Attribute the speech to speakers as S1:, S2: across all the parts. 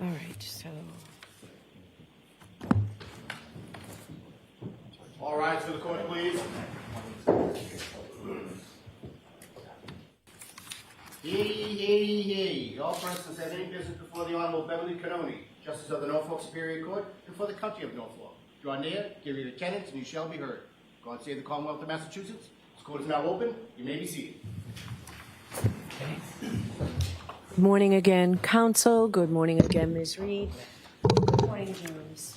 S1: All right, so
S2: All rise for the court, please. Yay. All persons have any business before the Honorable Beverly Cannoni, Justice of the Norfolk Superior Court, before the County of Norfolk. Draw near, give your attendance, and you shall be heard. God save the Commonwealth of Massachusetts. This court is now open. You may be seated.
S1: good morning again, counsel. Good morning again, Ms. Reed. Good morning, James.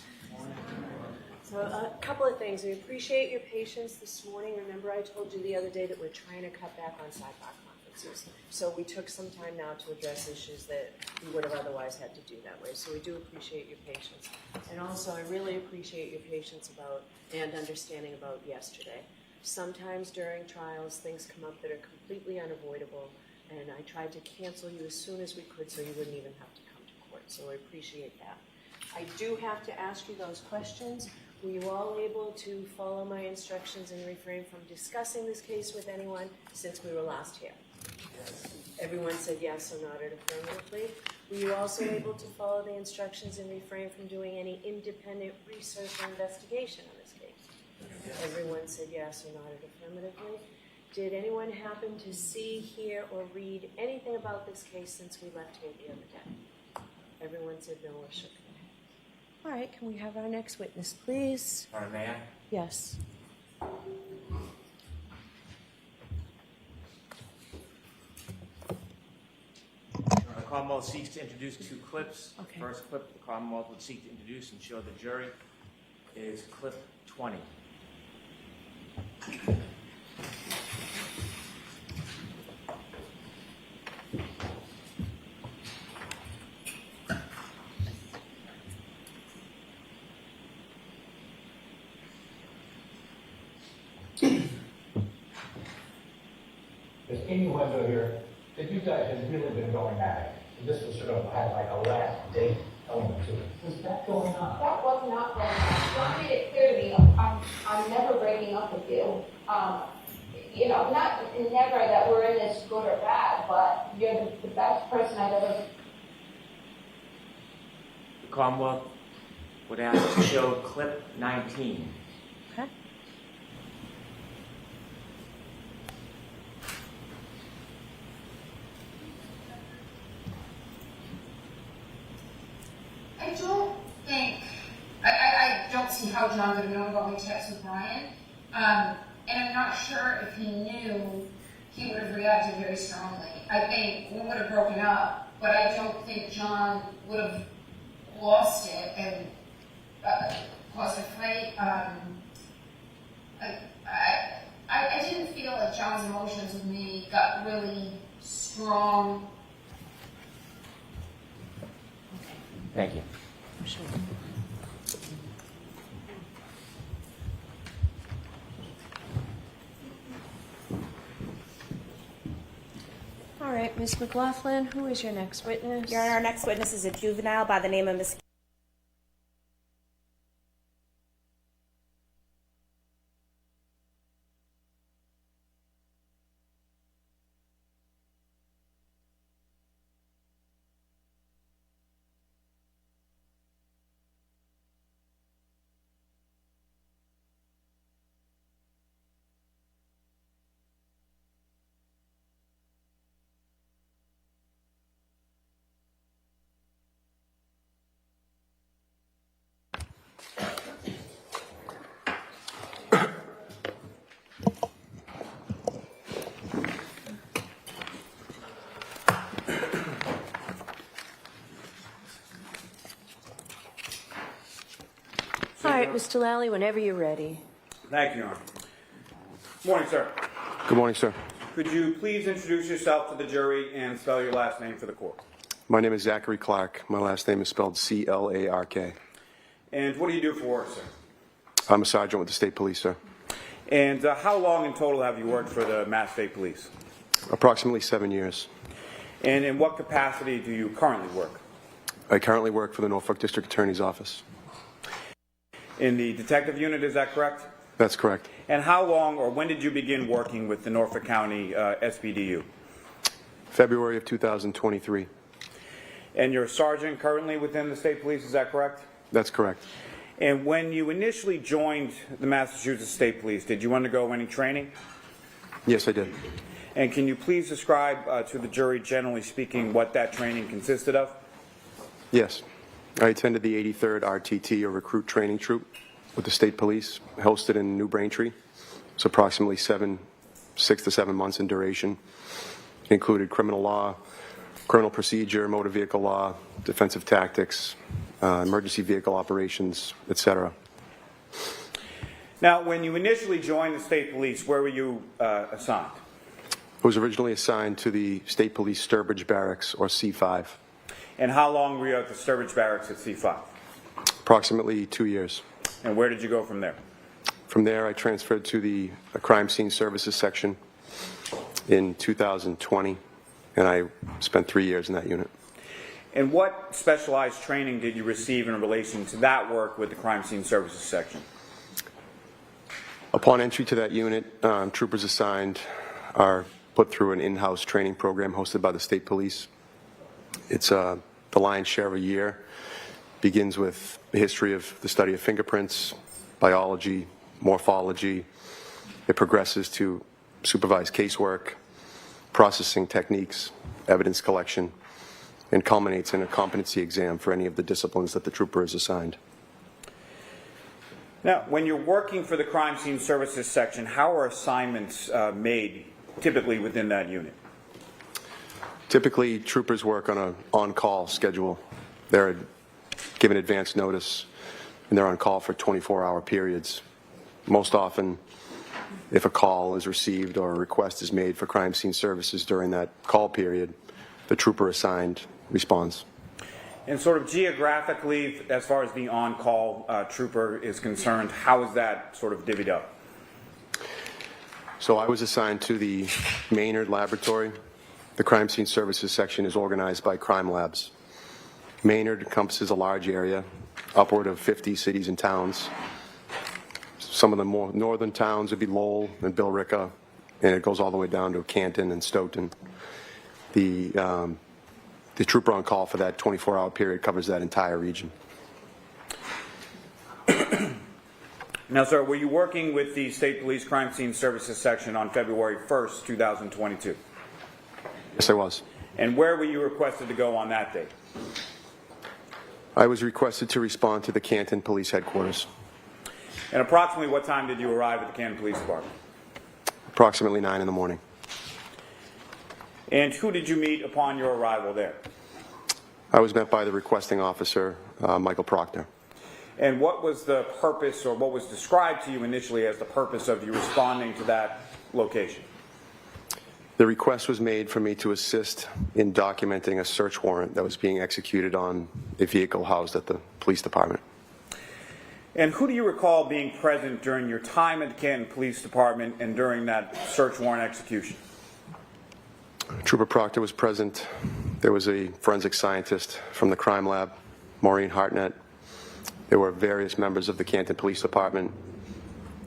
S1: So a couple of things. We appreciate your patience this morning. Remember I told you the other day that we're trying to cut back on sidebar conferences. So we took some time now to address issues that we would have otherwise had to do that way. So we do appreciate your patience. And also I really appreciate your patience about and understanding about yesterday. Sometimes during trials things come up that are completely unavoidable, and I tried to cancel you as soon as we could so you wouldn't even have to come to court. So I appreciate that. I do have to ask you those questions. Were you all able to follow my instructions and refrain from discussing this case with anyone since we were last here? Yes. Everyone said yes or nodded affirmatively. Were you also able to follow the instructions and refrain from doing any independent research or investigation on this case? Yes. Everyone said yes or nodded affirmatively. Did anyone happen to see, hear, or read anything about this case since we left here the other day? Everyone said no or shook their head. All right, can we have our next witness, please?
S3: May I?
S1: Yes.
S3: The Commonwealth seeks to introduce two clips.
S1: Okay.
S3: The first clip the Commonwealth would seek to introduce and show the jury is clip 20.
S4: There's Amy Wendell here, that you guys have really been going at it. This was sort of had like a last date element to it. Was that going on?
S5: That was not going on. John made it clear to me, I'm never breaking up with you. You know, not never that we're in this good or bad, but you're the best person I've ever.
S3: The Commonwealth would ask to show clip 19.
S1: Okay.
S5: I don't think, I don't see how John would have known about my text with Brian. And I'm not sure if he knew he would have reacted very strongly. I think we would have broken up, but I don't think John would have lost it and caused a fight. I didn't feel like John's emotions with me got really strong.
S3: Thank you.
S1: Sure. All right, Ms. McLaughlin, who is your next witness?
S6: Your Honor, our next witness is a juvenile by the name of Ms.
S1: All right, Mr. Lally, whenever you're ready.
S7: Thank you, Your Honor. Morning, sir.
S8: Good morning, sir.
S7: Could you please introduce yourself to the jury and spell your last name for the court?
S8: My name is Zachary Clark. My last name is spelled C-L-A-R-K.
S7: And what do you do for work, sir?
S8: I'm a sergeant with the state police, sir.
S7: And how long in total have you worked for the Mass State Police?
S8: Approximately 7 years.
S7: And in what capacity do you currently work?
S8: I currently work for the Norfolk District Attorney's Office.
S7: In the detective unit, is that correct?
S8: That's correct.
S7: And how long or when did you begin working with the Norfolk County SPDU?
S8: February of 2023.
S7: And you're a sergeant currently within the state police, is that correct?
S8: That's correct.
S7: And when you initially joined the Massachusetts State Police, did you undergo any training?
S8: Yes, I did.
S7: And can you please describe to the jury, generally speaking, what that training consisted of?
S8: Yes. I attended the 83rd RTT, or Recruit Training Troop, with the state police, hosted in New Braintree. It's approximately 6 to 7 months in duration. It included criminal law, criminal procedure, motor vehicle law, defensive tactics, emergency vehicle operations, etc.
S7: Now, when you initially joined the state police, where were you assigned?
S8: I was originally assigned to the State Police Sturbridge Barracks, or C5.
S7: And how long were you at the Sturbridge Barracks at C5?
S8: Approximately 2 years.
S7: And where did you go from there?
S8: From there, I transferred to the Crime Scene Services section in 2020, and I spent 3 years in that unit.
S7: And what specialized training did you receive in relation to that work with the Crime Scene Services section?
S8: Upon entry to that unit, troopers assigned are put through an in-house training program hosted by the state police. It's the lion's share of a year. Begins with the history of the study of fingerprints, biology, morphology. It progresses to supervised casework, processing techniques, evidence collection, and culminates in a competency exam for any of the disciplines that the trooper is assigned.
S7: Now, when you're working for the Crime Scene Services section, how are assignments made typically within that unit?
S8: Typically, troopers work on an on-call schedule. They're given advance notice, and they're on call for 24-hour periods. Most often, if a call is received or a request is made for crime scene services during that call period, the trooper assigned responds.
S7: And sort of geographically, as far as the on-call trooper is concerned, how is that sort of divvied up?
S8: So I was assigned to the Maynard Laboratory. The Crime Scene Services section is organized by crime labs. Maynard encompasses a large area, upward of 50 cities and towns. Some of the more northern towns would be Lowell and Billerica, and it goes all the way down to Canton and Stoughton. The trooper on call for that 24-hour period covers that entire region.
S7: Now, sir, were you working with the State Police Crime Scene Services section on February 1st, 2022?
S8: Yes, I was.
S7: And where were you requested to go on that date?
S8: I was requested to respond to the Canton Police Headquarters.
S7: And approximately what time did you arrive at the Canton Police Department?
S8: Approximately 9 in the morning.
S7: And who did you meet upon your arrival there?
S8: I was met by the requesting officer, Michael Proctor.
S7: And what was the purpose, or what was described to you initially as the purpose of you responding to that location?
S8: The request was made for me to assist in documenting a search warrant that was being executed on a vehicle housed at the police department.
S7: And who do you recall being present during your time at the Canton Police Department and during that search warrant execution?
S8: Trooper Proctor was present. There was a forensic scientist from the crime lab, Maureen Hartnett. There were various members of the Canton Police Department.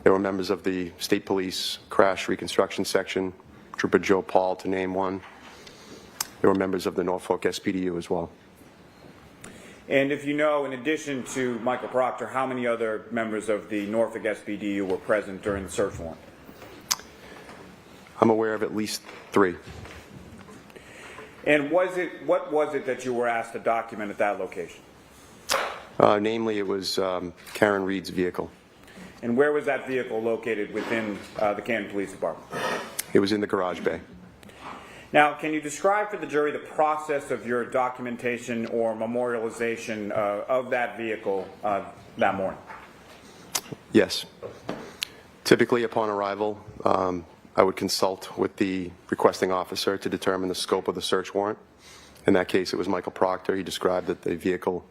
S8: There were members of the State Police Crash Reconstruction Section, Trooper Joe Paul, to name one. There were members of the Norfolk SPDU as well.
S7: And if you know, in addition to Michael Proctor, how many other members of the Norfolk SPDU were present during the search warrant?
S8: I'm aware of at least 3.
S7: And what was it that you were asked to document at that location?
S8: Namely, it was Karen Reed's vehicle.
S7: And where was that vehicle located within the Canton Police Department?
S8: It was in the garage bay.
S7: Now, can you describe for the jury the process of your documentation or memorialization of that vehicle that morning?
S8: Yes. Typically, upon arrival, I would consult with the requesting officer to determine the scope of the search warrant. In that case, it was Michael Proctor. He described that the vehicle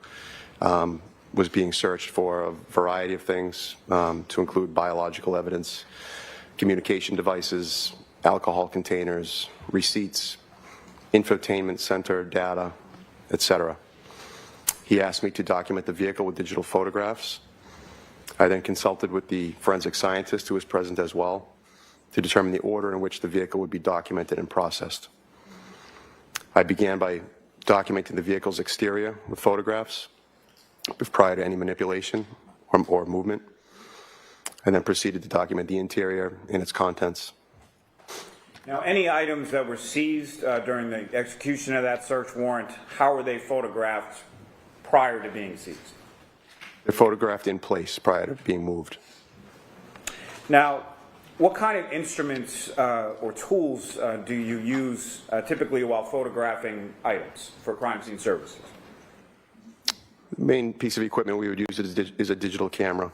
S8: was being searched for a variety of things, to include biological evidence, communication devices, alcohol containers, receipts, infotainment center data, etc. He asked me to document the vehicle with digital photographs. I then consulted with the forensic scientist who was present as well to determine the order in which the vehicle would be documented and processed. I began by documenting the vehicle's exterior with photographs prior to any manipulation or movement, and then proceeded to document the interior and its contents.
S7: Now, any items that were seized during the execution of that search warrant, how were they photographed prior to being seized?
S8: They're photographed in place prior to being moved.
S7: Now, what kind of instruments or tools do you use typically while photographing items for crime scene services?
S8: The main piece of equipment we would use is a digital camera.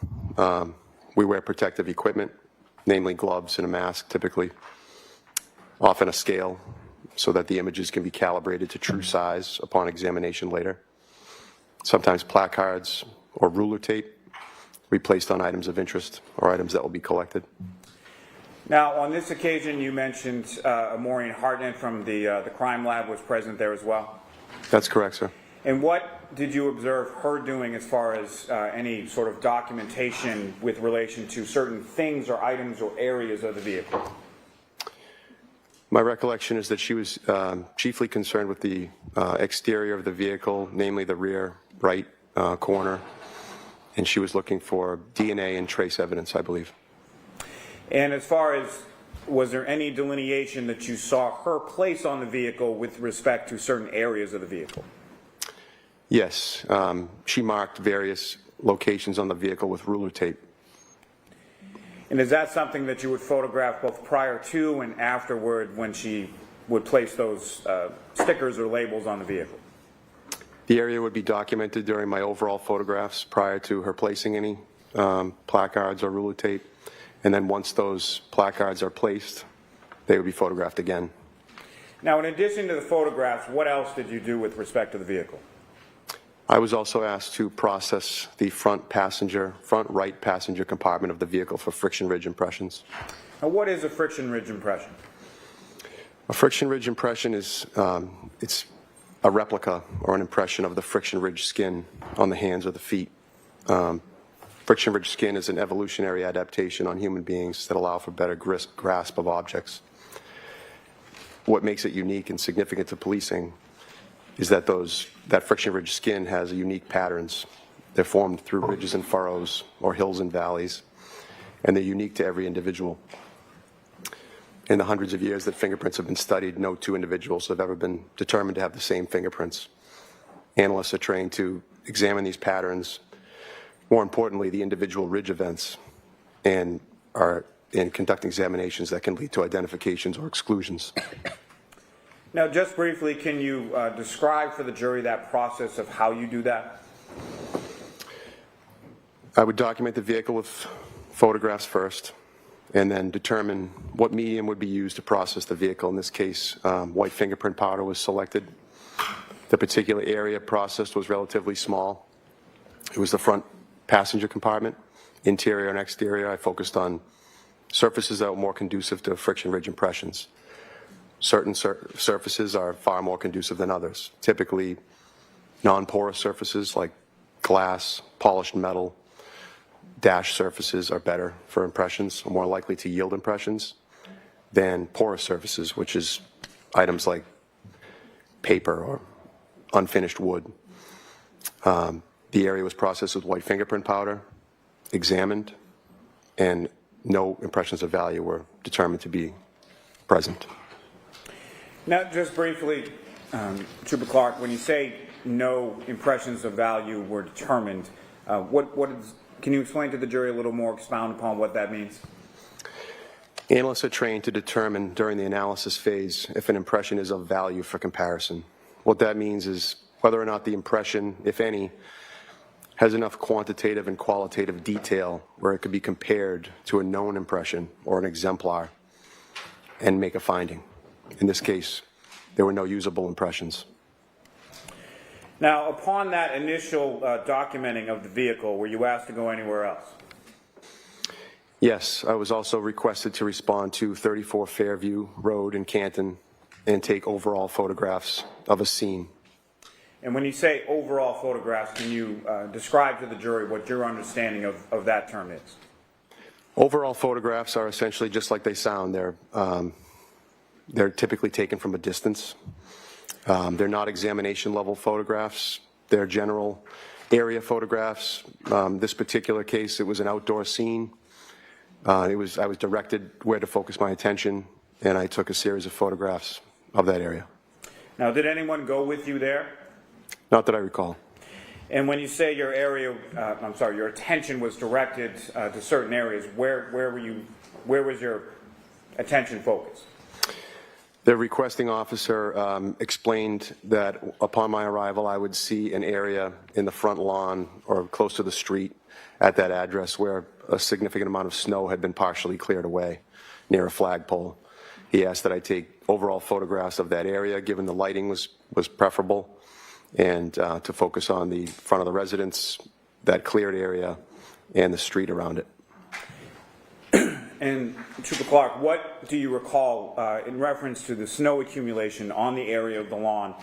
S8: We wear protective equipment, namely gloves and a mask typically, often a scale so that the images can be calibrated to true size upon examination later. Sometimes placards or ruler tape we placed on items of interest or items that will be collected.
S7: Now, on this occasion, you mentioned Maureen Hartnett from the crime lab was present there as well.
S8: That's correct, sir.
S7: And what did you observe her doing as far as any sort of documentation with relation to certain things or items or areas of the vehicle?
S8: My recollection is that she was chiefly concerned with the exterior of the vehicle, namely the rear right corner, and she was looking for DNA and trace evidence, I believe.
S7: And as far as, was there any delineation that you saw her place on the vehicle with respect to certain areas of the vehicle?
S8: Yes, she marked various locations on the vehicle with ruler tape.
S7: And is that something that you would photograph both prior to and afterward when she would place those stickers or labels on the vehicle?
S8: The area would be documented during my overall photographs prior to her placing any placards or ruler tape. And then once those placards are placed, they would be photographed again.
S7: Now, in addition to the photographs, what else did you do with respect to the vehicle?
S8: I was also asked to process the front right passenger compartment of the vehicle for friction ridge impressions.
S7: Now, what is a friction ridge impression?
S8: A friction ridge impression is it's a replica or an impression of the friction ridge skin on the hands or the feet. Friction ridge skin is an evolutionary adaptation on human beings that allow for better grasp of objects. What makes it unique and significant to policing is that that friction ridge skin has unique patterns. They're formed through ridges and furrows or hills and valleys, and they're unique to every individual. In the hundreds of years that fingerprints have been studied, no two individuals have ever been determined to have the same fingerprints. Analysts are trained to examine these patterns, more importantly, the individual ridge events, and conduct examinations that can lead to identifications or exclusions.
S7: Now, just briefly, can you describe for the jury that process of how you do that?
S8: I would document the vehicle with photographs first, and then determine what medium would be used to process the vehicle. In this case, white fingerprint powder was selected. The particular area processed was relatively small. It was the front passenger compartment, interior and exterior. I focused on surfaces that were more conducive to friction ridge impressions. Certain surfaces are far more conducive than others. Typically, non-porous surfaces like glass, polished metal, dash surfaces are better for impressions, are more likely to yield impressions than porous surfaces, which is items like paper or unfinished wood. The area was processed with white fingerprint powder, examined, and no impressions of value were determined to be present.
S7: Now, just briefly, Trooper Clark, when you say no impressions of value were determined, can you explain to the jury a little more, expound upon what that means?
S8: Analysts are trained to determine during the analysis phase if an impression is of value for comparison. What that means is whether or not the impression, if any, has enough quantitative and qualitative detail where it could be compared to a known impression or an exemplar and make a finding. In this case, there were no usable impressions.
S7: Now, upon that initial documenting of the vehicle, were you asked to go anywhere else?
S8: Yes, I was also requested to respond to 34 Fairview Road in Canton and take overall photographs of a scene.
S7: And when you say overall photographs, can you describe to the jury what your understanding of that term is?
S8: Overall photographs are essentially just like they sound. They're typically taken from a distance, They're not examination level photographs. They're general area photographs. This particular case, it was an outdoor scene. I was directed where to focus my attention, and I took a series of photographs of that area.
S7: Now, did anyone go with you there?
S8: Not that I recall.
S7: And when you say your area, your attention was directed to certain areas, where was your attention focused?
S8: The requesting officer explained that upon my arrival, I would see an area in the front lawn or close to the street at that address where a significant amount of snow had been partially cleared away near a flagpole. He asked that I take overall photographs of that area, given the lighting was preferable, and to focus on the front of the residence, that cleared area, and the street around it.
S7: And Trooper Clark, what do you recall in reference to the snow accumulation on the area of the lawn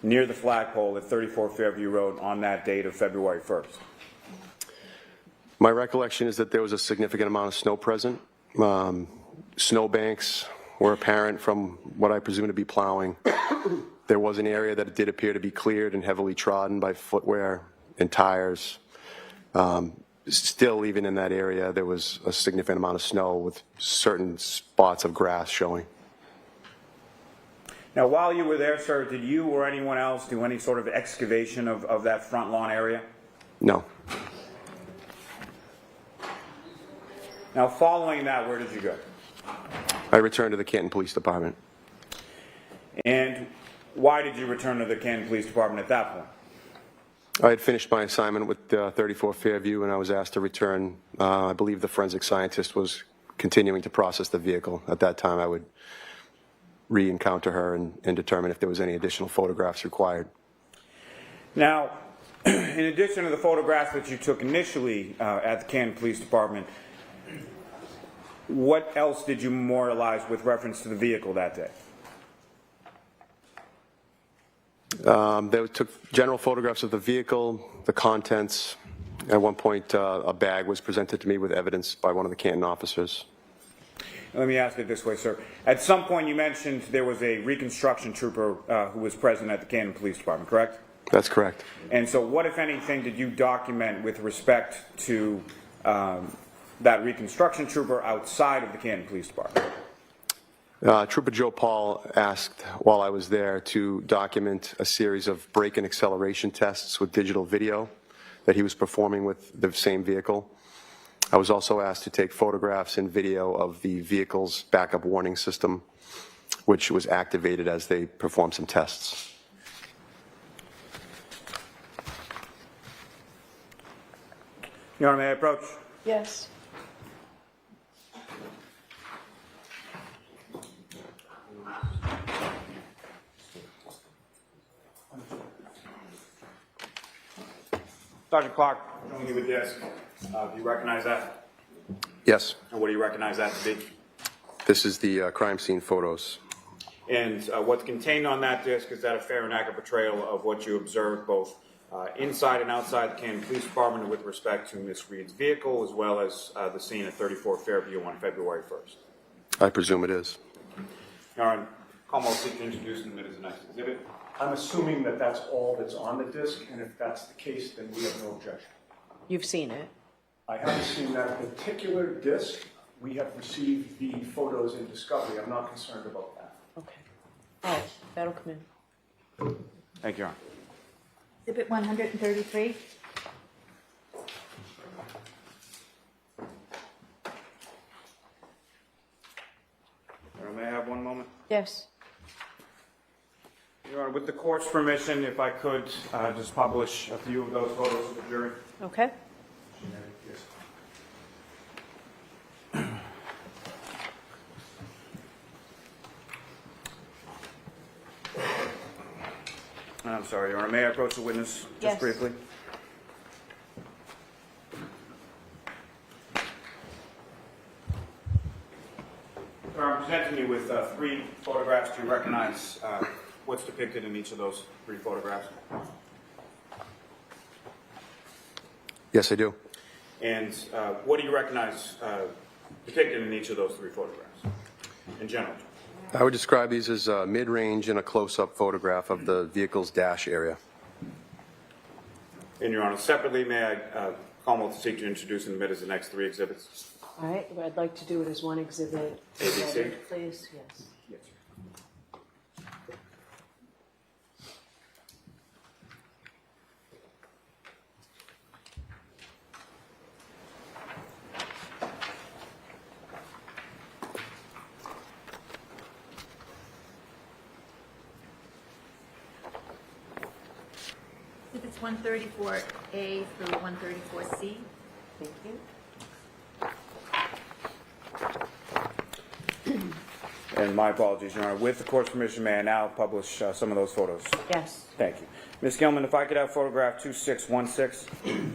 S7: near the flagpole at 34 Fairview Road on that date of February 1st?
S8: My recollection is that there was a significant amount of snow present. Snow banks were apparent from what I presume to be plowing. There was an area that did appear to be cleared and heavily trodden by footwear and tires. Still, even in that area, there was a significant amount of snow with certain spots of grass showing.
S7: Now, while you were there, sir, did you or anyone else do any sort of excavation of that front lawn area?
S8: No.
S7: Now, following that, where did you go?
S8: I returned to the Canton Police Department.
S7: And why did you return to the Canton Police Department at that point?
S8: I had finished my assignment with 34 Fairview, and I was asked to return. I believe the forensic scientist was continuing to process the vehicle. At that time, I would re-encounter her and determine if there was any additional photographs required.
S7: Now, in addition to the photographs that you took initially at the Canton Police Department, what else did you memorialize with reference to the vehicle that day?
S8: They took general photographs of the vehicle, the contents. At one point, a bag was presented to me with evidence by one of the Canton officers.
S7: Let me ask it this way, sir. At some point, you mentioned there was a reconstruction trooper who was present at the Canton Police Department, correct?
S8: That's correct.
S7: And so what, if anything, did you document with respect to that reconstruction trooper outside of the Canton Police Department?
S8: Trooper Joe Paul asked while I was there to document a series of brake and acceleration tests with digital video that he was performing with the same vehicle. I was also asked to take photographs and video of the vehicle's backup warning system, which was activated as they performed some tests.
S7: Your Honor, may I approach?
S1: Yes.
S7: Sergeant Clark, showing you a disc. Do you recognize that?
S8: Yes,
S7: And what do you recognize that to be?
S8: this is the crime scene photos.
S7: And what's contained on that disc, is that a fair and accurate portrayal of what you observed both inside and outside the Canton Police Department with respect to Ms. Reed's vehicle, as well as the scene at 34 Fairview on February 1st?
S8: I presume it is.
S7: Your Honor, Commonwealth seek to introduce and admit as the next exhibit.
S9: I'm assuming that that's all that's on the disc, and if that's the case, then we have no objection.
S1: You've seen it.
S9: I haven't seen that particular disc. We have received the photos in discovery. I'm not concerned about that.
S1: Okay. Oh, that'll come in.
S7: Thank you, Your Honor.
S6: Exhibit 133.
S7: Your Honor, may I have one moment?
S1: Yes.
S7: Your Honor, with the court's permission, if I could just publish a few of those photos to the jury.
S1: Okay.
S7: I'm sorry, Your Honor. May I approach the witness just
S1: Yes.
S7: briefly? Your Honor, I'm presenting you with 3 photographs. Do you recognize what's depicted in each of those 3 photographs?
S8: Yes, I do.
S7: And what do you recognize depicted in each of those 3 photographs, in general?
S8: I would describe these as mid-range and a close-up photograph of the vehicle's dash area.
S7: And Your Honor, separately, may I Commonwealth seek to introduce and admit as the next three exhibits?
S1: All right, well, I'd like to do it as one exhibit.
S7: ABC?
S1: Please, yes.
S7: Yes.
S6: Exhibits 134A through 134C.
S1: Thank you.
S7: And my apologies, Your Honor. With the court's permission, may I now publish some of those photos?
S1: Yes.
S7: Thank you. Ms. Gilman, if I could have photograph 2616.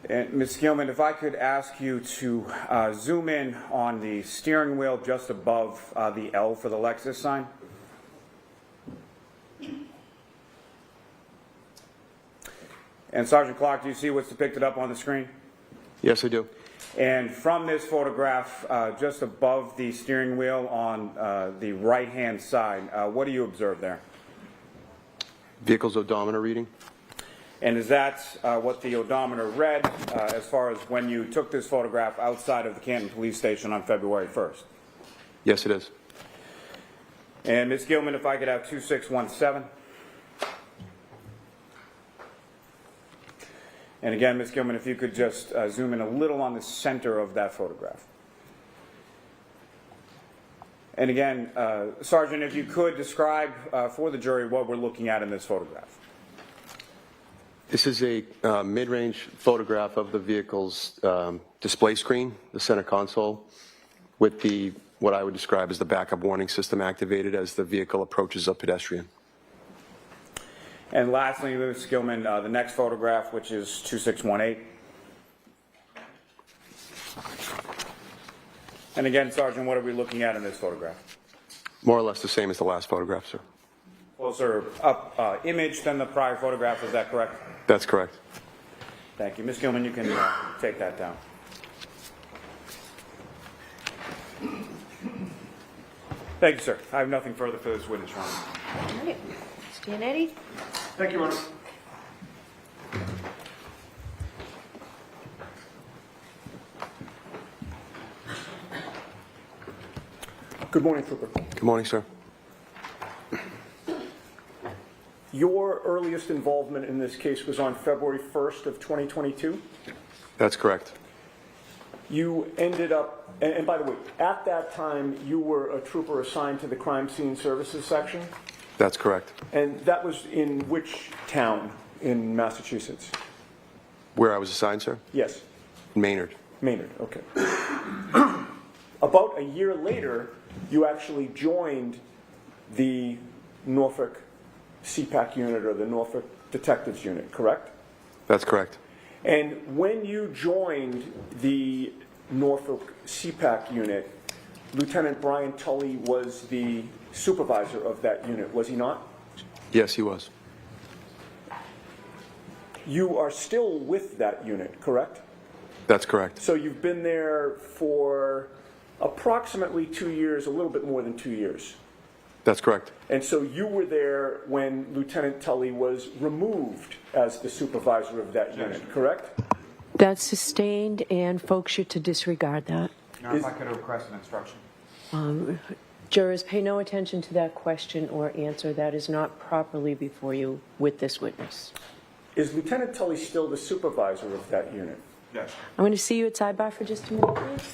S7: And Ms. Gilman, if I could ask you to zoom in on the steering wheel just above the L for the Lexus sign. And Sergeant Clark, do you see what's depicted up on the screen?
S8: Yes, I do.
S7: And from this photograph, just above the steering wheel on the right-hand side, what do you observe there?
S8: Vehicle's odometer reading?
S7: And is that what the odometer read as far as when you took this photograph outside of the Canton Police Station on February 1st?
S8: Yes, it is.
S7: And Ms. Gilman, if I could have 2617. And again, Ms. Gilman, if you could just zoom in a little on the center of that photograph. And again, Sergeant, if you could describe for the jury what we're looking at in this photograph.
S8: This is a mid-range photograph of the vehicle's display screen, the center console, with the what I would describe as the backup warning system activated as the vehicle approaches a pedestrian.
S7: And lastly, Ms. Gilman, the next photograph, which is 2618. And again, Sergeant, what are we looking at in this photograph?
S8: More or less the same as the last photograph, sir.
S7: Closer up image than the prior photograph, is that correct?
S8: That's correct.
S7: Thank you. Ms. Gilman, you can take that down. Thank you, sir. I have nothing further for this witness, Your Honor.
S1: All right. Mr. Giannetti?
S9: Thank you, Your Honor. Good morning, Trooper.
S8: Good morning, sir.
S9: Your earliest involvement in this case was on February 1st of 2022.
S8: That's correct.
S9: You ended up, and by the way, at that time, you were a trooper assigned to the Crime Scene Services section,
S8: That's correct.
S9: and that was in which town in Massachusetts?
S8: Where I was assigned, sir?
S9: Yes,
S8: Maynard.
S9: Maynard, okay. About a year later, you actually joined the Norfolk CPAC unit or the Norfolk Detectives Unit, correct?
S8: That's correct.
S9: And when you joined the Norfolk CPAC unit, Lieutenant Brian Tully was the supervisor of that unit, was he not?
S8: Yes, he was.
S9: You are still with that unit, correct?
S8: That's correct.
S9: So you've been there for approximately 2 years, a little bit more than 2 years.
S8: That's correct.
S9: And so you were there when Lieutenant Tully was removed as the supervisor of that unit, correct?
S1: That's sustained, and folks should to disregard that.
S7: Now, if I could request an instruction.
S1: Jurors, pay no attention to that question or answer. That is not properly before you with this witness.
S9: Is Lieutenant Tully still the supervisor of that unit?
S7: Yes.
S1: I'm going to see you at sidebar for just a minute, please.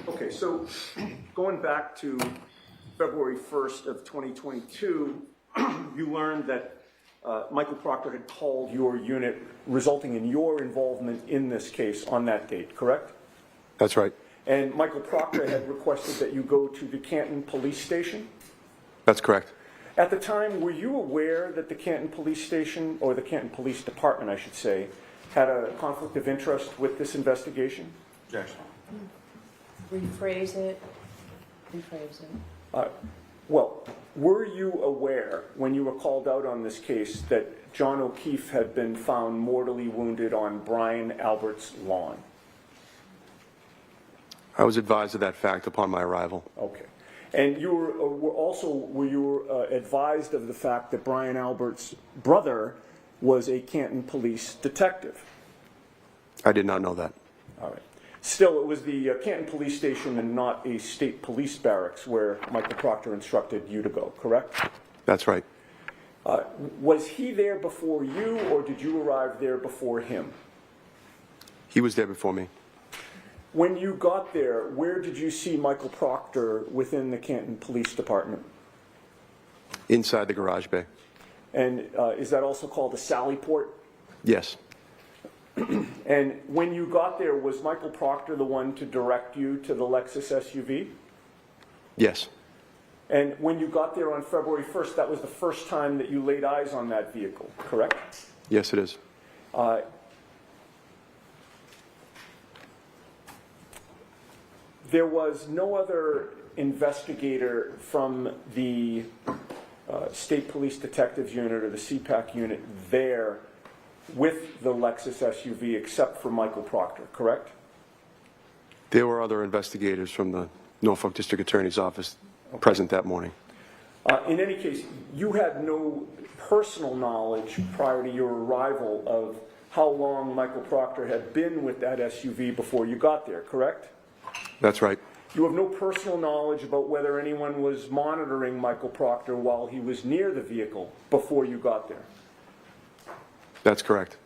S9: Okay, so going back to February 1st of 2022, you learned that Michael Proctor had called your unit, resulting in your involvement in this case on that date, correct?
S8: That's right.
S9: And Michael Proctor had requested that you go to the Canton Police Station?
S8: That's correct.
S9: At the time, were you aware that the Canton Police Station, or the Canton Police Department, I should say, had a conflict of interest with this investigation?
S3: Objection.
S1: Rephrase it. Rephrase it.
S9: Well, were you aware, when you were called out on this case, that John O'Keefe had been found mortally wounded on Brian Albert's lawn?
S8: I was advised of that fact upon my arrival.
S9: Okay. And you were you advised of the fact that Brian Albert's brother was a Canton police detective?
S8: I did not know that.
S9: All right. Still, it was the Canton Police Station and not a state police barracks where Michael Proctor instructed you to go, correct?
S8: That's right.
S9: Was he there before you, or did you arrive there before him?
S8: He was there before me.
S9: When you got there, where did you see Michael Proctor within the Canton Police Department?
S8: Inside the garage bay.
S9: And is that also called a sally port?
S8: Yes.
S9: And when you got there, was Michael Proctor the one to direct you to the Lexus SUV?
S8: Yes.
S9: And when you got there on February 1st, that was the first time that you laid eyes on that vehicle, correct?
S8: Yes, it is.
S9: There was no other investigator from the State Police Detectives Unit or the CPAC unit there with the Lexus SUV except for Michael Proctor, correct?
S8: There were other investigators from the Norfolk District Attorney's Office present that morning.
S9: In any case, you had no personal knowledge prior to your arrival of how long Michael Proctor had been with that SUV before you got there, correct?
S8: That's right.
S9: You have no personal knowledge about whether anyone was monitoring Michael Proctor while he was near the vehicle before you got there.
S8: That's correct.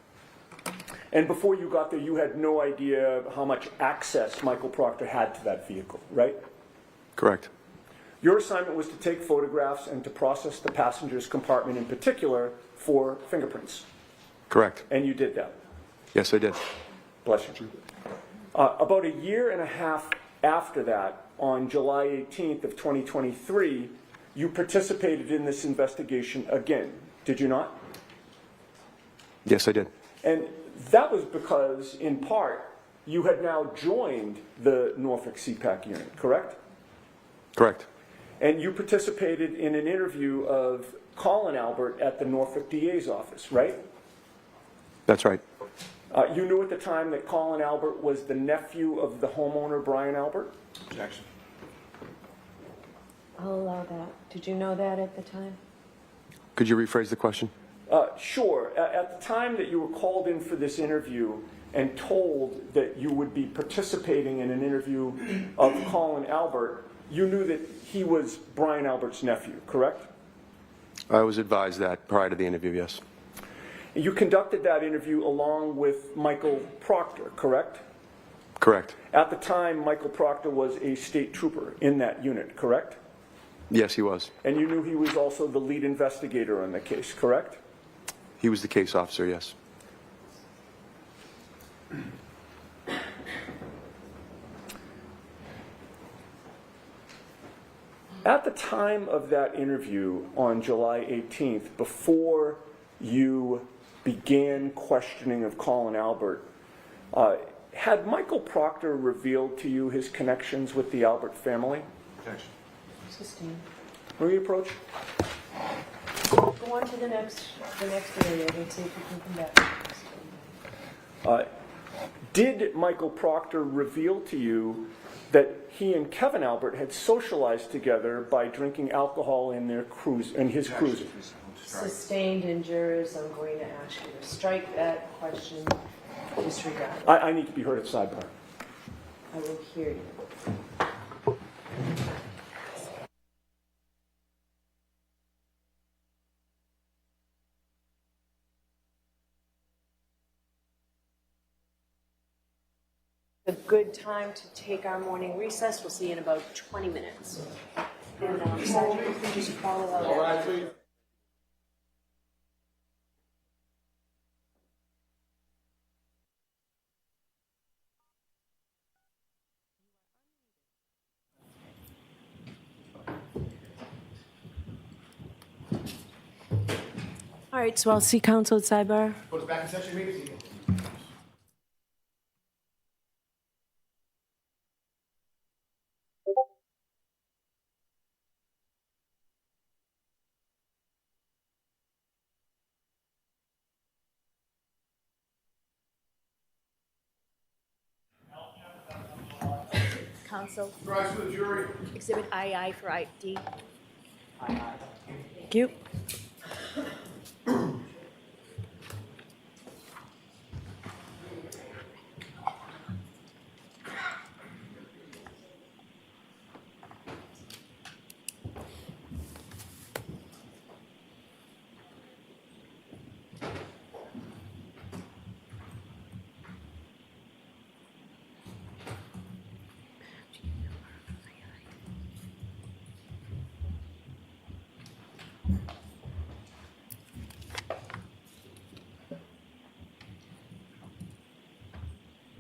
S9: And before you got there, you had no idea how much access Michael Proctor had to that vehicle, right?
S8: Correct.
S9: Your assignment was to take photographs and to process the passenger's compartment in particular for fingerprints.
S8: Correct.
S9: And you did that.
S8: Yes, I did.
S9: Bless you. About a year and a half after that, on July 18th of 2023, you participated in this investigation again, did you not?
S8: Yes, I did.
S9: And that was because, in part, you had now joined the Norfolk CPAC unit, correct?
S8: Correct.
S9: And you participated in an interview of Colin Albert at the Norfolk DA's office, right?
S8: That's right.
S9: You knew at the time that Colin Albert was the nephew of the homeowner, Brian Albert?
S3: Objection.
S1: I'll allow that. Did you know that at the time?
S8: Could you rephrase the question?
S9: Sure. At the time that you were called in for this interview and told that you would be participating in an interview of Colin Albert, you knew that he was Brian Albert's nephew, correct?
S8: I was advised that prior to the interview, yes.
S9: You conducted that interview along with Michael Proctor, correct?
S8: Correct.
S9: At the time, Michael Proctor was a state trooper in that unit, correct?
S8: Yes, he was.
S9: And you knew he was also the lead investigator on the case, correct?
S8: He was the case officer, yes.
S9: At the time of that interview on July 18th, before you began questioning of Colin Albert, had Michael Proctor revealed to you his connections with the Albert family?
S3: Objection.
S1: Sustained.
S9: Will you approach?
S1: Go on to the next area. Let's see if we can come back.
S9: Did Michael Proctor reveal to you that he and Kevin Albert had socialized together by drinking alcohol in his cruiser?
S1: Sustained and jurors, I'm going to ask you to strike that question. Disregard.
S9: I need to be heard at sidebar.
S1: I will hear you. A good time to take our morning recess. We'll see you in about 20 minutes. And Sandra, you can just follow up. All right, so I'll see counsel at sidebar.
S2: Court is back in session, meeting.
S6: Counsel,
S2: Rise to the jury.
S6: Exhibit II for ID.
S1: Thank you.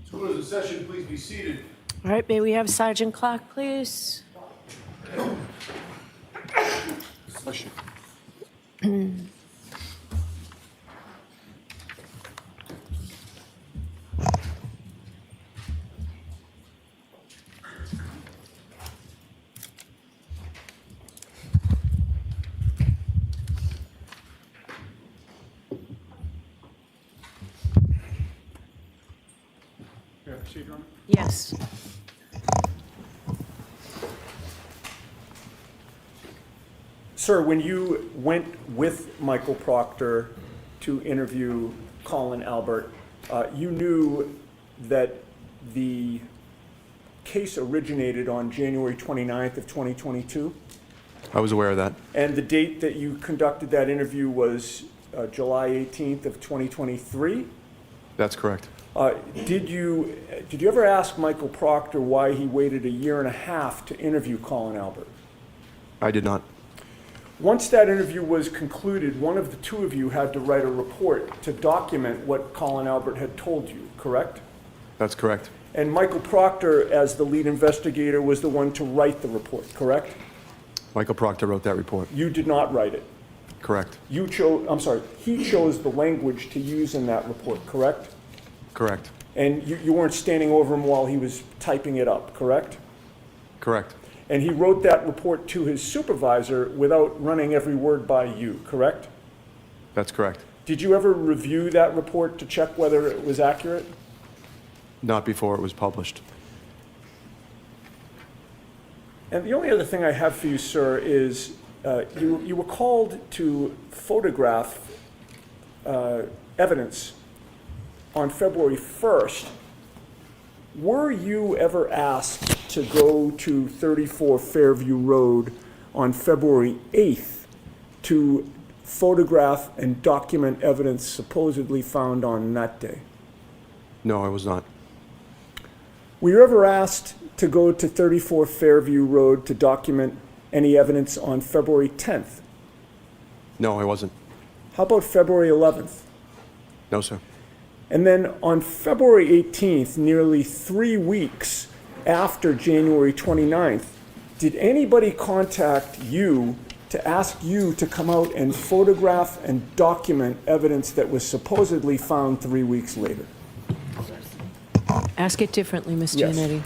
S2: Court is in session, please be seated.
S1: All right, may we have Sergeant Clark, please? Yes.
S9: Sir, when you went with Michael Proctor to interview Colin Albert, you knew that the case originated on January 29th of 2022,
S8: I was aware of that.
S9: and the date that you conducted that interview was July 18th of 2023.
S8: That's correct.
S9: Did you ever ask Michael Proctor why he waited a year and a half to interview Colin Albert?
S8: I did not.
S9: Once that interview was concluded, one of the two of you had to write a report to document what Colin Albert had told you, correct?
S8: That's correct.
S9: And Michael Proctor, as the lead investigator, was the one to write the report, correct?
S8: Michael Proctor wrote that report.
S9: You did not write it.
S8: Correct.
S9: He chose the language to use in that report, correct?
S8: Correct.
S9: And you weren't standing over him while he was typing it up, correct?
S8: Correct.
S9: And he wrote that report to his supervisor without running every word by you, correct?
S8: That's correct.
S9: Did you ever review that report to check whether it was accurate?
S8: Not before it was published.
S9: And the only other thing I have for you, sir, is you were called to photograph evidence on February 1st. Were you ever asked to go to 34 Fairview Road on February 8th to photograph and document evidence supposedly found on that day?
S8: No, I was not.
S9: Were you ever asked to go to 34 Fairview Road to document any evidence on February 10th?
S8: No, I wasn't.
S9: How about February 11th?
S8: No, sir.
S9: And then on February 18th, nearly 3 weeks after January 29th, did anybody contact you to ask you to come out and photograph and document evidence that was supposedly found 3 weeks later?
S1: Ask it differently, Ms.
S9: Yes.
S1: Giannetti.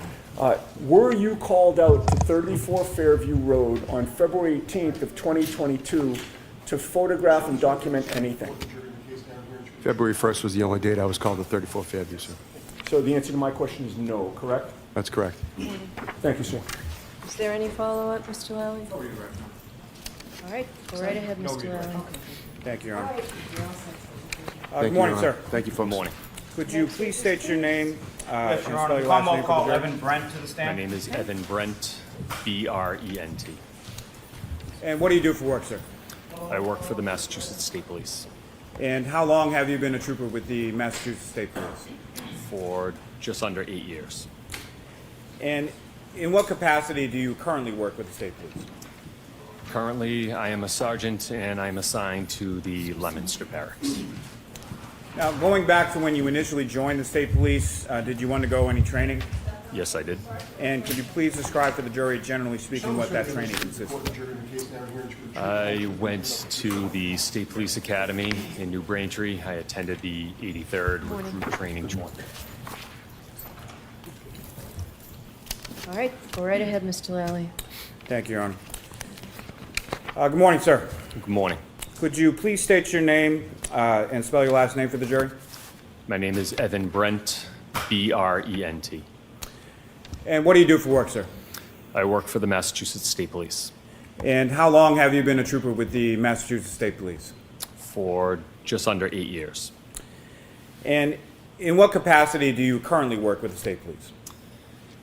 S9: Were you called out to 34 Fairview Road on February 18th of 2022 to photograph and document anything?
S8: February 1st was the only date I was called to 34 Fairview, sir.
S9: So the answer to my question is no, correct?
S8: That's correct.
S9: Thank you, sir.
S1: Is there any follow-up, Mr. Lally? All right, go right ahead, Mr. Lally.
S7: Thank you, Your Honor.
S8: Thank
S7: Good
S8: you,
S7: morning,
S8: Your
S7: sir.
S8: Honor. Thank you for morning.
S7: Could you please state your name?
S10: Yes, Your
S7: and
S10: Honor.
S7: spell your last
S10: Combo
S7: name for
S10: call
S7: the jury?
S10: Evan Brent to the
S11: My
S10: stand.
S11: name is Evan Brent, B-R-E-N-T.
S7: And what do you do for work, sir?
S11: I work for the Massachusetts State Police
S7: And how long have you been a trooper with the Massachusetts State Police?
S11: for just under 8 years.
S7: And in what capacity do you currently work with the State Police?
S11: Currently, I am a sergeant and I'm assigned to the Leominster Barracks.
S7: Now, going back to when you initially joined the State Police, did you undergo any training?
S11: Yes, I did.
S7: And could you please describe for the jury, generally speaking, what that training consisted of?
S11: I went to the State Police Academy in New Braintree. I attended the 83rd Recruit Training Joint.
S1: All right, go right ahead, Mr. Lally.
S7: Thank you, Your Honor. Good morning, sir.
S11: Good morning.
S7: Could you please state your name and spell your last name for the jury?
S11: My name is Evan Brent, B-R-E-N-T.
S7: And what do you do for work, sir?
S11: I work for the Massachusetts State Police
S7: And how long have you been a trooper with the Massachusetts State Police?
S11: for just under 8 years.
S7: And in what capacity do you currently work with the State Police?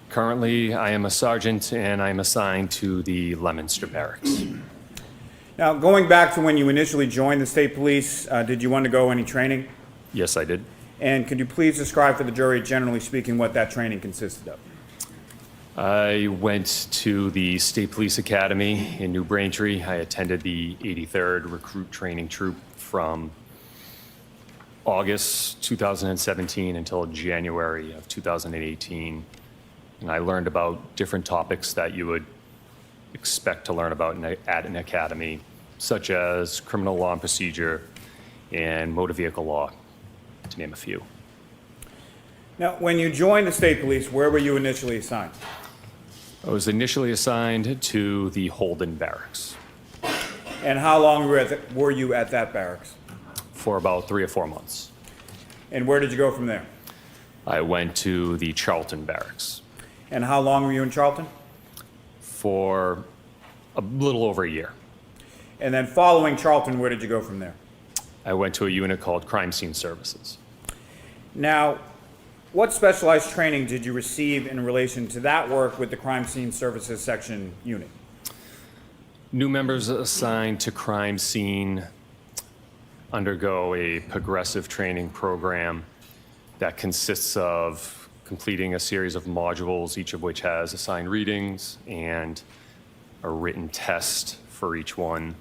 S11: Currently, I am a sergeant and I'm assigned to the Leominster Barracks.
S7: Now, going back to when you initially joined the State Police, did you undergo any training?
S11: Yes, I did.
S7: And could you please describe for the jury, generally speaking, what that training consisted of?
S11: I went to the State Police Academy in New Braintree. I attended the 83rd Recruit Training Troop from August 2017 until January of 2018. And I learned about different topics that you would expect to learn about at an academy, such as criminal law and procedure and motor vehicle law, to name a few.
S7: Now, when you joined the State Police, where were you initially assigned?
S11: I was initially assigned to the Holden Barracks
S7: And how long were you at that barracks?
S11: for about 3 or 4 months.
S7: And where did you go from there?
S11: I went to the Charlton Barracks
S7: And how long were you in Charlton?
S11: for a little over a year.
S7: And then following Charlton, where did you go from there?
S11: I went to a unit called Crime Scene Services.
S7: Now, what specialized training did you receive in relation to that work with the Crime Scene Services Section unit?
S11: New members assigned to crime scene undergo a progressive training program that consists of completing a series of modules, each of which has assigned readings and a written test for each one.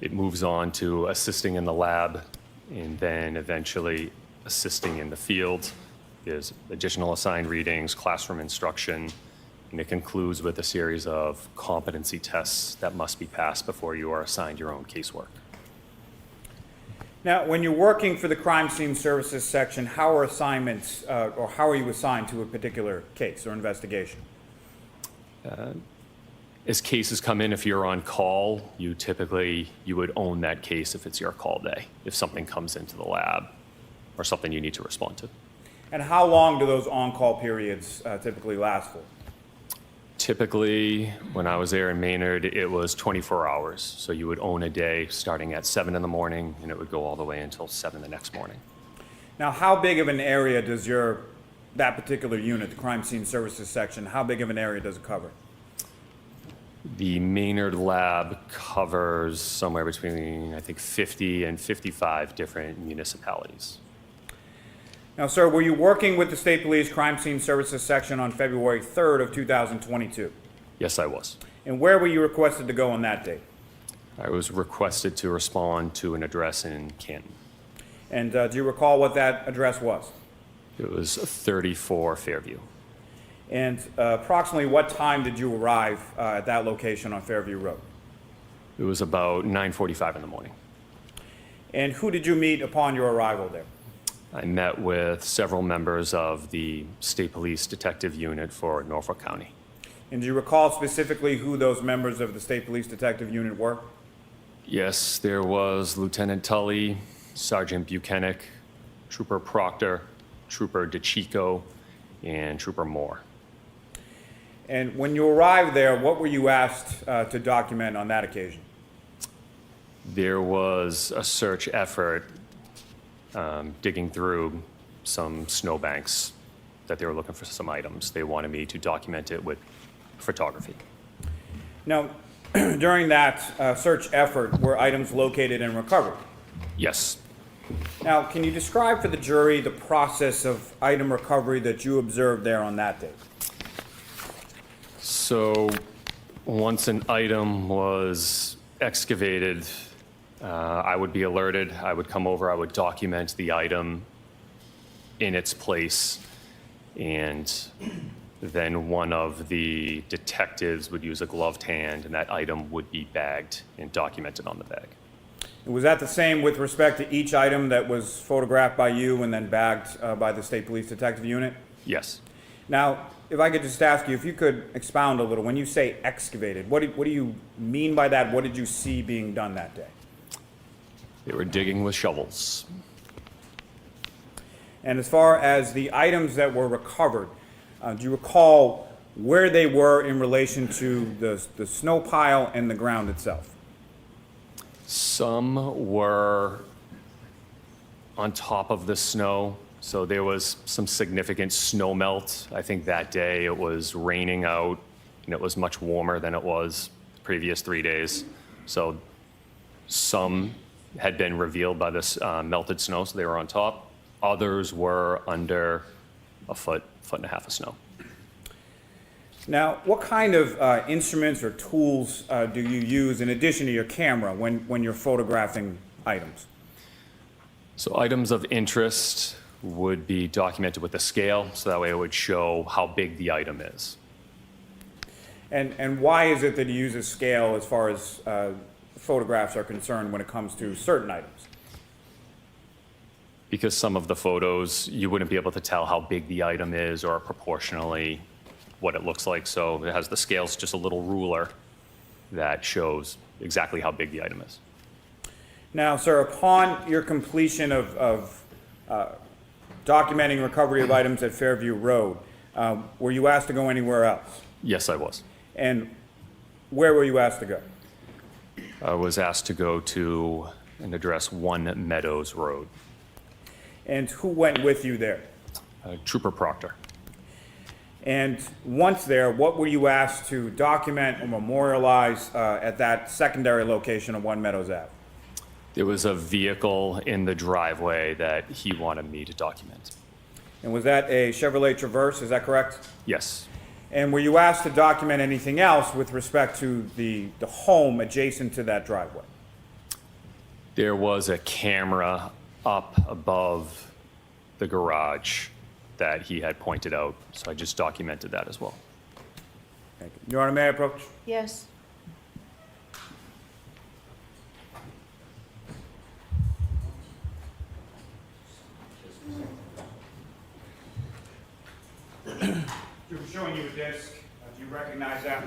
S11: It moves on to assisting in the lab and then eventually assisting in the field. There's additional assigned readings, classroom instruction, and it concludes with a series of competency tests that must be passed before you are assigned your own casework.
S7: Now, when you're working for the Crime Scene Services Section, how are assignments, or how are you assigned to a particular case or investigation?
S11: As cases come in, if you're on call, you would own that case if it's your call day, if something comes into the lab or something you need to respond to.
S7: And how long do those on-call periods typically last for?
S11: Typically, when I was there in Maynard, it was 24 hours. So you would own a day starting at 7 in the morning, and it would go all the way until 7 the next morning.
S7: Now, how big of an area does that particular unit, the Crime Scene Services Section, how big of an area does it cover?
S11: The Maynard lab covers somewhere between, I think, 50 and 55 different municipalities.
S7: Now, sir, were you working with the State Police Crime Scene Services Section on February 3rd of 2022?
S11: Yes, I was.
S7: And where were you requested to go on that date?
S11: I was requested to respond to an address in Canton.
S7: And do you recall what that address was?
S11: It was 34 Fairview.
S7: And approximately what time did you arrive at that location on Fairview Road?
S11: It was about 9:45 in the morning.
S7: And who did you meet upon your arrival there?
S11: I met with several members of the State Police Detective Unit for Norfolk County.
S7: And do you recall specifically who those members of the State Police Detective Unit were?
S11: Yes, there was Lieutenant Tully, Sergeant Buchanan, Trooper Proctor, Trooper DeChico, and Trooper Moore.
S7: And when you arrived there, what were you asked to document on that occasion?
S11: There was a search effort digging through some snowbanks that they were looking for some items. They wanted me to document it with photography.
S7: Now, during that search effort, were items located and recovered?
S11: Yes.
S7: Now, can you describe for the jury the process of item recovery that you observed there on that day?
S11: So once an item was excavated, I would be alerted. I would come over, I would document the item in its place, and then one of the detectives would use a gloved hand, and that item would be bagged and documented on the bag.
S7: Was that the same with respect to each item that was photographed by you and then bagged by the State Police Detective Unit?
S11: Yes.
S7: Now, if I could just ask you, if you could expound a little, when you say excavated, what do you mean by that? What did you see being done that day?
S11: They were digging with shovels.
S7: And as far as the items that were recovered, do you recall where they were in relation to the snow pile and the ground itself?
S11: Some were on top of the snow, so there was some significant snow melt. I think that day it was raining out, and it was much warmer than it was the previous 3 days. So some had been revealed by this melted snow, so they were on top. Others were under a foot and a half of snow.
S7: Now, what kind of instruments or tools do you use in addition to your camera when you're photographing items?
S11: So items of interest would be documented with a scale, so that way it would show how big the item is.
S7: And why is it that you use a scale as far as photographs are concerned when it comes to certain items?
S11: Because some of the photos, you wouldn't be able to tell how big the item is or proportionally what it looks like. So it has the scale's just a little ruler that shows exactly how big the item is.
S7: Now, sir, upon your completion of documenting recovery of items at Fairview Road, were you asked to go anywhere else?
S11: Yes, I was.
S7: And where were you asked to go?
S11: I was asked to go to and address 1 Meadows Road.
S7: And who went with you there?
S11: Trooper Proctor.
S7: And once there, what were you asked to document or memorialize at that secondary location of 1 Meadows Ave?
S11: There was a vehicle in the driveway that he wanted me to document.
S7: And was that a Chevrolet Traverse, is that correct?
S11: Yes.
S7: And were you asked to document anything else with respect to the home adjacent to that driveway?
S11: There was a camera up above the garage that he had pointed out, so I just documented that as well.
S7: Thank you. Your Honor, may I approach?
S1: Yes.
S7: You're showing you a disc. Do you recognize that?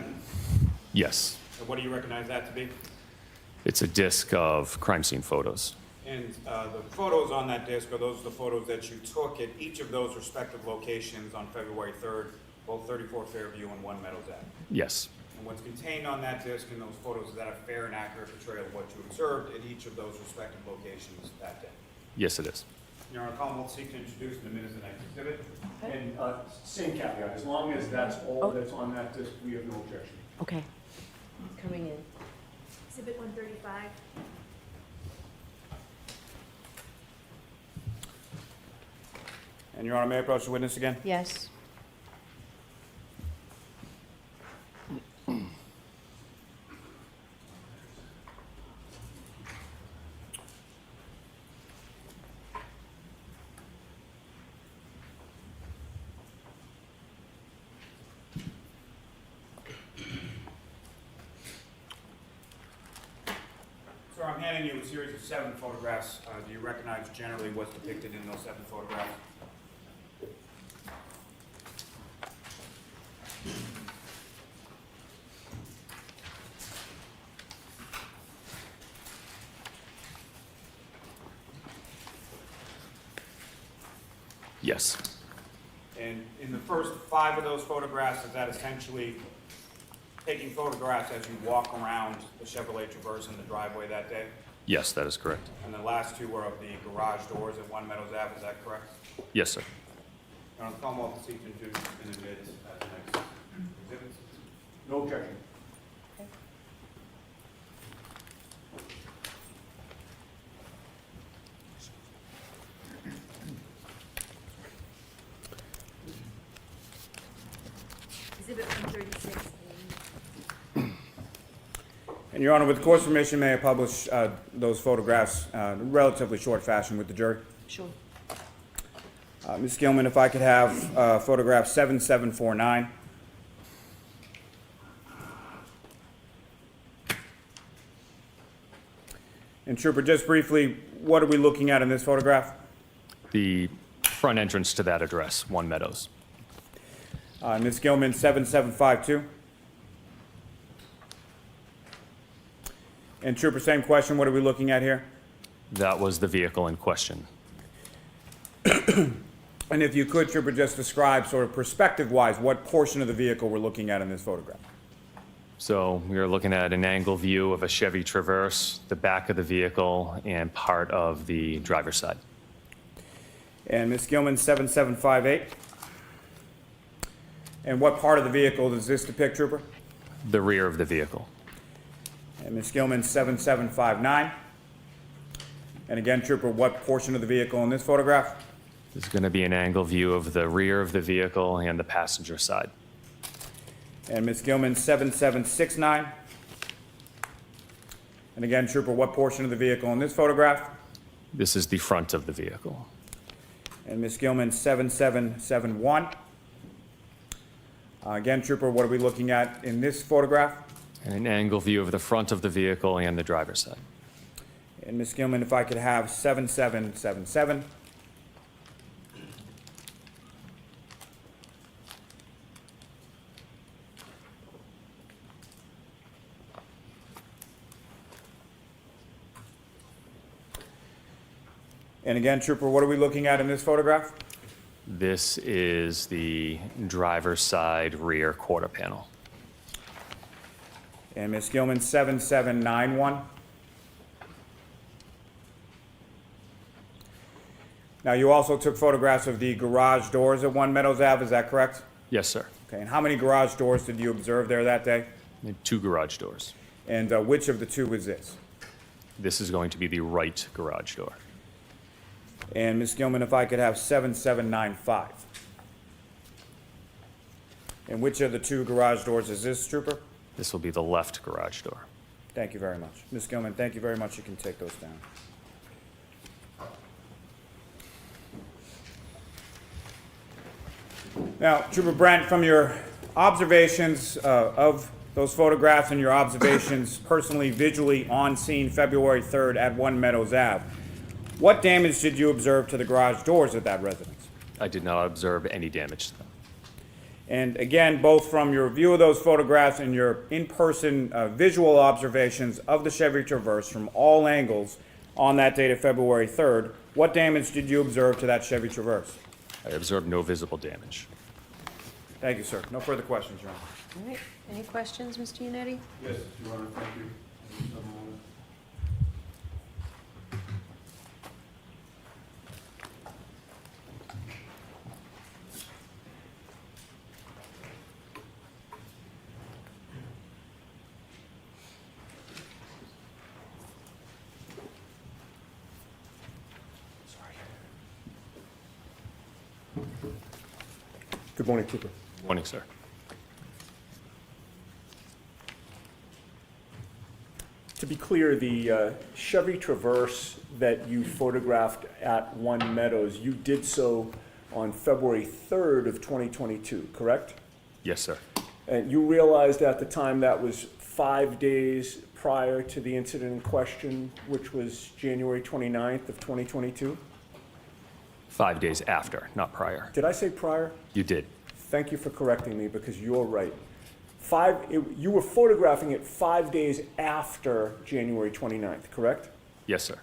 S11: Yes.
S7: What do you recognize that to be?
S11: It's a disc of crime scene photos.
S7: And the photos on that disc, are those the photos that you took at each of those respective locations on February 3rd, both 34 Fairview and 1 Meadows Ave?
S11: Yes.
S7: And what's contained on that disc and those photos, is that a fair and accurate portrayal of what you observed at each of those respective locations that day?
S11: Yes, it is.
S7: Your Honor, Commonwealth seek to introduce in the minutes the next exhibit.
S9: And same caveat, as long as that's all that's on that disc, we have no objection.
S1: Okay. Coming in.
S6: Exhibit 135.
S7: And Your Honor, may I approach the witness again?
S1: Yes.
S7: Sir, I'm handing you a series of 7 photographs. Do you recognize generally what's depicted in those 7 photographs?
S11: Yes.
S7: And in the first 5 of those photographs, is that essentially taking photographs as you walk around the Chevrolet Traverse in the driveway that day?
S11: Yes, that is correct.
S7: And the last 2 were of the garage doors at 1 Meadows Ave, is that correct?
S11: Yes, sir.
S7: Your Honor, the Commonwealth will seek to introduce in the minutes the next exhibits.
S9: No objection.
S6: Exhibit 136.
S7: And Your Honor, with the court's permission, may I publish those photographs in relatively short fashion with the jury?
S1: Sure.
S7: Ms. Gilman, if I could have photograph 7749. And Trooper, just briefly, what are we looking at in this photograph?
S11: The front entrance to that address, One Meadows.
S7: Ms. Gilman, 7752. And Trooper, same question, what are we looking at here?
S11: That was the vehicle in question.
S7: And if you could, Trooper, just describe sort of perspective-wise what portion of the vehicle we're looking at in this photograph.
S11: So we are looking at an angle view of a Chevy Traverse, the back of the vehicle, and part of the driver's side.
S7: And Ms. Gilman, 7758. And what part of the vehicle does this depict, Trooper?
S11: The rear of the vehicle.
S7: And Ms. Gilman, 7759. And again, Trooper, what portion of the vehicle in this photograph?
S11: There's going to be an angle view of the rear of the vehicle and the passenger side.
S7: And Ms. Gilman, 7769. And again, Trooper, what portion of the vehicle in this photograph?
S11: This is the front of the vehicle.
S7: And Ms. Gilman, 7771. Again, Trooper, what are we looking at in this photograph?
S11: And an angle view of the front of the vehicle and the driver's side.
S7: And Ms. Gilman, if I could have 7777. And again, Trooper, what are we looking at in this photograph?
S11: This is the driver's side rear quarter panel.
S7: And Ms. Gilman, 7791. Now, you also took photographs of the garage doors at One Meadows Ave, is that correct?
S11: Yes, sir.
S7: Okay, and how many garage doors did you observe there that day?
S11: And 2 garage doors.
S7: And which of the two is this?
S11: This is going to be the right garage door.
S7: And Ms. Gilman, if I could have 7795. And which of the 2 garage doors is this, Trooper?
S11: This will be the left garage door.
S7: Thank you very much. Ms. Gilman, thank you very much. You can take those down. Now, Trooper Brent, from your observations of those photographs and your observations personally, visually on scene February 3rd at One Meadows Ave, what damage did you observe to the garage doors at that residence?
S11: I did not observe any damage to them.
S7: And again, both from your view of those photographs and your in-person visual observations of the Chevy Traverse from all angles on that date of February 3rd, what damage did you observe to that Chevy Traverse?
S11: I observed no visible damage.
S7: Thank you, sir. No further questions, Your Honor.
S1: All right, any questions, Mr. Yannetti?
S10: Yes, Your Honor, thank you.
S9: Good morning, Trooper.
S11: Morning, sir.
S9: To be clear, the Chevy Traverse that you photographed at One Meadows, you did so on February 3rd of 2022, correct?
S11: Yes, sir.
S9: And you realized at the time that was 5 days prior to the incident in question, which was January 29th of 2022?
S11: 5 days after, not prior.
S9: Did I say prior?
S11: You did.
S9: Thank you for correcting me, because you're right. You were photographing it 5 days after January 29th, correct?
S11: Yes, sir.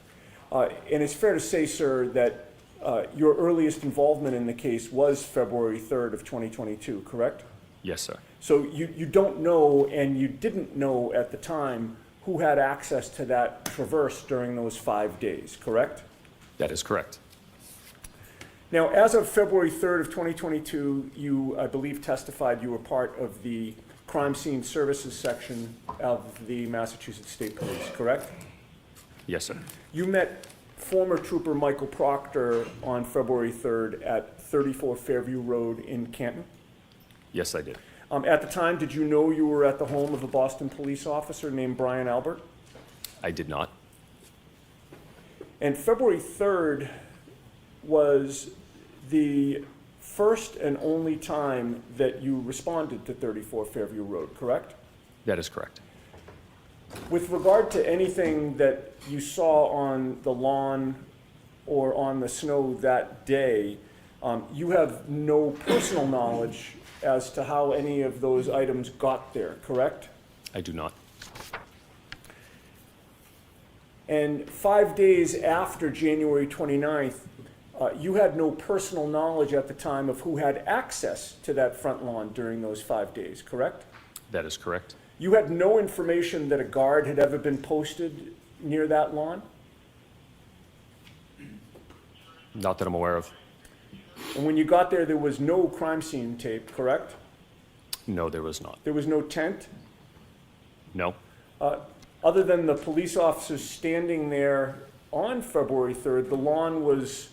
S9: And it's fair to say, sir, that your earliest involvement in the case was February 3rd of 2022, correct?
S11: Yes, sir.
S9: So you don't know, and you didn't know at the time, who had access to that Traverse during those 5 days, correct?
S11: That is correct.
S9: Now, as of February 3rd of 2022, you, I believe, testified you were part of the Crime Scene Services section of the Massachusetts State Police, correct?
S11: Yes, sir.
S9: You met former Trooper Michael Proctor on February 3rd at 34 Fairview Road in Canton?
S11: Yes, I did.
S9: At the time, did you know you were at the home of a Boston police officer named Brian Albert?
S11: I did not.
S9: And February 3rd was the first and only time that you responded to 34 Fairview Road, correct?
S11: That is correct.
S9: With regard to anything that you saw on the lawn or on the snow that day, you have no personal knowledge as to how any of those items got there, correct?
S11: I do not.
S9: And 5 days after January 29th, you had no personal knowledge at the time of who had access to that front lawn during those 5 days, correct?
S11: That is correct.
S9: You had no information that a guard had ever been posted near that lawn?
S11: Not that I'm aware of.
S9: And when you got there, there was no crime scene tape, correct?
S11: No, there was not.
S9: There was no tent?
S11: No.
S9: Other than the police officers standing there on February 3rd, the lawn was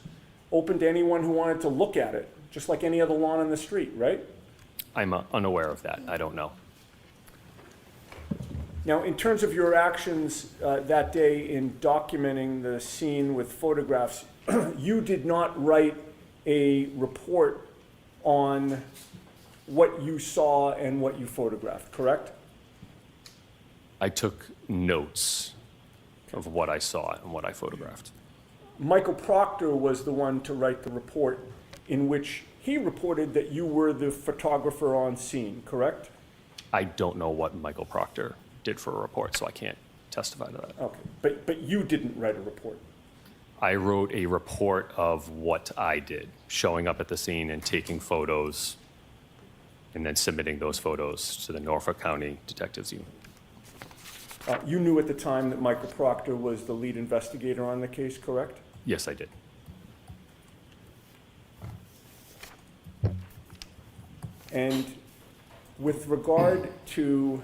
S9: open to anyone who wanted to look at it, just like any other lawn on the street, right?
S11: I'm unaware of that. I don't know.
S9: Now, in terms of your actions that day in documenting the scene with photographs, you did not write a report on what you saw and what you photographed, correct?
S11: I took notes of what I saw and what I photographed.
S9: Michael Proctor was the one to write the report in which he reported that you were the photographer on scene, correct?
S11: I don't know what Michael Proctor did for a report, so I can't testify to that.
S9: Okay, but you didn't write a report.
S11: I wrote a report of what I did, showing up at the scene and taking photos, and then submitting those photos to the Norfolk County Detectives Unit.
S9: You knew at the time that Michael Proctor was the lead investigator on the case, correct?
S11: Yes, I did.
S9: And with regard to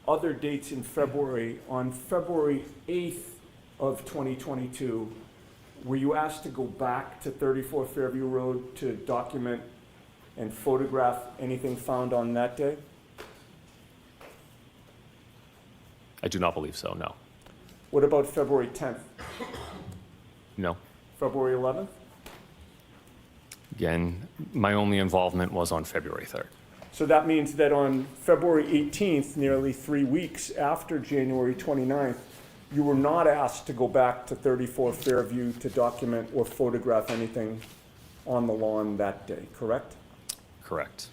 S9: other dates in February, on February 8th of 2022, were you asked to go back to 34 Fairview Road to document and photograph anything found on that day?
S11: I do not believe so, no.
S9: What about February 10th?
S11: No.
S9: February 11th?
S11: Again, my only involvement was on February 3rd.
S9: So that means that on February 18th, nearly 3 weeks after January 29th, you were not asked to go back to 34 Fairview to document or photograph anything on the lawn that day, correct?
S11: Correct.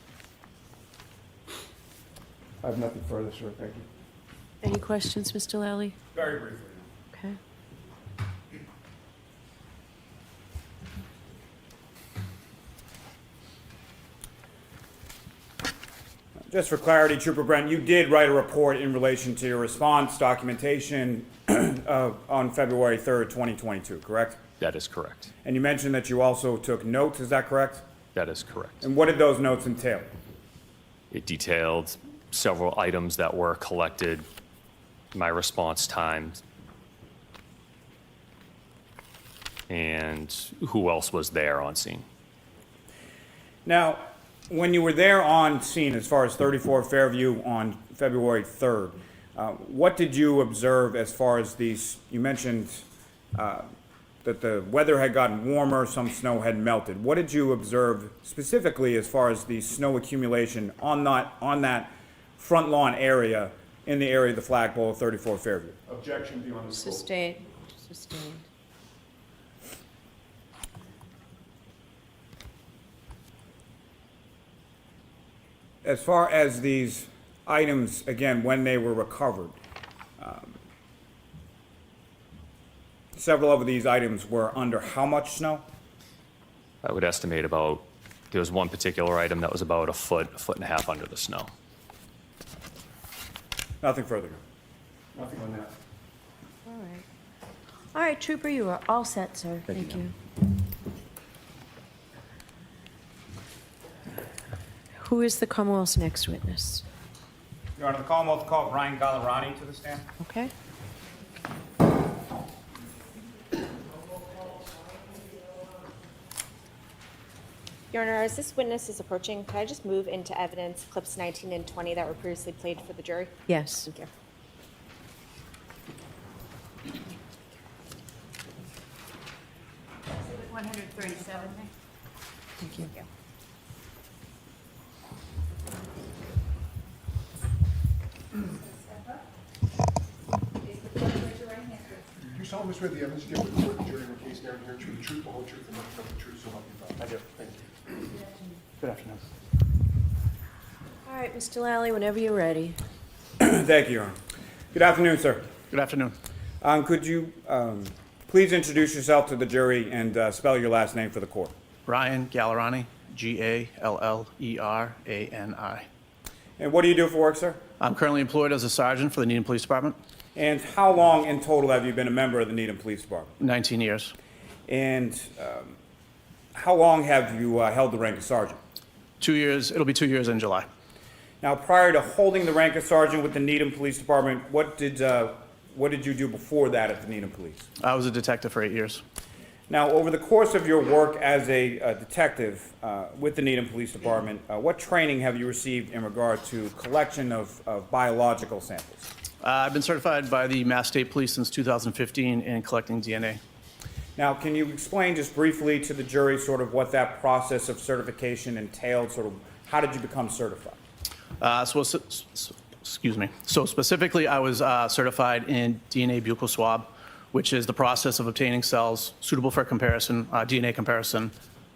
S9: I have nothing further, sir. Thank you.
S1: Any questions, Mr. Lally?
S9: Very briefly.
S1: Okay.
S7: Just for clarity, Trooper Brent, you did write a report in relation to your response documentation on February 3rd, 2022, correct?
S11: That is correct.
S7: And you mentioned that you also took notes, is that correct?
S11: That is correct.
S7: And what did those notes entail?
S11: It detailed several items that were collected, my response times, and who else was there on scene.
S7: Now, when you were there on scene, as far as 34 Fairview on February 3rd, what did you observe as far as these, you mentioned that the weather had gotten warmer, some snow had melted. What did you observe specifically as far as the snow accumulation on that front lawn area in the area of the flagpole of 34 Fairview?
S9: Objection beyond the scope.
S1: Sustained. Sustained.
S7: As far as these items, again, when they were recovered, several of these items were under how much snow?
S11: I would estimate about, there was one particular item that was about a foot and a half under the snow.
S7: Nothing further.
S9: Nothing on that.
S1: All right. All right, Trooper, you are all set, sir. Thank you. Who is the Commonwealth's next witness?
S10: Your Honor, the Commonwealth called Brian Gallerani to the stand.
S1: Okay.
S12: Your Honor, as this witness is approaching, can I just move into evidence clips 19 and 20 that were previously played for the jury?
S1: Yes.
S12: Thank you.
S6: Exhibit 137.
S1: Thank you.
S13: You solemnly swear the evidence you give before the jury in the case now and here true the truth, the whole truth, and nothing but the truth, so help you God.
S9: I do.
S13: Thank you.
S9: Good afternoon.
S1: All right, Mr. Lally, whenever you're ready.
S7: Thank you, Your Honor. Good afternoon, sir.
S9: Good afternoon.
S7: Could you please introduce yourself to the jury and spell your last name for the court?
S14: Ryan Gallerani, Gallerani.
S7: And what do you do for work, sir?
S14: I'm currently employed as a sergeant for the Needham Police Department.
S7: And how long in total have you been a member of the Needham Police Department?
S14: 19 years.
S7: And how long have you held the rank of sergeant?
S14: 2 years. It'll be 2 years in July.
S7: Now, prior to holding the rank of sergeant with the Needham Police Department, what did you do before that at the Needham Police?
S14: I was a detective for 8 years.
S7: Now, over the course of your work as a detective with the Needham Police Department, what training have you received in regard to collection of biological samples?
S14: I've been certified by the Mass State Police since 2015 in collecting DNA.
S7: Now, can you explain just briefly to the jury sort of what that process of certification entailed? Sort of how did you become certified?
S14: Excuse me. So specifically, I was certified in DNA buccal swab, which is the process of obtaining cells suitable for comparison, DNA comparison,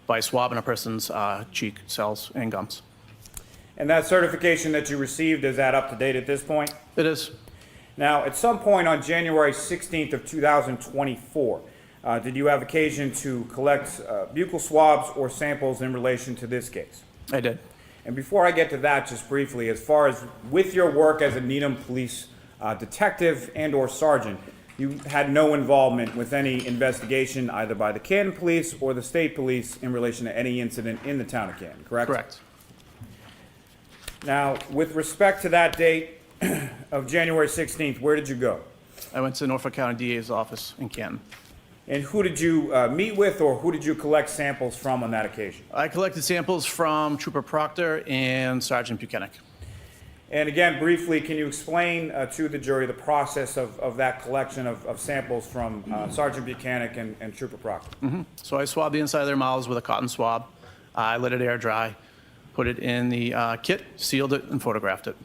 S14: by swabbing a person's cheek, cells, and gums.
S7: And that certification that you received, is that up to date at this point?
S14: It is.
S7: Now, at some point on January 16th of 2024, did you have occasion to collect buccal swabs or samples in relation to this case?
S14: I did.
S7: And before I get to that, just briefly, as far as with your work as a Needham Police detective and or sergeant, you had no involvement with any investigation either by the Canton Police or the State Police in relation to any incident in the town of Canton, correct?
S14: Correct.
S7: Now, with respect to that date of January 16th, where did you go?
S14: I went to Norfolk County DA's office in Canton.
S7: And who did you meet with, or who did you collect samples from on that occasion?
S14: I collected samples from Trooper Proctor and Sergeant Buchanan.
S7: And again, briefly, can you explain to the jury the process of that collection of samples from Sergeant Buchanan and Trooper Proctor?
S14: So I swabbed the inside of their mouths with a cotton swab. I let it air dry, put it in the kit, sealed it, and photographed it.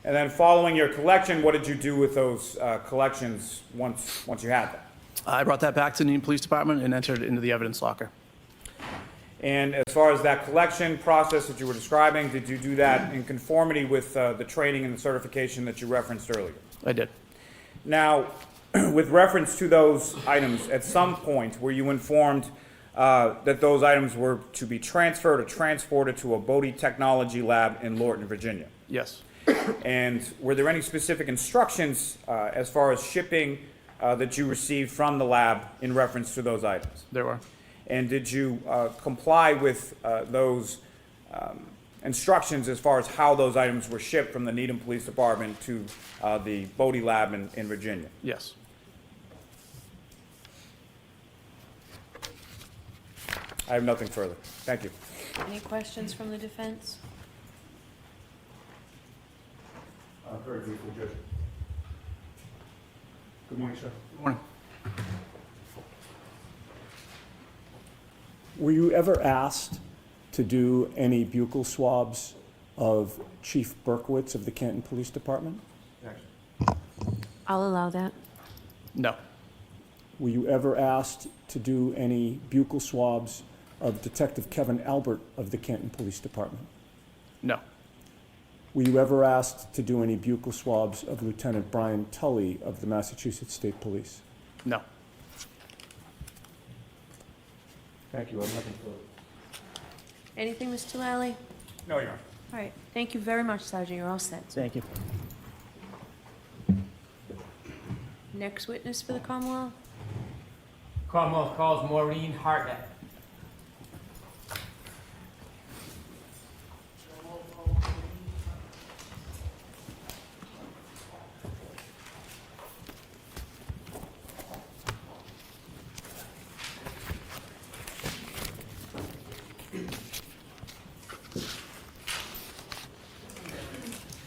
S7: And then following your collection, what did you do with those collections once you had them?
S14: I brought that back to the Needham Police Department and entered it into the evidence locker.
S7: And as far as that collection process that you were describing, did you do that in conformity with the training and the certification that you referenced earlier?
S14: I did.
S7: Now, with reference to those items, at some point were you informed that those items were to be transferred or transported to a Bodie Technology Lab in Lorton, Virginia?
S14: Yes.
S7: And were there any specific instructions as far as shipping that you received from the lab in reference to those items?
S14: There were.
S7: And did you comply with those instructions as far as how those items were shipped from the Needham Police Department to the Bodie Lab in Virginia?
S14: Yes.
S7: I have nothing further. Thank you.
S1: Any questions from the defense?
S13: Very briefly, Judge. Good morning, sir.
S14: Good morning.
S9: Were you ever asked to do any buccal swabs of Chief Berkowitz of the Canton Police Department?
S1: I'll allow that.
S14: No.
S9: Were you ever asked to do any buccal swabs of Detective Kevin Albert of the Canton Police Department?
S14: No.
S9: Were you ever asked to do any buccal swabs of Lieutenant Brian Tully of the Massachusetts State Police?
S14: No.
S9: Thank you. I have nothing further.
S1: Anything, Mr. Lally?
S7: No, Your Honor.
S1: All right. Thank you very much, Sergeant. You're all set.
S14: Thank you.
S1: Next witness for the Commonwealth?
S10: Commonwealth calls Maureen Hartnett.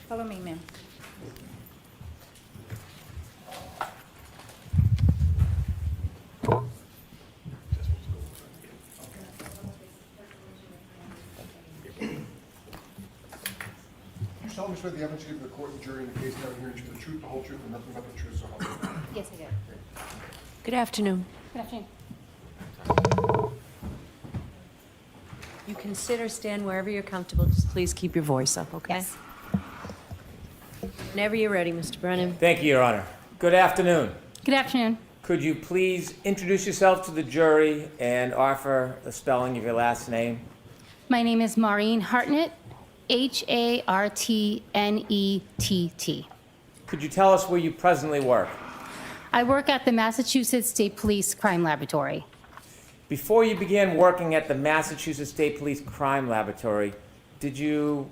S6: Follow me, ma'am.
S13: swear the evidence you give the court and jury in the case now and herein the truth, the whole truth, and nothing but the truth, so help you God?
S6: Yes, I do.
S1: Good afternoon.
S6: Good afternoon.
S1: You can sit or stand wherever you're comfortable. Just please keep your voice up, okay?
S6: Yes.
S1: Whenever you're ready, Mr. Brennan.
S3: Thank you, Your Honor. Good afternoon.
S6: Good afternoon.
S3: Could you please introduce yourself to the jury and offer the spelling of your last name?
S6: My name is Maureen Hartnett, Hartnett.
S3: Could you tell us where you presently work?
S6: I work at the Massachusetts State Police Crime Laboratory.
S3: Before you began working at the Massachusetts State Police Crime Laboratory, did you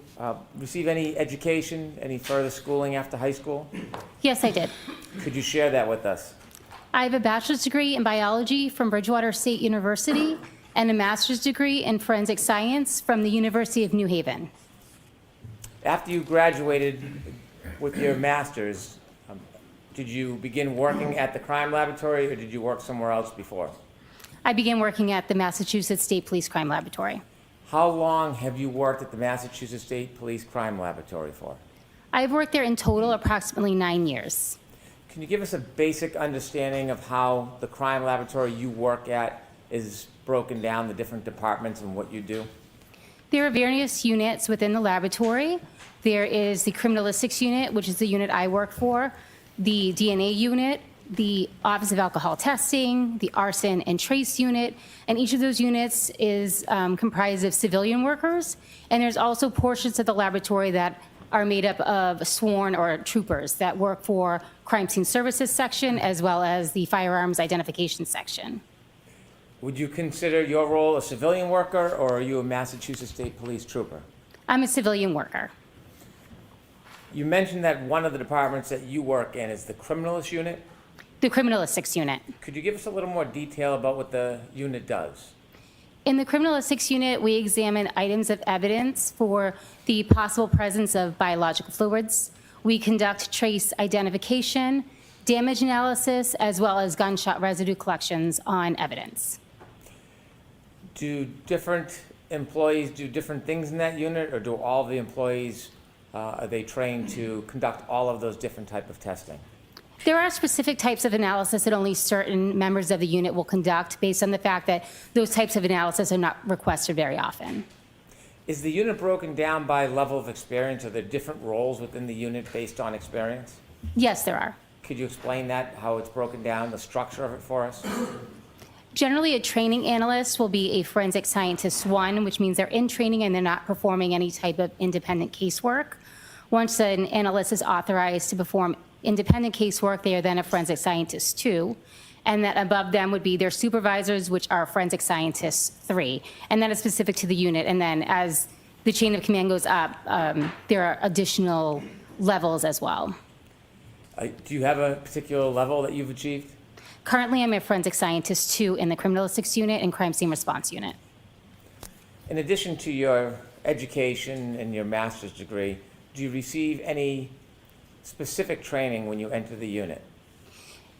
S3: receive any education, any further schooling after high school?
S6: Yes, I did.
S3: Could you share that with us?
S6: I have a bachelor's degree in biology from Bridgewater State University and a master's degree in forensic science from the University of New Haven.
S3: After you graduated with your master's, did you begin working at the crime laboratory or did you work somewhere else before?
S6: I began working at the Massachusetts State Police Crime Laboratory.
S3: How long have you worked at the Massachusetts State Police Crime Laboratory for?
S6: I've worked there in total approximately 9 years.
S3: Can you give us a basic understanding of how the crime laboratory you work at is broken down, the different departments and what you do?
S6: There are various units within the laboratory. There is the criminalistics unit, which is the unit I work for, the DNA unit, the Office of Alcohol Testing, the Arson and Trace unit, and each of those units is comprised of civilian workers, and there's also portions of the laboratory that are made up of sworn or troopers that work for Crime Scene Services section as well as the Firearms Identification section.
S3: Would you consider your role a civilian worker or are you a Massachusetts State Police trooper?
S6: I'm a civilian worker.
S3: You mentioned that one of the departments that you work in is the criminalist unit.
S6: The criminalistics unit.
S3: Could you give us a little more detail about what the unit does?
S6: In the criminalistics unit, we examine items of evidence for the possible presence of biological fluids. We conduct trace identification, damage analysis, as well as gunshot residue collections on evidence.
S3: Do different employees do different things in that unit, or do all the employees, are they trained to conduct all of those different type of testing?
S6: There are specific types of analysis that only certain members of the unit will conduct based on the fact that those types of analysis are not requested very often.
S3: Is the unit broken down by level of experience? Are there different roles within the unit based on experience?
S6: Yes, there are.
S3: Could you explain that, how it's broken down, the structure of it for us?
S6: Generally, a training analyst will be a forensic scientist 1, which means they're in training and they're not performing any type of independent casework. Once an analyst is authorized to perform independent casework, they are then a forensic scientist 2, and that above them would be their supervisors, which are forensic scientists 3, and that is specific to the unit. And then as the chain of command goes up, there are additional levels as well.
S3: Do you have a particular level that you've achieved?
S6: Currently, I'm a forensic scientist 2 in the criminalistics unit and crime scene response unit.
S3: In addition to your education and your master's degree, do you receive any specific training when you enter the unit?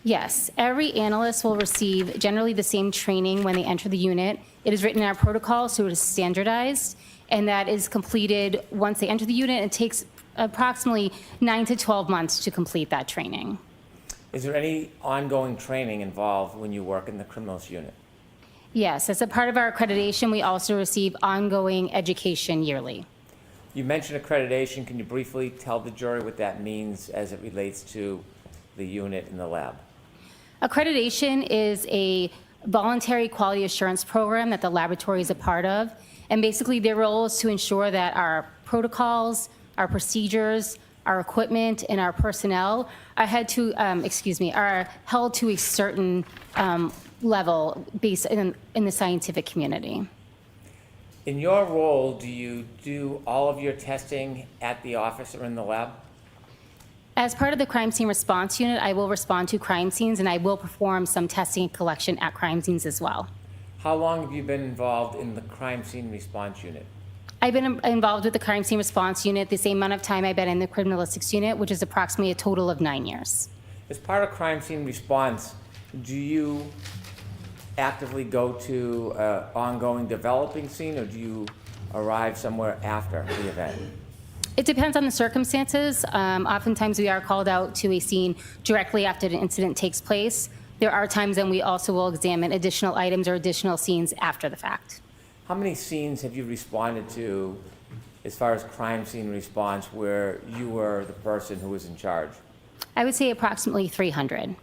S6: Yes, every analyst will receive generally the same training when they enter the unit. It is written in our protocol, so it is standardized, and that is completed once they enter the unit. It takes approximately 9 to 12 months to complete that training.
S3: Is there any ongoing training involved when you work in the criminals unit?
S6: Yes, as a part of our accreditation, we also receive ongoing education yearly.
S3: You mentioned accreditation. Can you briefly tell the jury what that means as it relates to the unit in the lab?
S6: Accreditation is a voluntary quality assurance program that the laboratory is a part of. And basically their role is to ensure that our protocols, our procedures, our equipment, and our personnel are held to a certain level based in the scientific community.
S3: In your role, do you do all of your testing at the office or in the lab?
S6: As part of the crime scene response unit, I will respond to crime scenes and I will perform some testing and collection at crime scenes as well.
S3: How long have you been involved in the crime scene response unit?
S6: I've been involved with the crime scene response unit the same amount of time I've been in the criminalistics unit, which is approximately a total of 9 years.
S3: As part of crime scene response, do you actively go to an ongoing developing scene, or do you arrive somewhere after the event?
S6: It depends on the circumstances. Oftentimes, we are called out to a scene directly after an incident takes place. There are times when we also will examine additional items or additional scenes after the fact.
S3: How many scenes have you responded to as far as crime scene response where you were the person who was in charge?
S6: I would say approximately 300.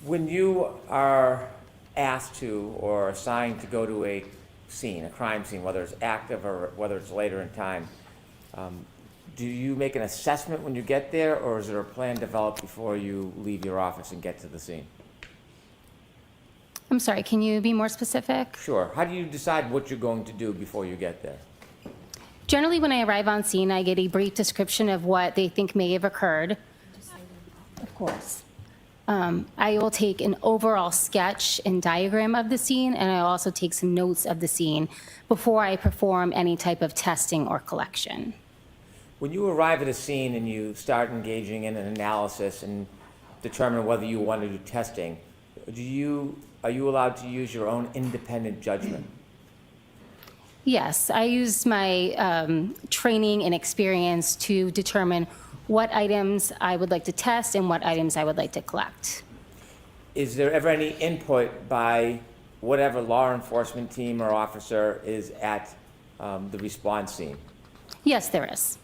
S3: When you are asked to or assigned to go to a scene, a crime scene, whether it's active or whether it's later in time, do you make an assessment when you get there, or is there a plan developed before you leave your office and get to the scene?
S6: I'm sorry, can you be more specific?
S3: Sure. How do you decide what you're going to do before you get there?
S6: Generally, when I arrive on scene, I get a brief description of what they think may have occurred. Of course. I will take an overall sketch and diagram of the scene, and I'll also take some notes of the scene before I perform any type of testing or collection.
S3: When you arrive at a scene and you start engaging in an analysis and determine whether you want to do testing, are you allowed to use your own independent judgment?
S6: Yes, I use my training and experience to determine what items I would like to test and what items I would like to collect.
S3: Is there ever any input by whatever law enforcement team or officer is at the response scene?
S6: Yes, there is.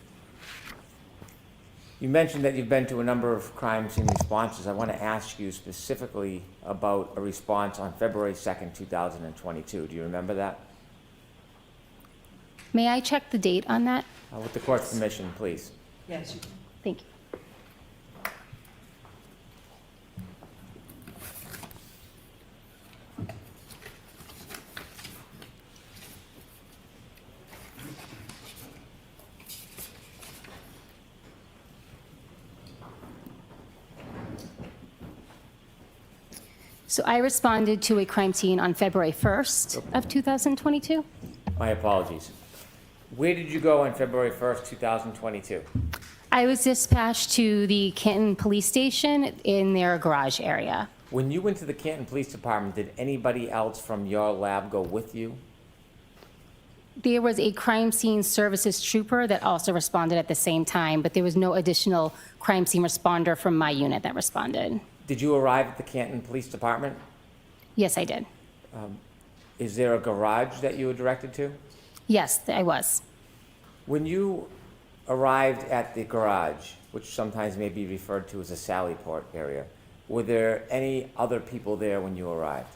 S3: You mentioned that you've been to a number of crime scene responses. I want to ask you specifically about a response on February 2nd, 2022. Do you remember that?
S6: May I check the date on that?
S3: With the court's permission, please.
S1: Yes, you can.
S6: Thank you. So I responded to a crime scene on February 1st of 2022.
S3: My apologies. Where did you go on February 1st, 2022?
S6: I was dispatched to the Canton Police Station in their garage area.
S3: When you went to the Canton Police Department, did anybody else from your lab go with you?
S6: There was a crime scene services trooper that also responded at the same time, but there was no additional crime scene responder from my unit that responded.
S3: Did you arrive at the Canton Police Department?
S6: Yes, I did.
S3: Is there a garage that you were directed to?
S6: Yes, I was.
S3: When you arrived at the garage, which sometimes may be referred to as a Sallyport area, were there any other people there when you arrived?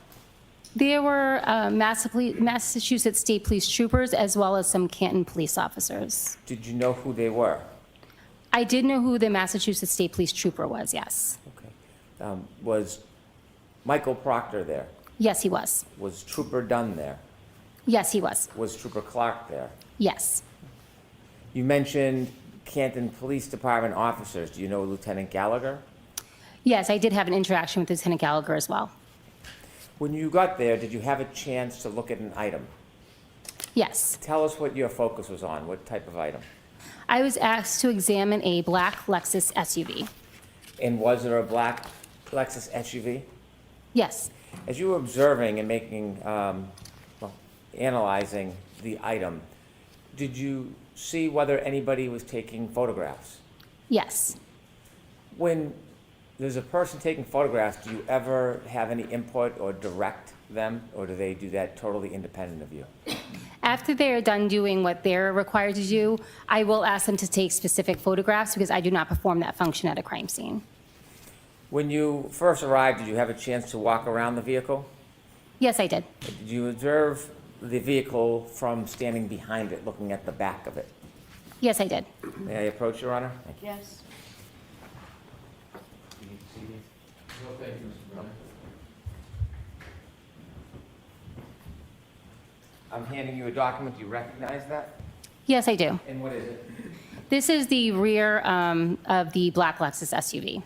S6: There were Massachusetts State Police troopers as well as some Canton police officers.
S3: Did you know who they were?
S6: I did know who the Massachusetts State Police trooper was, yes.
S3: Okay. Was Michael Proctor there?
S6: Yes, he was.
S3: Was Trooper Dunn there?
S6: Yes, he was.
S3: Was Trooper Clark there?
S6: Yes.
S3: You mentioned Canton Police Department officers. Do you know Lieutenant Gallagher?
S6: Yes, I did have an interaction with Lieutenant Gallagher as well.
S3: When you got there, did you have a chance to look at an item?
S6: Yes.
S3: Tell us what your focus was on. What type of item?
S6: I was asked to examine a black Lexus SUV.
S3: And was there a black Lexus SUV?
S6: Yes.
S3: As you were observing and making, analyzing the item, did you see whether anybody was taking photographs?
S6: Yes.
S3: When there's a person taking photographs, do you ever have any input or direct them, or do they do that totally independent of you?
S6: After they're done doing what they're required to do, I will ask them to take specific photographs because I do not perform that function at a crime scene.
S3: When you first arrived, did you have a chance to walk around the vehicle?
S6: Yes, I did.
S3: Did you observe the vehicle from standing behind it, looking at the back of it?
S6: Yes, I did.
S3: May I approach, Your Honor? Thank you.
S1: Yes.
S3: I'm handing you a document. Do you recognize that?
S6: Yes, I do.
S3: And what is it?
S6: This is the rear of the black Lexus SUV.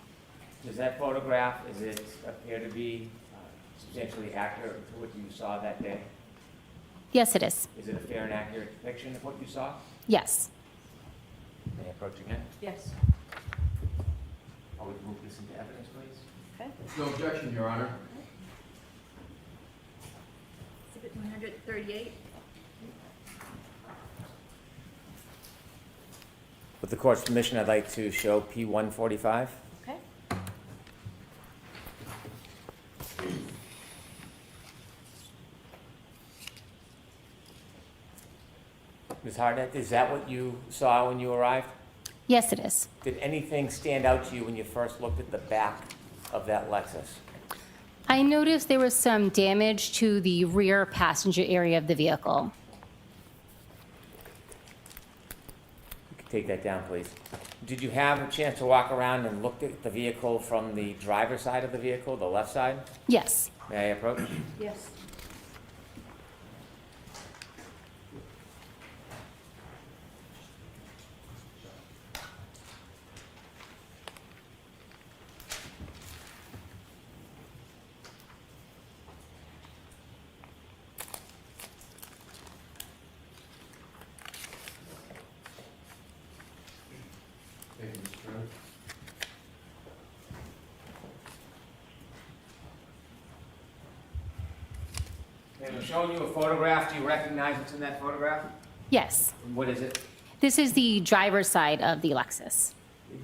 S3: Does that photograph, does it appear to be substantially accurate to what you saw that day?
S6: Yes, it is.
S3: Is it a fair and accurate depiction of what you saw?
S6: Yes.
S3: May I approach again?
S1: Yes.
S3: I would move this into evidence, please.
S1: Okay.
S15: No objection, Your Honor.
S1: Exhibit 138.
S3: With the court's permission, I'd like to show P145.
S1: Okay.
S3: Ms. Hartnett, is that what you saw when you arrived?
S6: Yes, it is.
S3: Did anything stand out to you when you first looked at the back of that Lexus?
S6: I noticed there was some damage to the rear passenger area of the vehicle.
S3: You can take that down, please. Did you have a chance to walk around and look at the vehicle from the driver's side of the vehicle, the left side?
S6: Yes.
S3: May I approach?
S1: Yes.
S3: And I'm showing you a photograph. Do you recognize what's in that photograph?
S6: Yes.
S3: What is it?
S6: This is the driver's side of the Lexus.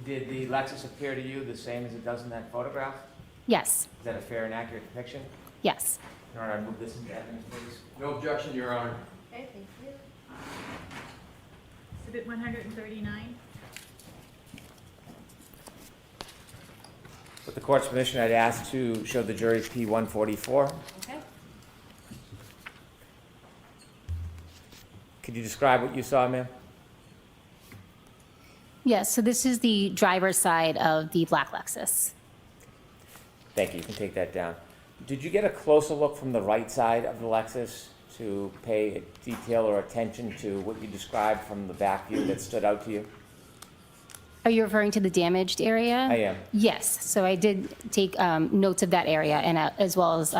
S3: Did the Lexus appear to you the same as it does in that photograph?
S6: Yes.
S3: Is that a fair and accurate depiction?
S6: Yes.
S3: Your Honor, I move this into evidence, please.
S15: No objection, Your Honor.
S1: Okay, thank you.
S16: Exhibit 139.
S3: With the court's permission, I'd ask to show the jury P144.
S1: Okay.
S3: Could you describe what you saw, ma'am?
S6: Yes, so this is the driver's side of the black Lexus.
S3: Thank you. You can take that down. Did you get a closer look from the right side of the Lexus to pay detail or attention to what you described from the back view that stood out to you?
S6: Are you referring to the damaged area?
S3: I am.
S6: Yes, so I did take notes of that area and as well as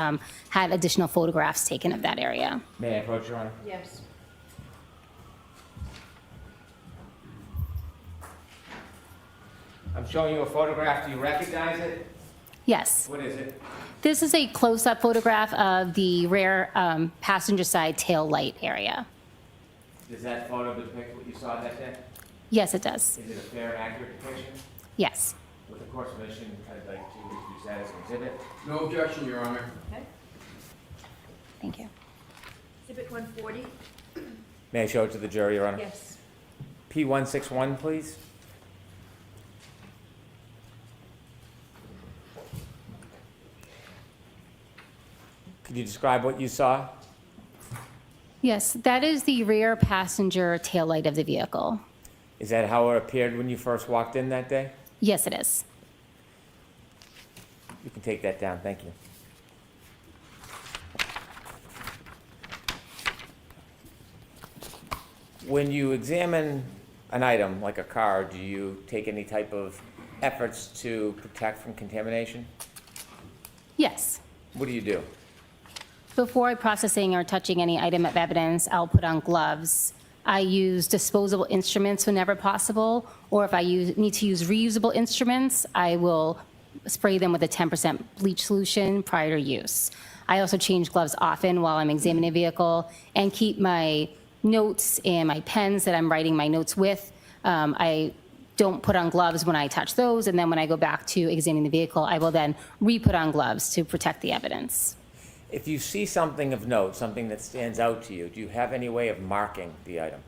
S6: had additional photographs taken of that area.
S3: May I approach, Your Honor?
S1: Yes.
S3: I'm showing you a photograph. Do you recognize it?
S6: Yes.
S3: What is it?
S6: This is a close-up photograph of the rear passenger side tail light area.
S3: Does that photo depict what you saw that day?
S6: Yes, it does.
S3: Is it a fair and accurate depiction?
S6: Yes.
S3: With the court's permission, I'd like to use that as an exhibit.
S15: No objection, Your Honor.
S1: Okay.
S6: Thank you.
S16: Exhibit 140.
S3: May I show it to the jury, Your Honor?
S1: Yes.
S3: P161, please. Could you describe what you saw?
S6: Yes, that is the rear passenger tail light of the vehicle.
S3: Is that how it appeared when you first walked in that day?
S6: Yes, it is.
S3: You can take that down. Thank you. When you examine an item like a car, do you take any type of efforts to protect from contamination?
S6: Yes.
S3: What do you do?
S6: Before processing or touching any item of evidence, I'll put on gloves. I use disposable instruments whenever possible, or if I need to use reusable instruments, I will spray them with a 10% bleach solution prior to use. I also change gloves often while I'm examining a vehicle and keep my notes and my pens that I'm writing my notes with. I don't put on gloves when I touch those, and then when I go back to examining the vehicle, I will then re-put on gloves to protect the evidence.
S3: If you see something of note, something that stands out to you, do you have any way of marking the item?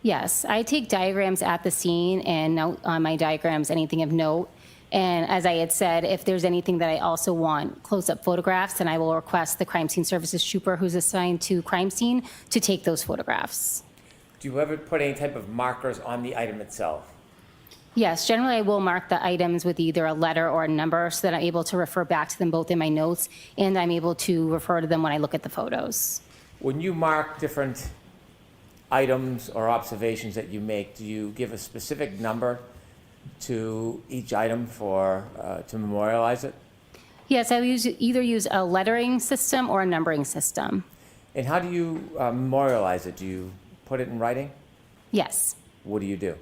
S6: Yes, I take diagrams at the scene and note on my diagrams anything of note. And as I had said, if there's anything that I also want close-up photographs, then I will request the crime scene services trooper who's assigned to crime scene to take those photographs.
S3: Do you ever put any type of markers on the item itself?
S6: Yes, generally I will mark the items with either a letter or a number so that I'm able to refer back to them both in my notes and I'm able to refer to them when I look at the photos.
S3: When you mark different items or observations that you make, do you give a specific number to each item for to memorialize it?
S6: Yes, I either use a lettering system or a numbering system.
S3: And how do you memorialize it? Do you put it in writing?
S6: Yes.
S3: What do you do?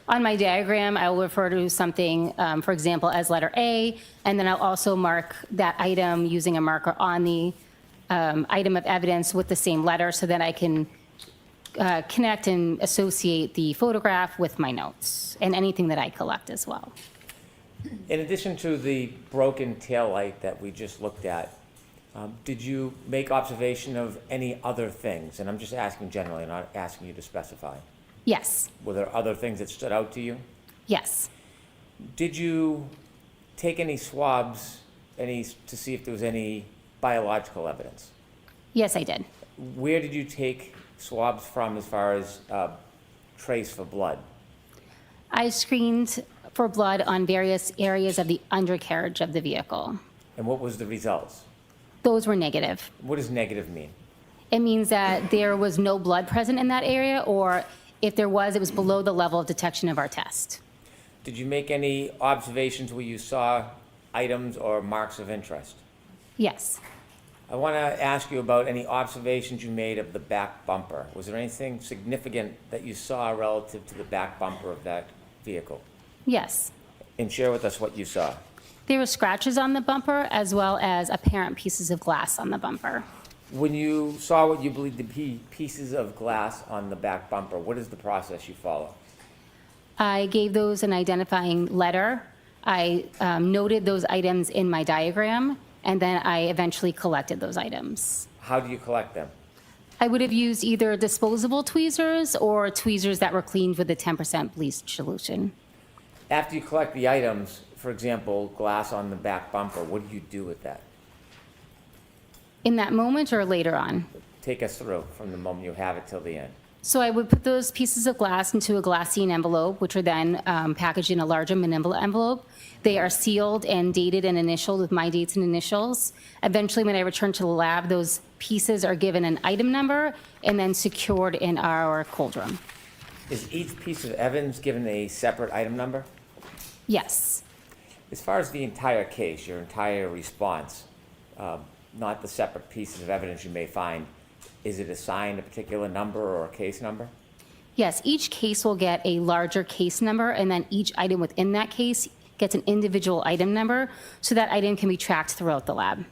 S6: On my diagram, I will refer to something, for example, as letter A, and then I'll also mark that item using a marker on the item of evidence with the same letter so that I can connect and associate the photograph with my notes and anything that I collect as well.
S3: In addition to the broken taillight that we just looked at, did you make observation of any other things? And I'm just asking generally, not asking you to specify.
S6: Yes,
S3: Were there other things that stood out to you?
S6: yes,
S3: Did you take any swabs, to see if there was any biological evidence?
S6: yes, I did.
S3: Where did you take swabs from as far as trace for blood?
S6: I screened for blood on various areas of the undercarriage of the vehicle.
S3: And what was the results?
S6: Those were negative.
S3: What does negative mean?
S6: It means that there was no blood present in that area, or if there was, it was below the level of detection of our test.
S3: Did you make any observations where you saw items or marks of interest?
S6: Yes.
S3: I want to ask you about any observations you made of the back bumper. Was there anything significant that you saw relative to the back bumper of that vehicle?
S6: Yes.
S3: And share with us what you saw.
S6: There were scratches on the bumper as well as apparent pieces of glass on the bumper.
S3: When you saw what you believed to be pieces of glass on the back bumper, what is the process you follow?
S6: I gave those an identifying letter. I noted those items in my diagram, and then I eventually collected those items.
S3: How do you collect them?
S6: I would have used either disposable tweezers or tweezers that were cleaned with a 10% bleach solution.
S3: After you collect the items, for example, glass on the back bumper, what do you do with that?
S6: In that moment or later on?
S3: Take us through from the moment you have it till the end.
S6: So I would put those pieces of glass into a glassine envelope, which are then packaged in a larger manila envelope. They are sealed and dated and initialed with my dates and initials. Eventually, when I return to the lab, those pieces are given an item number and then secured in our cold room.
S3: Is each piece of evidence given a separate item number?
S6: Yes.
S3: As far as the entire case, your entire response, not the separate pieces of evidence you may find, is it assigned a particular number or a case number?
S6: Yes, each case will get a larger case number, and then each item within that case gets an individual item number, so that item can be tracked throughout the lab.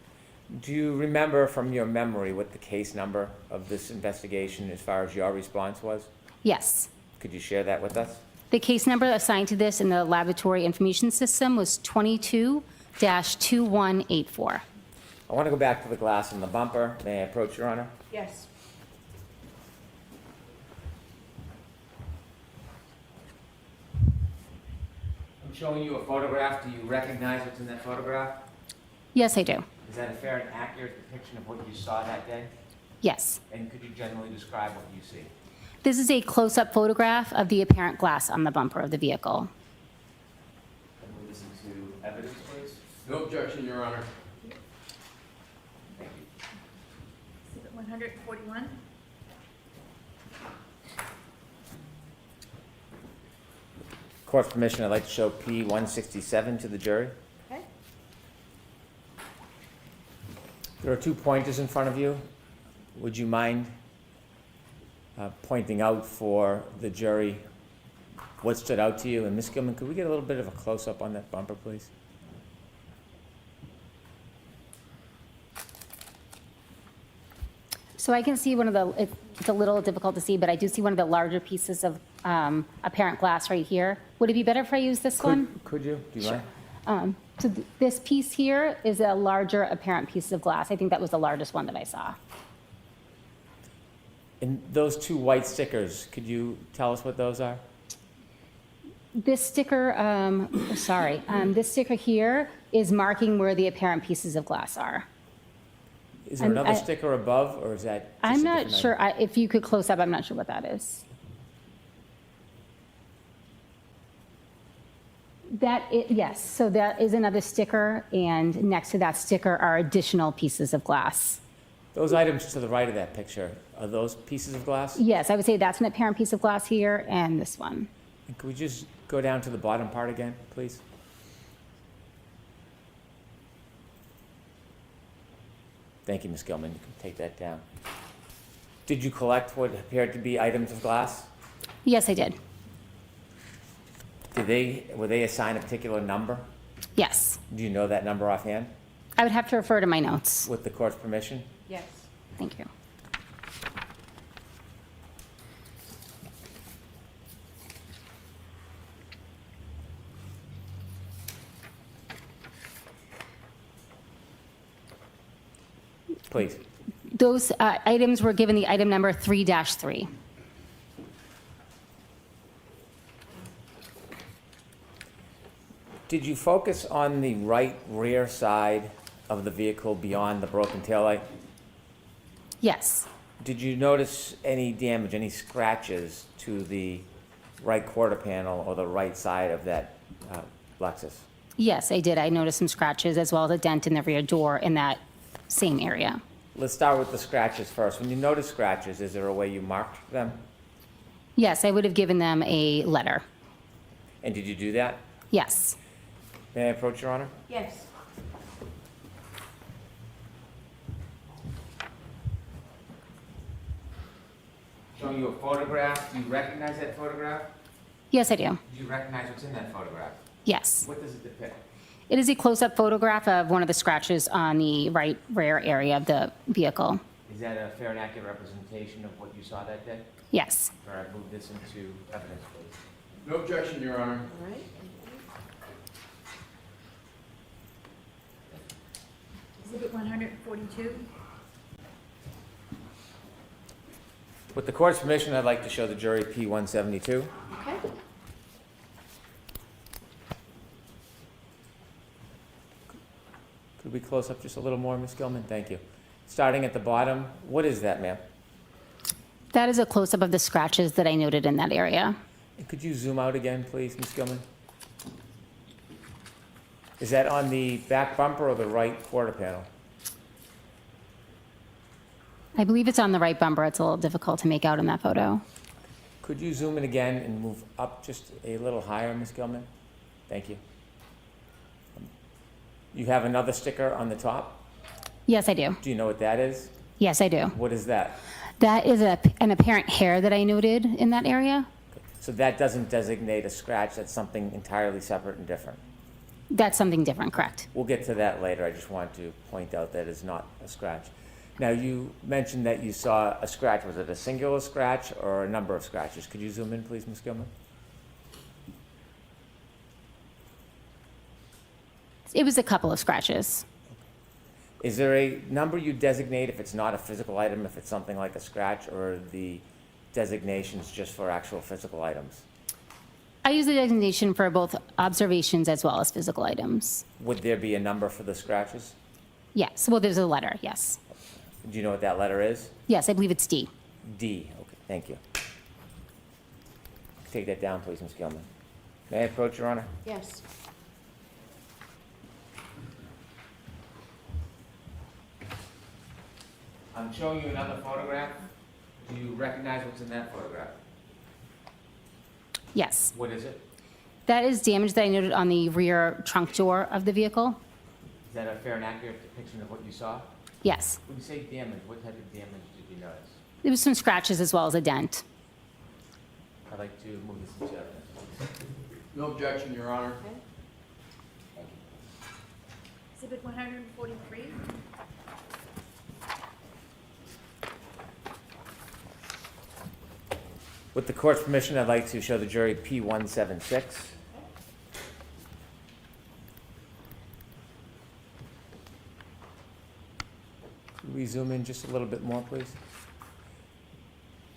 S3: Do you remember from your memory what the case number of this investigation as far as your response was?
S6: Yes.
S3: Could you share that with us?
S6: The case number assigned to this in the laboratory information system was 22-2184.
S3: I want to go back to the glass in the bumper. May I approach, Your Honor?
S1: Yes.
S3: I'm showing you a photograph. Do you recognize what's in that photograph?
S6: Yes, I do.
S3: Is that a fair and accurate depiction of what you saw that day?
S6: Yes.
S3: And could you generally describe what you see?
S6: This is a close-up photograph of the apparent glass on the bumper of the vehicle.
S3: Can we listen to evidence, please?
S15: No objection, Your Honor.
S3: Thank you.
S16: Exhibit 141.
S3: Court's permission, I'd like to show P-167 to the jury.
S1: Okay.
S3: There are two pointers in front of you. Would you mind pointing out for the jury what stood out to you? And Ms. Gilman, could we get a little bit of a close-up on that bumper, please?
S6: So I can see one of the, it's a little difficult to see, but I do see one of the larger pieces of apparent glass right here. Would it be better if I use this one?
S3: Could you? Do you mind?
S6: So this piece here is a larger apparent piece of glass. I think that was the largest one that I saw.
S3: And those two white stickers, could you tell us what those are?
S6: This sticker, this sticker here is marking where the apparent pieces of glass are.
S3: Is there another sticker above, or is that just
S6: I'm
S3: a
S6: not
S3: different
S6: sure, if you could close up, I'm not sure what that is. Yes, so that is another sticker, and next to that sticker are additional pieces of glass.
S3: Those items to the right of that picture, are those pieces of glass?
S6: Yes, I would say that's an apparent piece of glass here, and this one.
S3: And could we just go down to the bottom part again, please? Thank you, Ms. Gilman. You can take that down. Did you collect what appeared to be items of glass?
S6: Yes, I did.
S3: Were they assigned a particular number?
S6: Yes.
S3: Do you know that number offhand?
S6: I would have to refer to my notes.
S3: With the court's permission?
S1: Yes.
S6: Thank you.
S3: Please.
S6: Those items were given the item number 3-3.
S3: Did you focus on the right rear side of the vehicle beyond the broken taillight?
S6: Yes.
S3: Did you notice any damage, any scratches to the right quarter panel or the right side of that Lexus?
S6: Yes, I did. I noticed some scratches as well as a dent in the rear door in that same area.
S3: Let's start with the scratches first. When you notice scratches, is there a way you marked them?
S6: Yes, I would have given them a letter.
S3: And did you do that?
S6: Yes.
S3: May I approach, Your Honor?
S1: Yes.
S3: Showing you a photograph. Do you recognize that photograph?
S6: Yes, I do.
S3: Do you recognize what's in that photograph?
S6: Yes.
S3: What does it depict?
S6: It is a close-up photograph of one of the scratches on the right rear area of the vehicle.
S3: Is that a fair and accurate representation of what you saw that day?
S6: Yes.
S3: All right, move this into evidence, please.
S15: No objection, Your Honor.
S1: All right.
S16: Exhibit 142.
S3: With the court's permission, I'd like to show the jury P-172.
S1: Okay.
S3: Could we close up just a little more, Ms. Gilman? Thank you. Starting at the bottom, what is that, ma'am?
S6: That is a close-up of the scratches that I noted in that area.
S3: And could you zoom out again, please, Ms. Gilman? Is that on the back bumper or the right quarter panel?
S6: I believe it's on the right bumper. It's a little difficult to make out in that photo.
S3: Could you zoom in again and move up just a little higher, Ms. Gilman? Thank you. You have another sticker on the top?
S6: Yes, I do.
S3: Do you know what that is?
S6: Yes, I do.
S3: What is that?
S6: That is an apparent hair that I noted in that area.
S3: So that doesn't designate a scratch, that's something entirely separate and different.
S6: That's something different, correct?
S3: We'll get to that later. I just want to point out that it's not a scratch. Now, you mentioned that you saw a scratch. Was it a singular scratch or a number of scratches? Could you zoom in, please, Ms. Gilman?
S6: It was a couple of scratches.
S3: Is there a number you designate if it's not a physical item, if it's something like a scratch, or the designations just for actual physical items?
S6: I use the designation for both observations as well as physical items.
S3: Would there be a number for the scratches?
S6: Yes, well, there's a letter, yes.
S3: Do you know what that letter is?
S6: Yes, I believe it's D.
S3: D. Okay, thank you. Take that down, please, Ms. Gilman. May I approach, Your Honor?
S1: Yes.
S3: I'm showing you another photograph. Do you recognize what's in that photograph?
S6: Yes.
S3: What is it?
S6: That is damage that I noted on the rear trunk door of the vehicle.
S3: Is that a fair and accurate depiction of what you saw?
S6: Yes.
S3: When you say damage, what type of damage did you notice?
S6: There was some scratches as well as a dent.
S3: I'd like to move this into evidence.
S15: No objection, Your Honor.
S1: Okay.
S3: Thank you.
S16: Exhibit 143.
S3: With the court's permission, I'd like to show the jury P-176. Could we zoom in just a little bit more, please?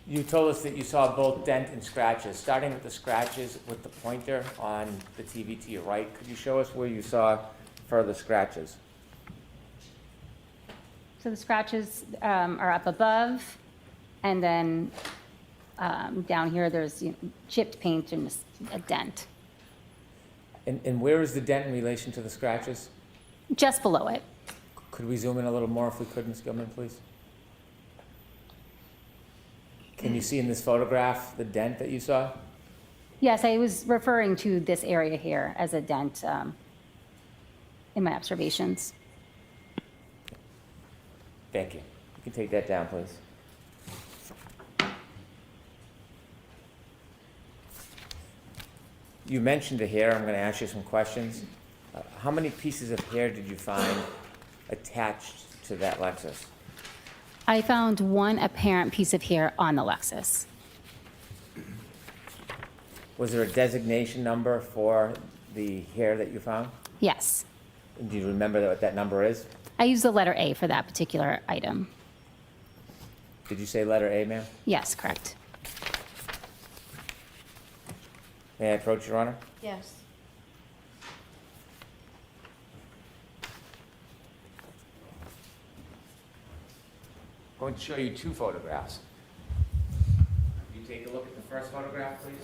S3: You told us that you saw both dent and scratches. Starting with the scratches with the pointer on the TV to your right, could you show us where you saw further scratches?
S6: So the scratches are up above, and then down here there's chipped paint and a dent.
S3: And where is the dent in relation to the scratches?
S6: Just below it.
S3: Could we zoom in a little more if we could, Ms. Gilman, please? Can you see in this photograph the dent that you saw?
S6: Yes, I was referring to this area here as a dent in my observations.
S3: Thank you. You can take that down, please. You mentioned the hair. I'm going to ask you some questions. How many pieces of hair did you find attached to that Lexus?
S6: I found one apparent piece of hair on the Lexus.
S3: Was there a designation number for the hair that you found?
S6: Yes.
S3: Do you remember what that number is?
S6: I use the letter A for that particular item.
S3: Did you say letter A, ma'am?
S6: Yes, correct.
S3: May I approach, Your Honor?
S12: Yes.
S3: I'm going to show you two photographs. You take a look at the first photograph, please.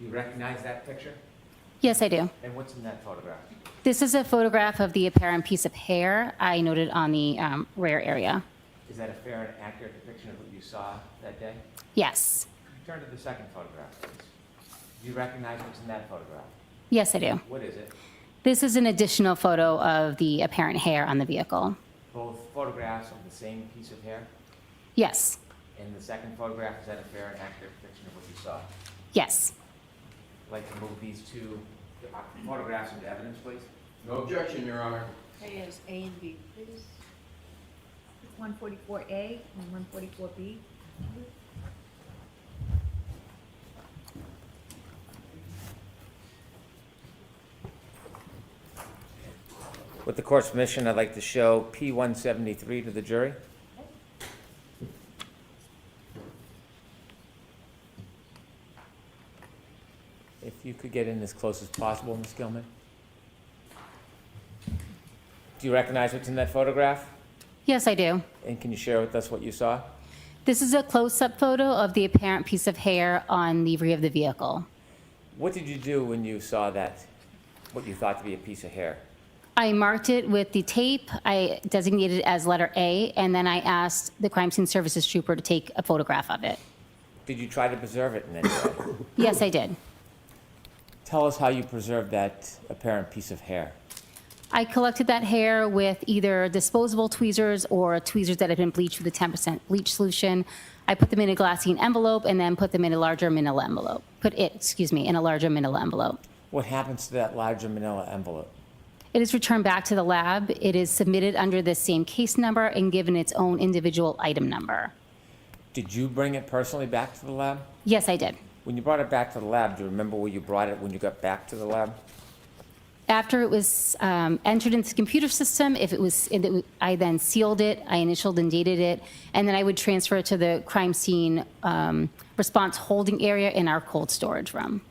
S3: You recognize that picture?
S6: Yes, I do.
S3: And what's in that photograph?
S6: This is a photograph of the apparent piece of hair I noted on the rear area.
S3: Is that a fair and accurate depiction of what you saw that day?
S6: Yes.
S3: Turn to the second photograph, please. Do you recognize what's in that photograph?
S6: Yes, I do.
S3: What is it?
S6: This is an additional photo of the apparent hair on the vehicle.
S3: Both photographs of the same piece of hair?
S6: Yes.
S3: And the second photograph, is that a fair and accurate depiction of what you saw?
S6: Yes.
S3: I'd like to move these two photographs into evidence, please.
S15: No objection, Your Honor.
S16: Okay, is A and B, please. 144A and 144B.
S3: With the court's permission, I'd like to show P-173 to the jury. If you could get in as close as possible, Ms. Gilman. Do you recognize what's in that photograph?
S6: Yes, I do.
S3: And can you share with us what you saw?
S6: This is a close-up photo of the apparent piece of hair on the rear of the vehicle.
S3: What did you do when you saw that, what you thought to be a piece of hair?
S6: I marked it with the tape. I designated it as letter A, and then I asked the crime scene services trooper to take a photograph of it.
S3: Did you try to preserve it in any way?
S6: Yes, I did.
S3: Tell us how you preserved that apparent piece of hair.
S6: I collected that hair with either disposable tweezers or tweezers that had been bleached with a 10% bleach solution. I put them in a glassine envelope and then put them in a larger manila envelope. In a larger manila envelope.
S3: What happens to that larger manila envelope?
S6: It is returned back to the lab. It is submitted under the same case number and given its own individual item number.
S3: Did you bring it personally back to the lab?
S6: Yes, I did.
S3: When you brought it back to the lab, do you remember where you brought it when you got back to the lab?
S6: After it was entered into the computer system, I then sealed it, I initialed and dated it, and then I would transfer it to the crime scene response holding area in our cold storage room.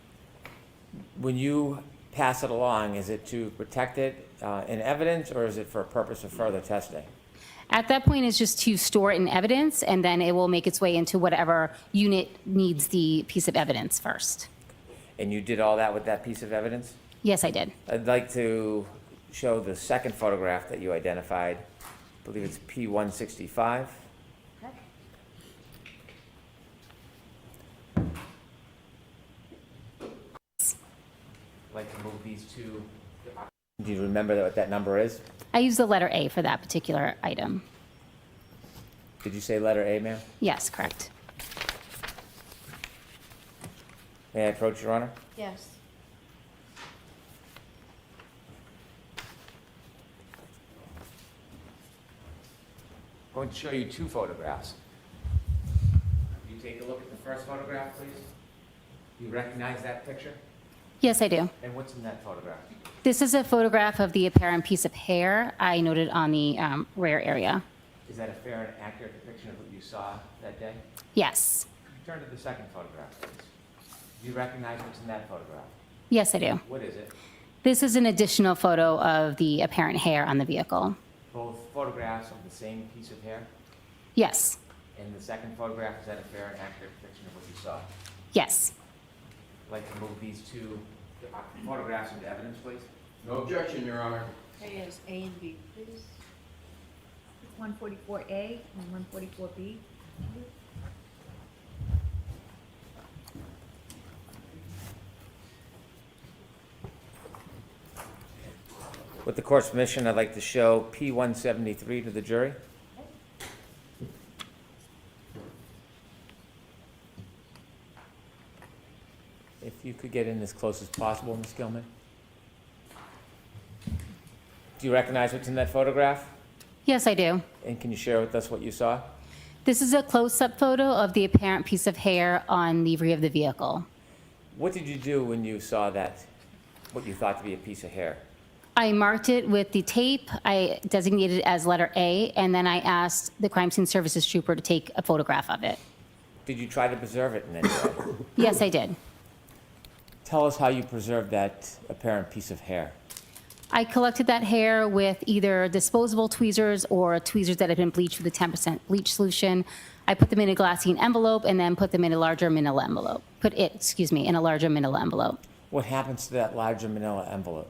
S3: When you pass it along, is it to protect it in evidence, or is it for a purpose of further testing?
S6: At that point, it's just to store it in evidence, and then it will make its way into whatever unit needs the piece of evidence first.
S3: And you did all that with that piece of evidence?
S6: Yes, I did.
S3: I'd like to show the second photograph that you identified. I believe it's P-165. I'd like to move these two. Do you remember what that number is?
S6: I use the letter A for that particular item.
S3: Did you say letter A, ma'am?
S6: Yes, correct.
S3: May I approach, Your Honor?
S12: Yes.
S3: I'm going to show you two photographs. You take a look at the first photograph, please. You recognize that picture?
S6: Yes, I do.
S3: And what's in that photograph?
S6: This is a photograph of the apparent piece of hair I noted on the rear area.
S3: Is that a fair and accurate depiction of what you saw that day?
S6: Yes.
S3: Turn to the second photograph, please. Do you recognize what's in that photograph?
S6: Yes, I do.
S3: What is it?
S6: This is an additional photo of the apparent hair on the vehicle.
S3: Both photographs of the same piece of hair?
S6: Yes.
S3: And the second photograph, is that a fair and accurate depiction of what you saw?
S6: Yes.
S3: I'd like to move these two photographs into evidence, please.
S15: No objection, Your Honor.
S16: Okay, is A and B, please. 144A and 144B.
S3: With the court's permission, I'd like to show P-173 to the jury. If you could get in as close as possible, Ms. Gilman. Do you recognize what's in that photograph?
S6: Yes, I do.
S3: And can you share with us what you saw?
S6: This is a close-up photo of the apparent piece of hair on the rear of the vehicle.
S3: What did you do when you saw that, what you thought to be a piece of hair?
S6: I marked it with the tape. I designated it as letter A, and then I asked the crime scene services trooper to take a photograph of it.
S3: Did you try to preserve it in any way?
S6: Yes, I did.
S3: Tell us how you preserved that apparent piece of hair.
S6: I collected that hair with either disposable tweezers or tweezers that had been bleached with a 10% bleach solution. I put them in a glassine envelope and then put them in a larger manila envelope. In a larger manila envelope.
S3: What happens to that larger manila envelope?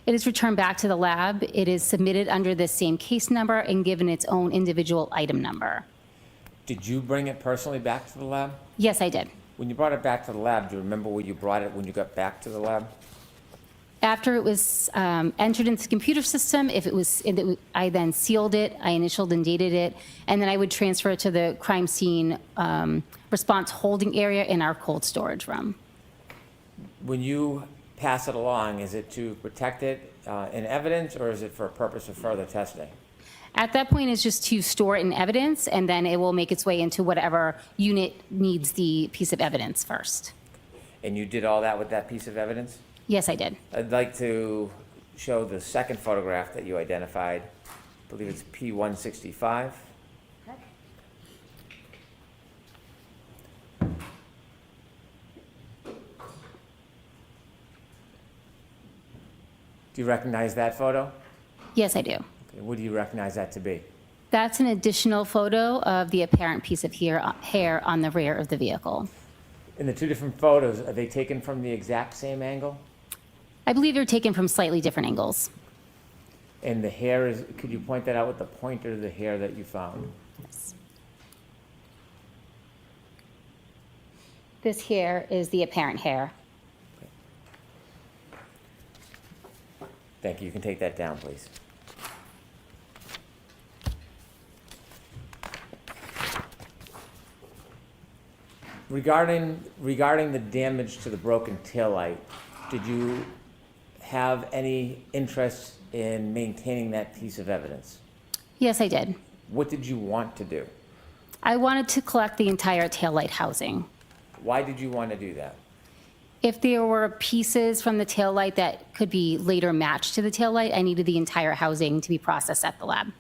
S6: It is returned back to the lab. It is submitted under the same case number and given its own individual item number.
S3: Did you bring it personally back to the lab?
S6: Yes, I did.
S3: When you brought it back to the lab, do you remember where you brought it when you got back to the lab?
S6: After it was entered into the computer system, I then sealed it, I initialed and dated it, and then I would transfer it to the crime scene response holding area in our cold storage room.
S3: When you pass it along, is it to protect it in evidence, or is it for a purpose of further testing?
S6: At that point, it's just to store it in evidence, and then it will make its way into whatever unit needs the piece of evidence first.
S3: And you did all that with that piece of evidence?
S6: Yes, I did.
S3: I'd like to show the second photograph that you identified. I believe it's P165. Do you recognize that photo?
S6: Yes, I do.
S3: Okay, what do you recognize that to be?
S6: That's an additional photo of the apparent piece of hair on the rear of the vehicle.
S3: In the two different photos, are they taken from the exact same angle?
S6: I believe they're taken from slightly different angles.
S3: And the hair is, could you point that out with the pointer to the hair that you found?
S6: Yes. This hair is the apparent hair.
S3: Thank you. You can take that down, please. Regarding the damage to the broken taillight, did you have any interest in maintaining that piece of evidence?
S6: Yes, I did.
S3: What did you want to do?
S6: I wanted to collect the entire taillight housing.
S3: Why did you want to do that?
S6: If there were pieces from the taillight that could be later matched to the taillight, I needed the entire housing to be processed at the lab.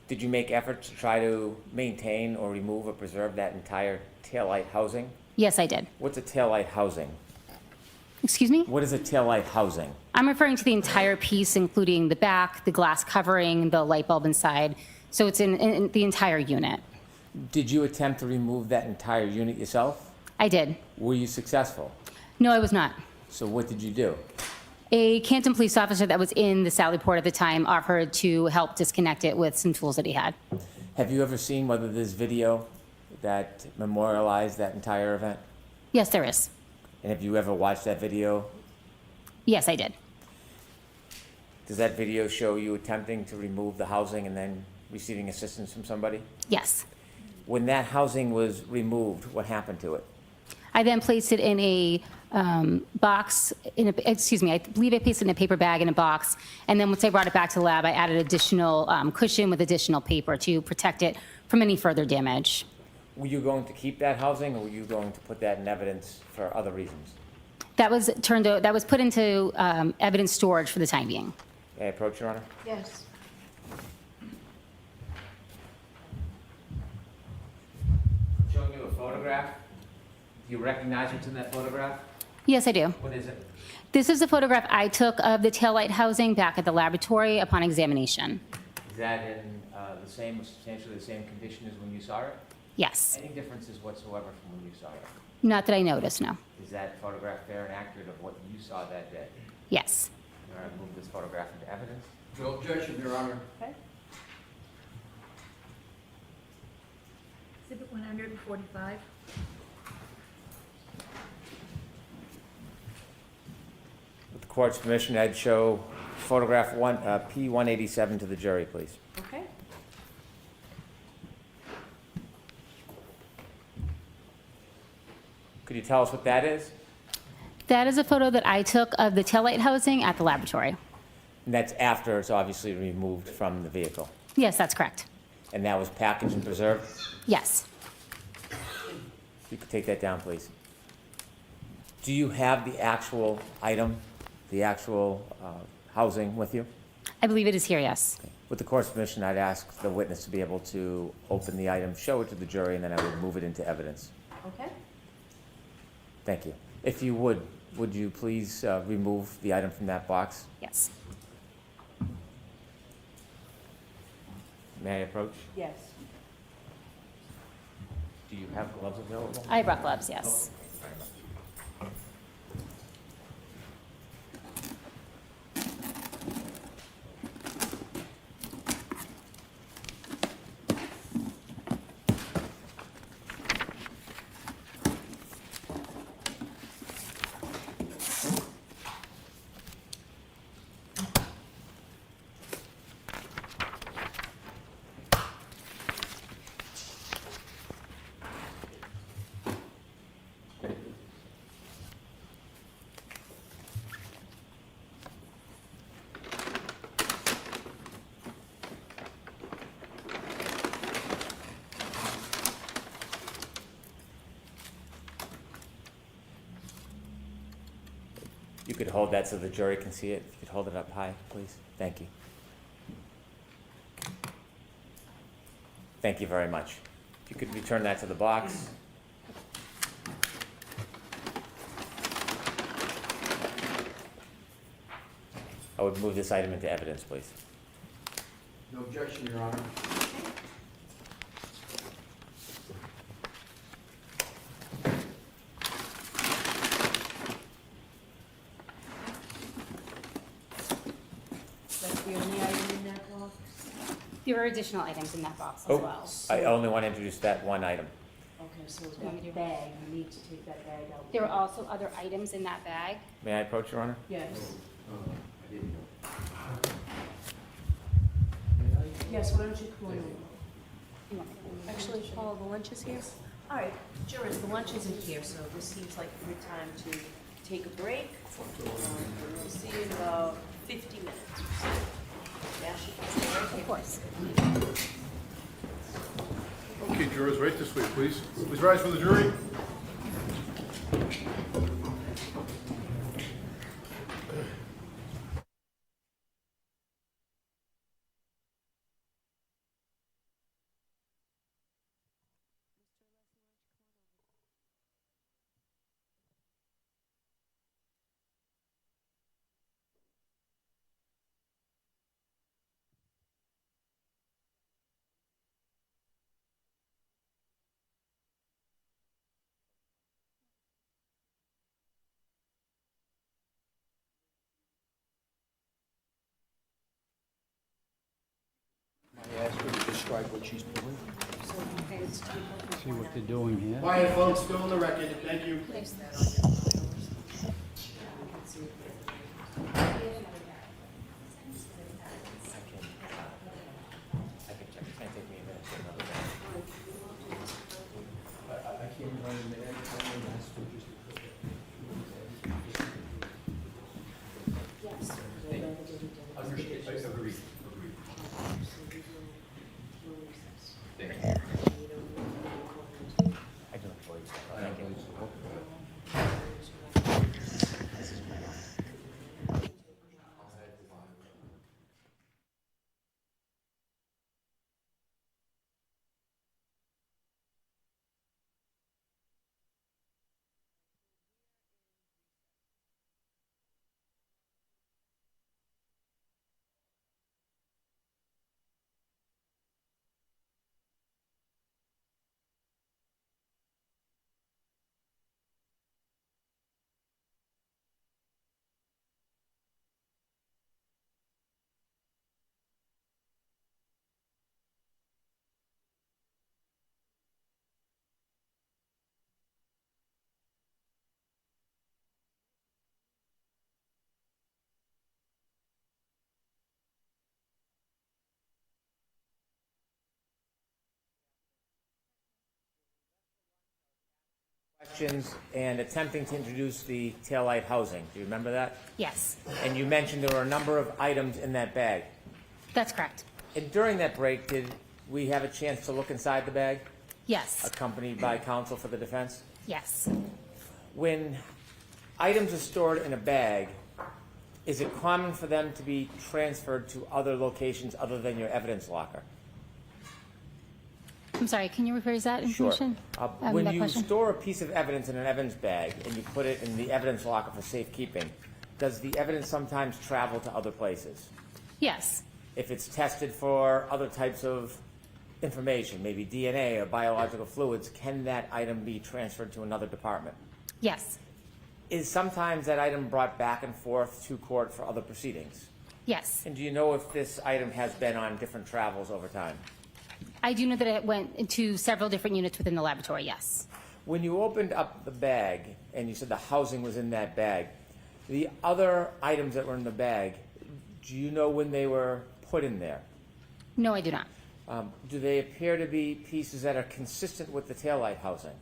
S3: Did you make efforts to try to maintain or remove or preserve that entire taillight housing?
S6: Yes, I did.
S3: What's a taillight housing?
S6: Excuse me?
S3: What is a taillight housing?
S6: I'm referring to the entire piece, including the back, the glass covering, the light bulb inside. So it's in the entire unit.
S3: Did you attempt to remove that entire unit yourself?
S6: I did.
S3: Were you successful?
S6: No, I was not.
S3: So what did you do?
S6: A Canton police officer that was in the Sally Port at the time offered to help disconnect it with some tools that he had.
S3: Have you ever seen whether there's video that memorialized that entire event?
S6: Yes, there is.
S3: And have you ever watched that video?
S6: Yes, I did.
S3: Does that video show you attempting to remove the housing and then receiving assistance from somebody?
S6: Yes.
S3: When that housing was removed, what happened to it?
S6: I then placed it in a box, I believe I placed it in a paper bag in a box, and then once I brought it back to the lab, I added additional cushion with additional paper to protect it from any further damage.
S3: Were you going to keep that housing, or were you going to put that in evidence for other reasons?
S6: That was put into evidence storage for the time being.
S3: May I approach, Your Honor?
S16: Yes.
S3: Showing you a photograph. Do you recognize what's in that photograph?
S6: Yes, I do.
S3: What is it?
S6: This is a photograph I took of the taillight housing back at the laboratory upon examination.
S3: Is that in substantially the same condition as when you saw it?
S6: Yes.
S3: Any differences whatsoever from when you saw it?
S6: Not that I noticed, no.
S3: Is that photograph fair and accurate of what you saw that day?
S6: Yes.
S3: Your Honor, move this photograph into evidence.
S15: No objection, Your Honor.
S16: Okay. Exhibit 145.
S3: With the court's permission, I'd show photograph P187 to the jury, please.
S16: Okay.
S3: Could you tell us what that is?
S6: That is a photo that I took of the taillight housing at the laboratory.
S3: And that's after it's obviously removed from the vehicle.
S6: Yes, that's correct.
S3: And that was packaged and preserved?
S6: Yes.
S3: You could take that down, please. Do you have the actual item, the actual housing with you?
S6: I believe it is here, yes.
S3: With the court's permission, I'd ask the witness to be able to open the item, show it to the jury, and then I would move it into evidence.
S1: Okay.
S3: Thank you. If you would you please remove the item from that box?
S6: Yes.
S3: May I approach?
S1: Yes.
S3: Do you have gloves available?
S6: I brought gloves, yes.
S3: You could hold that so the jury can see it. If you could hold it up high, please. Thank you. Thank you very much. If you could return that to the box. I would move this item into evidence, please.
S15: No objection, Your Honor.
S16: That's the only item in that box?
S6: There are additional items in that box as
S3: Oh,
S6: well.
S3: I only want to introduce that one item.
S16: Okay, so that bag, you need to take that bag out.
S6: There are also other items in that bag.
S3: May I approach, Your Honor?
S16: Yes.
S1: Yes, why don't you come on over?
S6: You want me to-
S1: Actually, Paul, the lunch is here? All right, jurors, the lunch isn't here, so this seems like a good time to take a break. We'll see you in about 50 minutes or so. Yeah, she can stay right here.
S6: Of course.
S13: Okay, jurors, right this way, please. Please rise for the jury.
S17: I ask her to describe what she's doing.
S18: See what they're doing here.
S2: Quiet, folks, still on the record. Thank you.
S3: I can check. It's going to take me a minute to remember that.
S17: I can't run in there. I'm asked to just. Understood. I agree.
S3: I do employees. Thank you. Questions and attempting to introduce the taillight housing. Do you remember that?
S6: Yes,
S3: And you mentioned there were a number of items in that bag.
S6: that's correct.
S3: And during that break, did we have a chance to look inside the bag,
S6: Yes,
S3: accompanied by counsel for the defense?
S6: yes.
S3: When items are stored in a bag, Is it common for them to be transferred to other locations other than your evidence locker?
S6: I'm sorry, can you rephrase that information?
S3: When
S6: that
S3: you
S6: question?
S3: store a piece of evidence in an evidence bag and you put it in the evidence locker for safekeeping, does the evidence sometimes travel to other places?
S6: Yes,
S3: If it's tested for other types of information, maybe DNA or biological fluids, can that item be transferred to another department?
S6: yes,
S3: Is sometimes that item brought back and forth to court for other proceedings?
S6: yes.
S3: And do you know if this item has been on different travels over time?
S6: I do know that it went into several different units within the laboratory, yes.
S3: When you opened up the bag and you said the housing was in that bag, the other items that were in the bag, do you know when they were put in there?
S6: No, I do not.
S3: Do they appear to be pieces that are consistent with the taillight housing?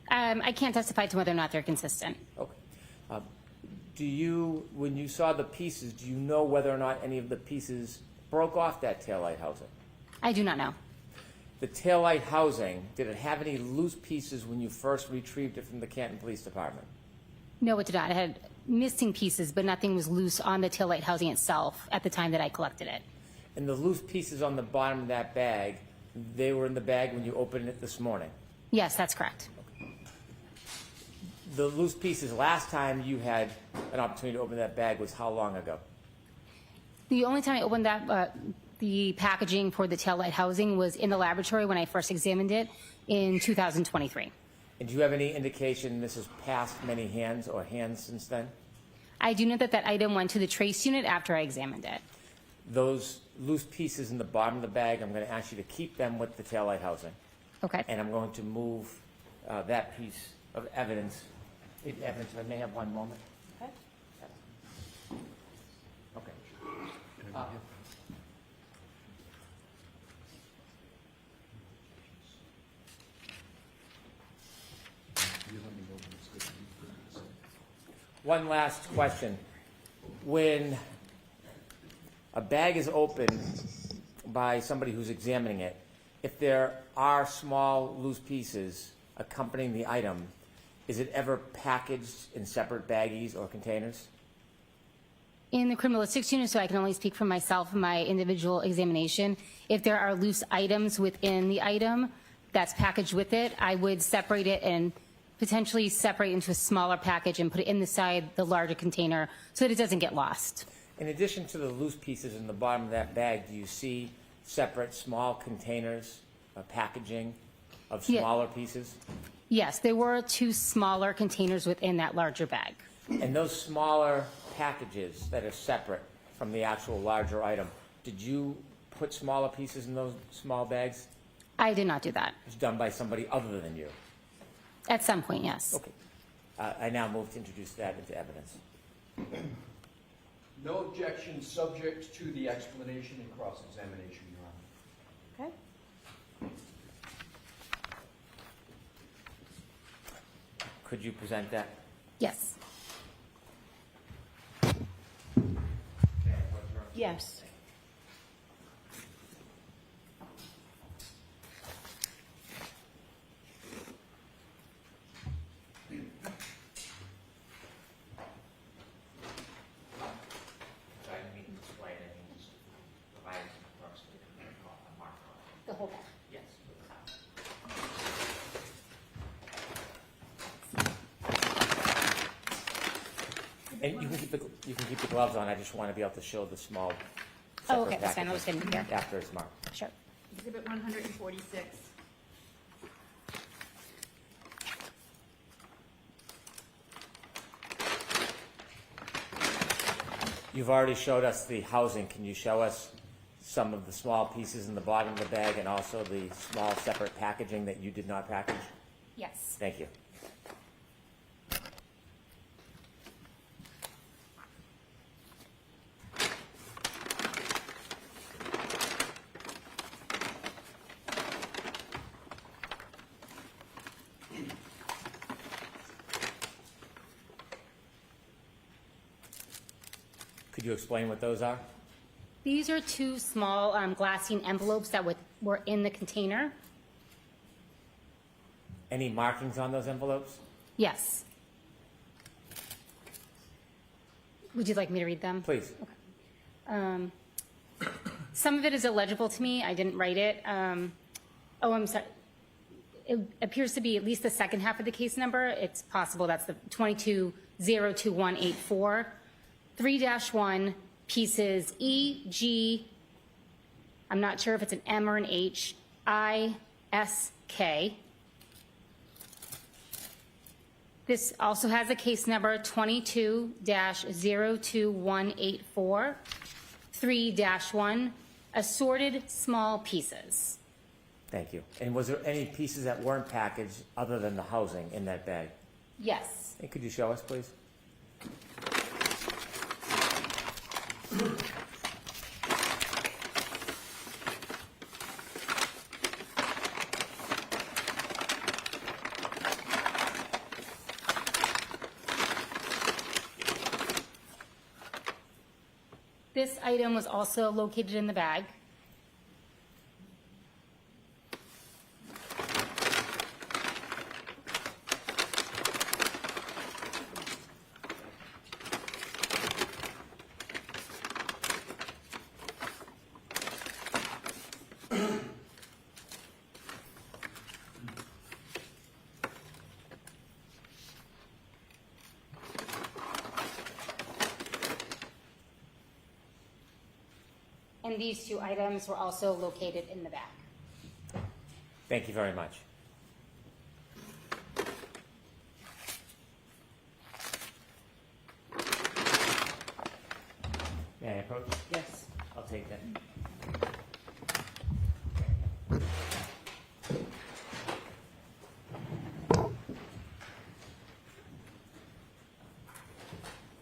S6: I can't testify to whether or not they're consistent.
S3: Okay. Do you, when you saw the pieces, do you know whether or not any of the pieces broke off that taillight housing?
S6: I do not know.
S3: The taillight housing, did it have any loose pieces when you first retrieved it from the Canton Police Department?
S6: No, it did not. It had missing pieces, but nothing was loose on the taillight housing itself at the time that I collected it.
S3: And the loose pieces on the bottom of that bag, they were in the bag when you opened it this morning?
S6: Yes, that's correct.
S3: The loose pieces, last time you had an opportunity to open that bag was how long ago?
S6: The only time I opened that, the packaging for the taillight housing was in the laboratory when I first examined it in 2023.
S3: And do you have any indication this has passed many hands or hands since then?
S6: I do know that that item went to the trace unit after I examined it.
S3: Those loose pieces in the bottom of the bag, I'm going to ask you to keep them with the taillight housing.
S6: Okay.
S3: And I'm going to move that piece of evidence. If I may have one moment.
S1: Okay.
S3: Okay. One last question. When a bag is opened by somebody who's examining it, if there are small loose pieces accompanying the item, is it ever packaged in separate baggies or containers?
S6: In the criminalistics unit, so I can only speak for myself and my individual examination, if there are loose items within the item that's packaged with it, I would separate it and potentially separate into a smaller package and put it inside the larger container so that it doesn't get lost.
S3: In addition to the loose pieces in the bottom of that bag, do you see separate small containers, packaging of
S6: Yeah.
S3: smaller pieces?
S6: Yes, there were 2 smaller containers within that larger bag.
S3: And those smaller packages that are separate from the actual larger item, did you put smaller pieces in those small bags?
S6: I did not do that.
S3: It was done by somebody other than you?
S6: At some point, yes.
S3: Okay. I now move to introduce that into evidence.
S15: No objection, subject to the explanation and cross-examination, Your Honor.
S1: Okay.
S3: Could you present that?
S6: Yes.
S1: Yes.
S6: The whole bag.
S3: Yes. And you can keep the gloves on. I just want to be able to show the small.
S6: Oh, okay,
S3: separate
S6: that's fine. I'll just get in here.
S3: after it's marked.
S6: Sure.
S5: Exhibit 146.
S3: You've already showed us the housing. Can you show us some of the small pieces in the bottom of the bag and also the small separate packaging that you did not package?
S6: Yes.
S3: Thank you. Could you explain what those are?
S6: These are 2 small glassine envelopes that were in the container.
S3: Any markings on those envelopes?
S6: Yes. Would you like me to read them?
S3: Please.
S6: Some of it is illegible to me. I didn't write it. I'm sorry. It appears to be at least the second half of the case number. It's possible that's the 2202184. 3-1 pieces E, G, I'm not sure if it's an M or an H, I, S, K. This also has a case number 22-02184. 3-1, assorted small pieces.
S3: Thank you. And was there any pieces that weren't packaged other than the housing in that bag?
S6: Yes.
S3: And could you show us, please?
S6: This item was also located in the bag. And these two items were also located in the bag.
S3: Thank you very much. May I approach?
S1: Yes.
S3: I'll take that.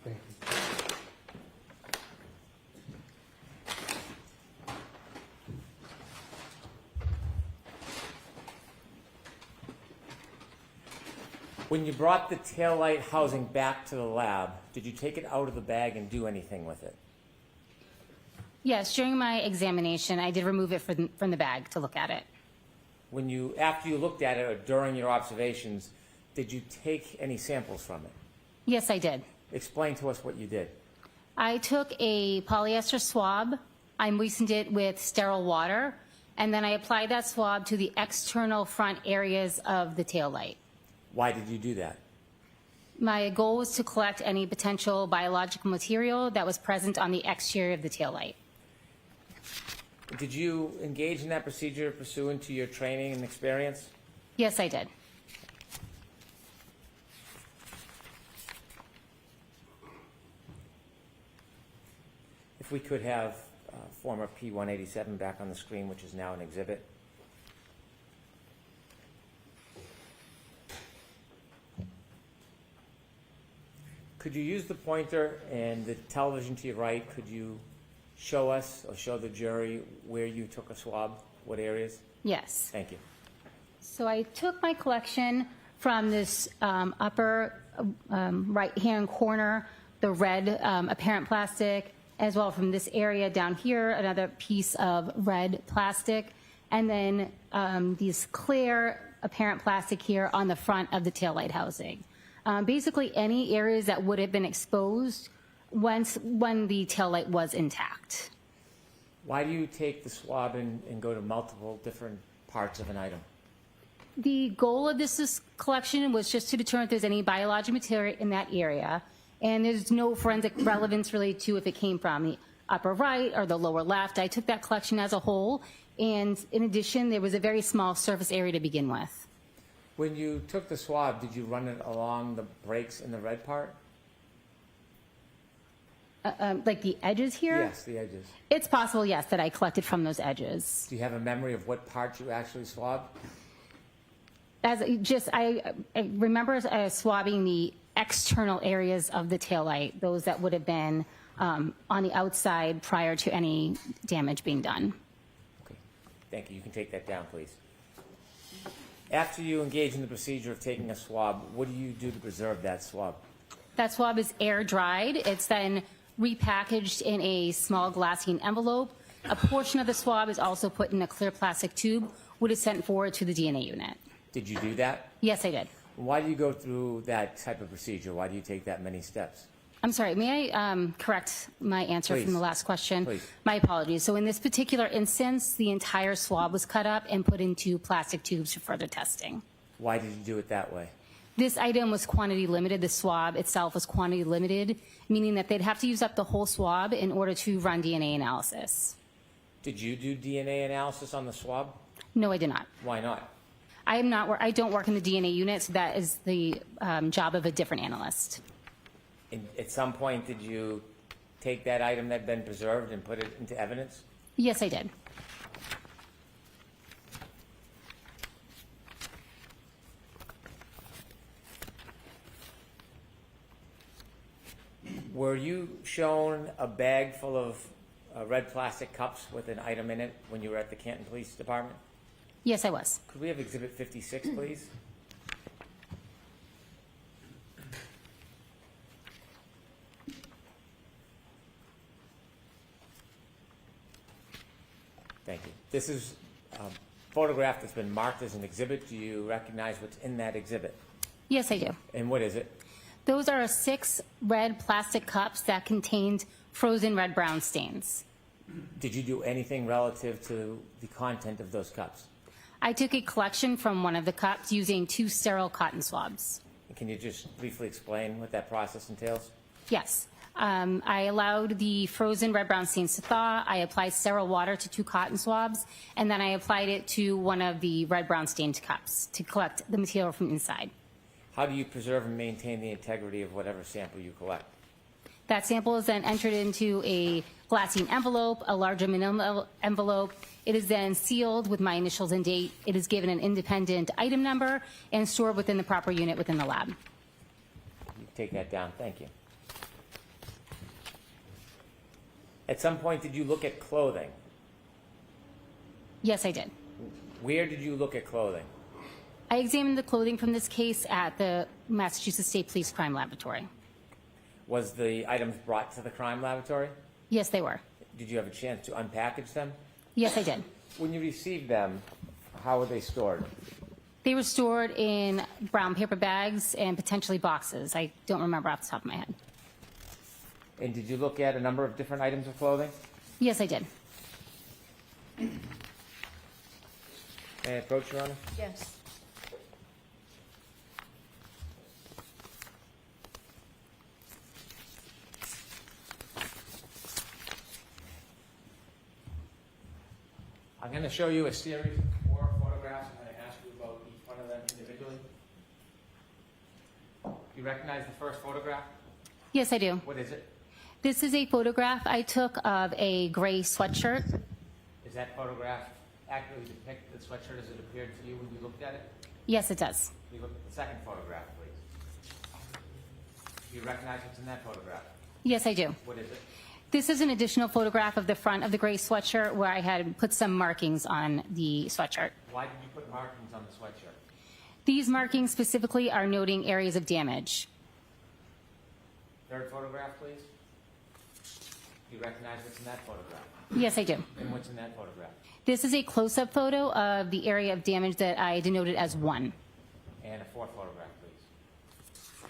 S13: Thank you.
S3: When you brought the taillight housing back to the lab, did you take it out of the bag and do anything with it?
S6: Yes, during my examination, I did remove it from the bag to look at it.
S3: When you, after you looked at it or during your observations, did you take any samples from it?
S6: Yes, I did.
S3: Explain to us what you did.
S6: I took a polyester swab, I moistened it with sterile water, and then I applied that swab to the external front areas of the taillight.
S3: Why did you do that?
S6: My goal was to collect any potential biological material that was present on the exterior of the taillight.
S3: Did you engage in that procedure pursuant to your training and experience?
S6: Yes, I did.
S3: If we could have former P-187 back on the screen, which is now an exhibit. Could you use the pointer and the television to your right? Could you show us or show the jury where you took a swab, what areas?
S6: Yes.
S3: Thank you.
S6: So I took my collection from this upper right-hand corner, the red apparent plastic, as well from this area down here, another piece of red plastic, and then these clear apparent plastic here on the front of the taillight housing. Basically any areas that would have been exposed when the taillight was intact.
S3: Why do you take the swab and go to multiple different parts of an item?
S6: The goal of this collection was just to determine if there's any biological material in that area, and there's no forensic relevance related to if it came from the upper right or the lower left. I took that collection as a whole, and in addition, there was a very small surface area to begin with.
S3: When you took the swab, did you run it along the breaks in the red part?
S6: Like the edges here?
S3: Yes, the edges.
S6: It's possible, yes, that I collected from those edges.
S3: Do you have a memory of what part you actually swabbed?
S6: I remember swabbing the external areas of the taillight, those that would have been on the outside prior to any damage being done.
S3: Okay, thank you. You can take that down, please. After you engage in the procedure of taking a swab, what do you do to preserve that swab?
S6: That swab is air dried. It's then repackaged in a small glassine envelope. A portion of the swab is also put in a clear plastic tube, which is sent forward to the DNA unit.
S3: Did you do that?
S6: Yes, I did.
S3: Why do you go through that type of procedure? Why do you take that many steps?
S6: I'm sorry, may I correct my answer
S3: Please.
S6: from the last question?
S3: Please.
S6: My apologies. So in this particular instance, the entire swab was cut up and put into plastic tubes for further testing.
S3: Why did you do it that way?
S6: This item was quantity limited. The swab itself was quantity limited, meaning that they'd have to use up the whole swab in order to run DNA analysis.
S3: Did you do DNA analysis on the swab?
S6: No, I did not.
S3: Why not?
S6: I don't work in the DNA unit, so that is the job of a different analyst.
S3: At some point, did you take that item that had been preserved and put it into evidence?
S6: Yes, I did.
S3: Were you shown a bag full of red plastic cups with an item in it when you were at the Canton Police Department?
S6: Yes, I was.
S3: Could we have Exhibit 56, please? Thank you. This is a photograph that's been marked as an exhibit. Do you recognize what's in that exhibit?
S6: Yes, I do.
S3: And what is it?
S6: Those are 6 red plastic cups that contained frozen red-brown stains.
S3: Did you do anything relative to the content of those cups?
S6: I took a collection from one of the cups using 2 sterile cotton swabs.
S3: Can you just briefly explain what that process entails?
S6: Yes. I allowed the frozen red-brown stains to thaw. I applied sterile water to 2 cotton swabs, and then I applied it to one of the red-brown stained cups to collect the material from inside.
S3: How do you preserve and maintain the integrity of whatever sample you collect?
S6: That sample is then entered into a glassine envelope, a large aluminum envelope. It is then sealed with my initials and date. It is given an independent item number and stored within the proper unit within the lab.
S3: You take that down. Thank you. At some point, did you look at clothing?
S6: Yes, I did.
S3: Where did you look at clothing?
S6: I examined the clothing from this case at the Massachusetts State Police Crime Laboratory.
S3: Was the items brought to the crime laboratory?
S6: Yes, they were.
S3: Did you have a chance to unpackage them?
S6: Yes, I did.
S3: When you received them, how were they stored?
S6: They were stored in brown paper bags and potentially boxes. I don't remember off the top of my head.
S3: And did you look at a number of different items of clothing?
S6: Yes, I did.
S3: May I approach, Your Honor?
S1: Yes.
S3: I'm going to show you a series of 4 photographs. I'm going to ask you about each one of them individually. You recognize the first photograph?
S6: Yes, I do.
S3: What is it?
S6: This is a photograph I took of a gray sweatshirt.
S3: Does that photograph accurately depict the sweatshirt as it appeared to you when you looked at it?
S6: Yes, it does.
S3: Can you look at the second photograph, please? Do you recognize what's in that photograph?
S6: Yes, I do.
S3: What is it?
S6: This is an additional photograph of the front of the gray sweatshirt where I had put some markings on the sweatshirt.
S3: Why did you put markings on the sweatshirt?
S6: These markings specifically are noting areas of damage.
S3: Third photograph, please. Do you recognize what's in that photograph?
S6: Yes, I do.
S3: And what's in that photograph?
S6: This is a close-up photo of the area of damage that I denoted as 1.
S3: And a fourth photograph, please.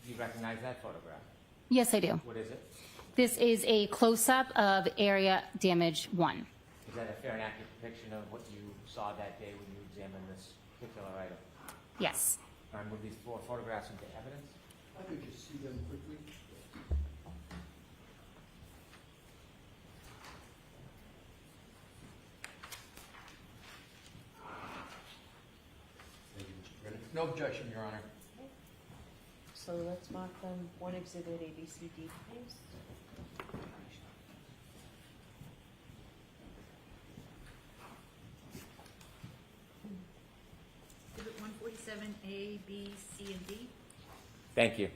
S3: Do you recognize that photograph?
S6: Yes, I do.
S3: What is it?
S6: This is a close-up of area damage 1.
S3: Is that a fair and accurate depiction of what you saw that day when you examined this particular item?
S6: Yes.
S3: Can I move these 4 photographs into evidence?
S17: I could just see them quickly.
S15: No objection, Your Honor.
S1: So let's mark them 1 exhibit A, B, C, D, please.
S16: Exhibit 147, A, B, C, and D.
S3: Thank you.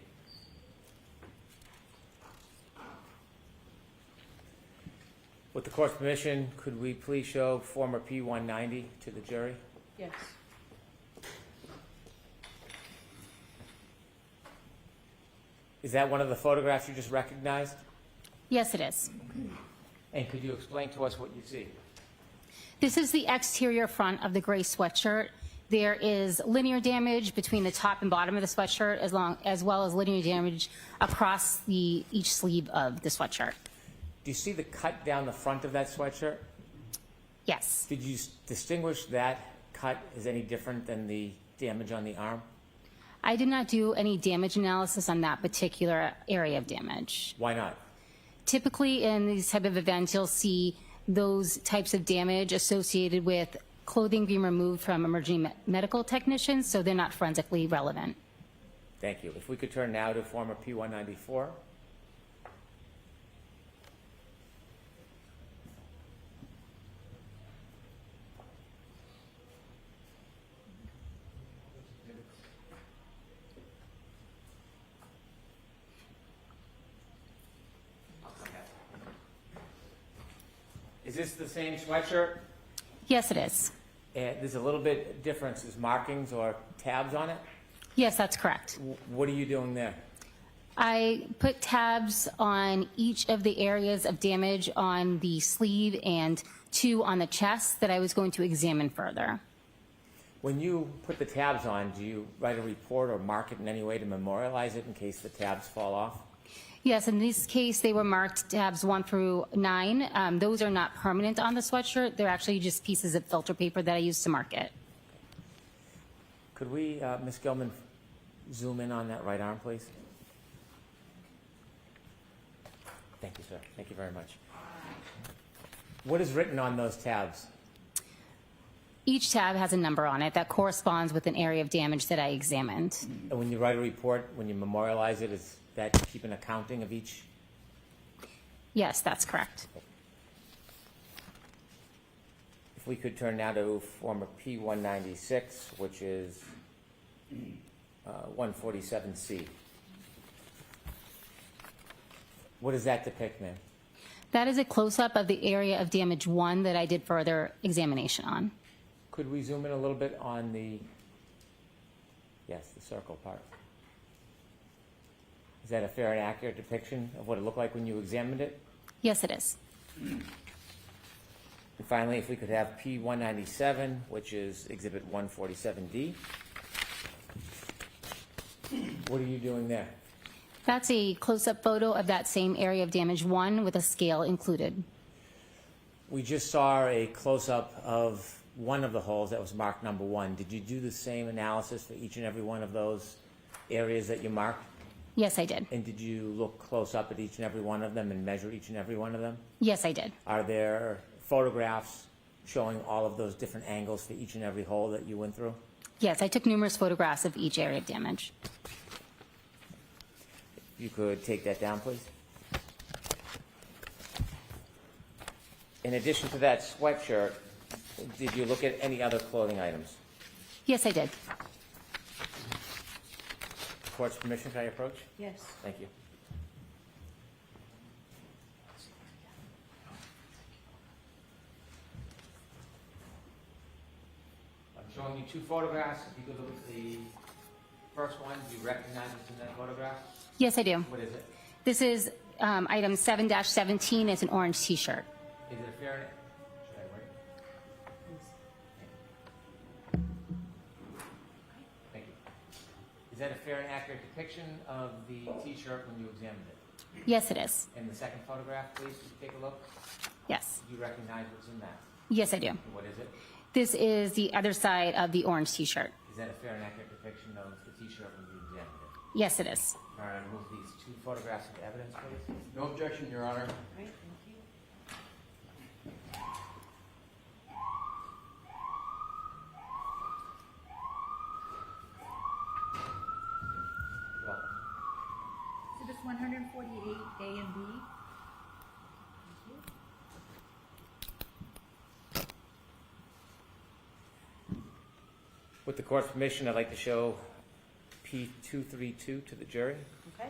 S3: With the court's permission, could we please show former P-190 to the jury?
S1: Yes.
S3: Is that one of the photographs you just recognized?
S6: Yes, it is.
S3: And could you explain to us what you see?
S6: This is the exterior front of the gray sweatshirt. There is linear damage between the top and bottom of the sweatshirt, as well as linear damage across each sleeve of the sweatshirt.
S3: Do you see the cut down the front of that sweatshirt?
S6: Yes.
S3: Did you distinguish that cut as any different than the damage on the arm?
S6: I did not do any damage analysis on that particular area of damage.
S3: Why not?
S6: Typically in these type of events, you'll see those types of damage associated with clothing being removed from emergency medical technicians, so they're not forensically relevant.
S3: Thank you. If we could turn now to former P-194. Is this the same sweatshirt?
S6: Yes, it is.
S3: There's a little bit difference. There's markings or tabs on it?
S6: Yes, that's correct.
S3: What are you doing there?
S6: I put tabs on each of the areas of damage on the sleeve and 2 on the chest that I was going to examine further.
S3: When you put the tabs on, do you write a report or mark it in any way to memorialize it in case the tabs fall off?
S6: Yes, in this case, they were marked tabs 1 through 9. Those are not permanent on the sweatshirt. They're actually just pieces of filter paper that I use to mark it.
S3: Could we, Ms. Gilman, zoom in on that right arm, please? Thank you, sir. Thank you very much. What is written on those tabs?
S6: Each tab has a number on it that corresponds with an area of damage that I examined.
S3: And when you write a report, when you memorialize it, is that keep an accounting of each?
S6: Yes, that's correct.
S3: If we could turn now to former P-196, which is 147C. What does that depict, ma'am?
S6: That is a close-up of the area of damage 1 that I did further examination on.
S3: Could we zoom in a little bit on the, yes, the circle part? Is that a fair and accurate depiction of what it looked like when you examined it?
S6: Yes, it is.
S3: And finally, if we could have P-197, which is Exhibit 147D. What are you doing there?
S6: That's a close-up photo of that same area of damage 1 with a scale included.
S3: We just saw a close-up of one of the holes that was marked number 1. Did you do the same analysis for each and every one of those areas that you marked?
S6: Yes, I did.
S3: And did you look close up at each and every one of them and measure each and every one of them?
S6: Yes, I did.
S3: Are there photographs showing all of those different angles for each and every hole that you went through?
S6: Yes, I took numerous photographs of each area of damage.
S3: You could take that down, please. In addition to that sweatshirt, did you look at any other clothing items?
S6: Yes, I did.
S3: Court's permission, can I approach?
S1: Yes.
S3: Thank you. I'm showing you 2 photographs. If you could look at the first one, do you recognize what's in that photograph?
S6: Yes, I do.
S3: What is it?
S6: This is item 7-17. It's an orange T-shirt.
S3: Is it a fair? Should I write? Thank you. Is that a fair and accurate depiction of the T-shirt when you examined it?
S6: Yes, it is.
S3: And the second photograph, please, could you take a look?
S6: Yes.
S3: Do you recognize what's in that?
S6: Yes, I do.
S3: And what is it?
S6: This is the other side of the orange T-shirt.
S3: Is that a fair and accurate depiction of the T-shirt when you examined it?
S6: Yes, it is.
S3: All right, move these 2 photographs of evidence, please.
S15: No objection, Your Honor.
S1: Right, thank you.
S3: Welcome.
S16: So this 148 A and B?
S3: With the court's permission, I'd like to show P-232 to the jury.
S1: Okay.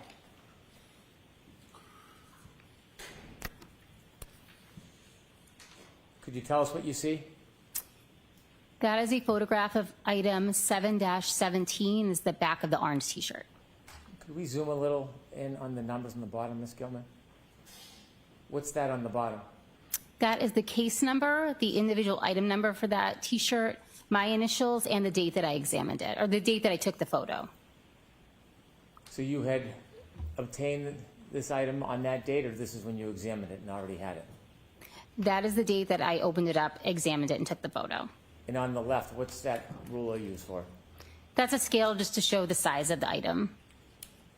S3: Could you tell us what you see?
S6: That is a photograph of item 7-17. Is the back of the orange T-shirt.
S3: Could we zoom a little in on the numbers on the bottom, Ms. Gilman? What's that on the bottom?
S6: That is the case number, the individual item number for that T-shirt, my initials and the date that I examined it, or the date that I took the photo.
S3: So you had obtained this item on that date, or this is when you examined it and already had it?
S6: That is the date that I opened it up, examined it, and took the photo.
S3: And on the left, what's that ruler used for?
S6: That's a scale just to show the size of the item.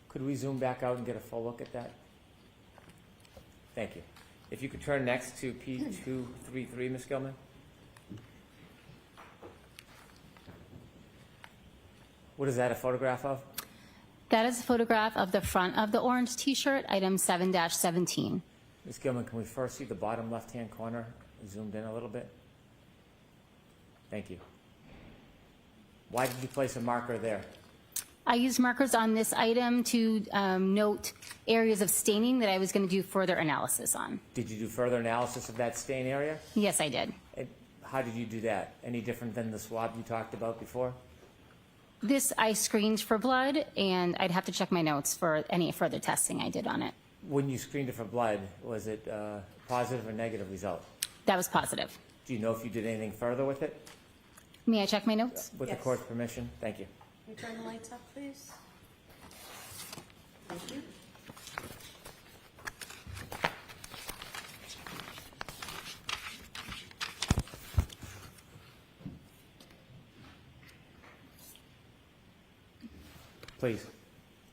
S3: Could we zoom back out and get a full look at that? Thank you. If you could turn next to P233, Ms. Gilman. What is that a photograph of?
S6: That is a photograph of the front of the orange T-shirt, item 7-17.
S3: Ms. Gilman, can we first see the bottom left-hand corner, zoomed in a little bit? Thank you. Why did you place a marker there?
S6: I used markers on this item to note areas of staining that I was going to do further analysis on.
S3: Did you do further analysis of that stain area?
S6: Yes, I did.
S3: And how did you do that? Any different than the swab you talked about before?
S6: This I screened for blood, and I'd have to check my notes for any further testing I did on it.
S3: When you screened it for blood, was it a positive or negative result?
S6: That was positive.
S3: Do you know if you did anything further with it?
S6: May I check my notes?
S3: With the court's permission? Thank you.
S1: Can you turn the lights up, please? Thank you.
S3: Please.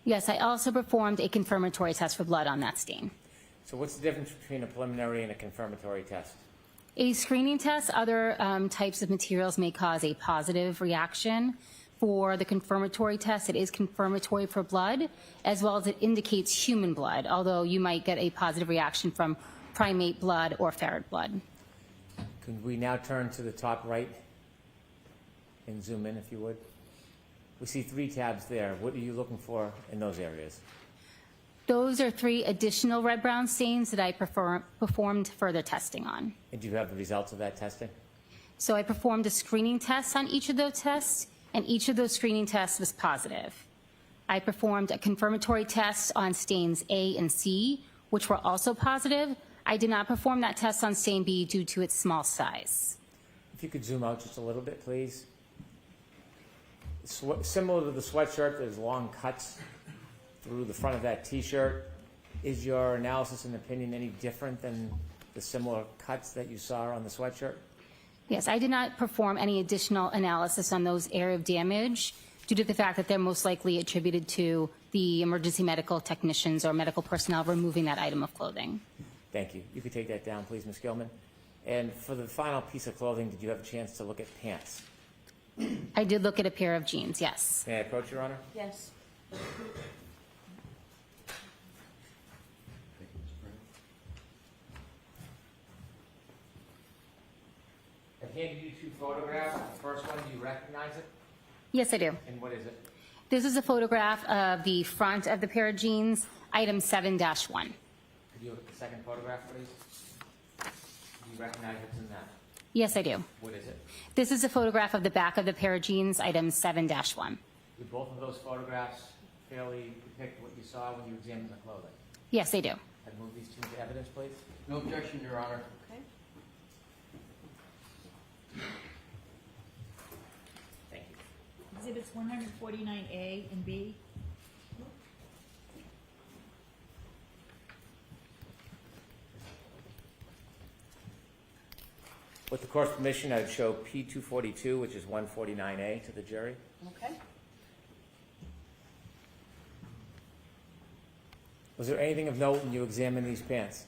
S6: Yes, I also performed a confirmatory test for blood on that stain.
S3: So what's the difference between a preliminary and a confirmatory test?
S6: A screening test, other types of materials may cause a positive reaction. For the confirmatory test, it is confirmatory for blood, as well as it indicates human blood, although you might get a positive reaction from primate blood or ferret blood.
S3: Could we now turn to the top right and zoom in, if you would? We see 3 tabs there. What are you looking for in those areas?
S6: Those are 3 additional red-brown stains that I performed further testing on.
S3: And do you have the results of that testing?
S6: So I performed a screening test on each of those tests, and each of those screening tests was positive. I performed a confirmatory test on stains A and C, which were also positive. I did not perform that test on stain B due to its small size.
S3: If you could zoom out just a little bit, please. Similar to the sweatshirt, there's long cuts through the front of that T-shirt. Is your analysis and opinion any different than the similar cuts that you saw on the sweatshirt?
S6: Yes, I did not perform any additional analysis on those area of damage due to the fact that they're most likely attributed to the emergency medical technicians or medical personnel removing that item of clothing.
S3: Thank you. You could take that down, please, Ms. Gilman. And for the final piece of clothing, did you have a chance to look at pants?
S6: I did look at a pair of jeans, yes.
S3: May I approach, Your Honor?
S1: Yes.
S3: I've handed you 2 photographs. The first one, do you recognize it?
S6: Yes, I do.
S3: And what is it?
S6: This is a photograph of the front of the pair of jeans, item 7-1.
S3: Could you look at the second photograph, please? Do you recognize what's in that?
S6: Yes, I do.
S3: What is it?
S6: This is a photograph of the back of the pair of jeans, item 7-1.
S3: Do both of those photographs fairly depict what you saw when you examined the clothing?
S6: Yes, they do.
S3: I'd move these 2 into evidence, please.
S15: No objection, Your Honor.
S1: Okay.
S3: Thank you.
S16: Exhibits 149A and B.
S3: With the court's permission, I'd show P242, which is 149A, to the jury.
S1: Okay.
S3: Was there anything of note when you examined these pants?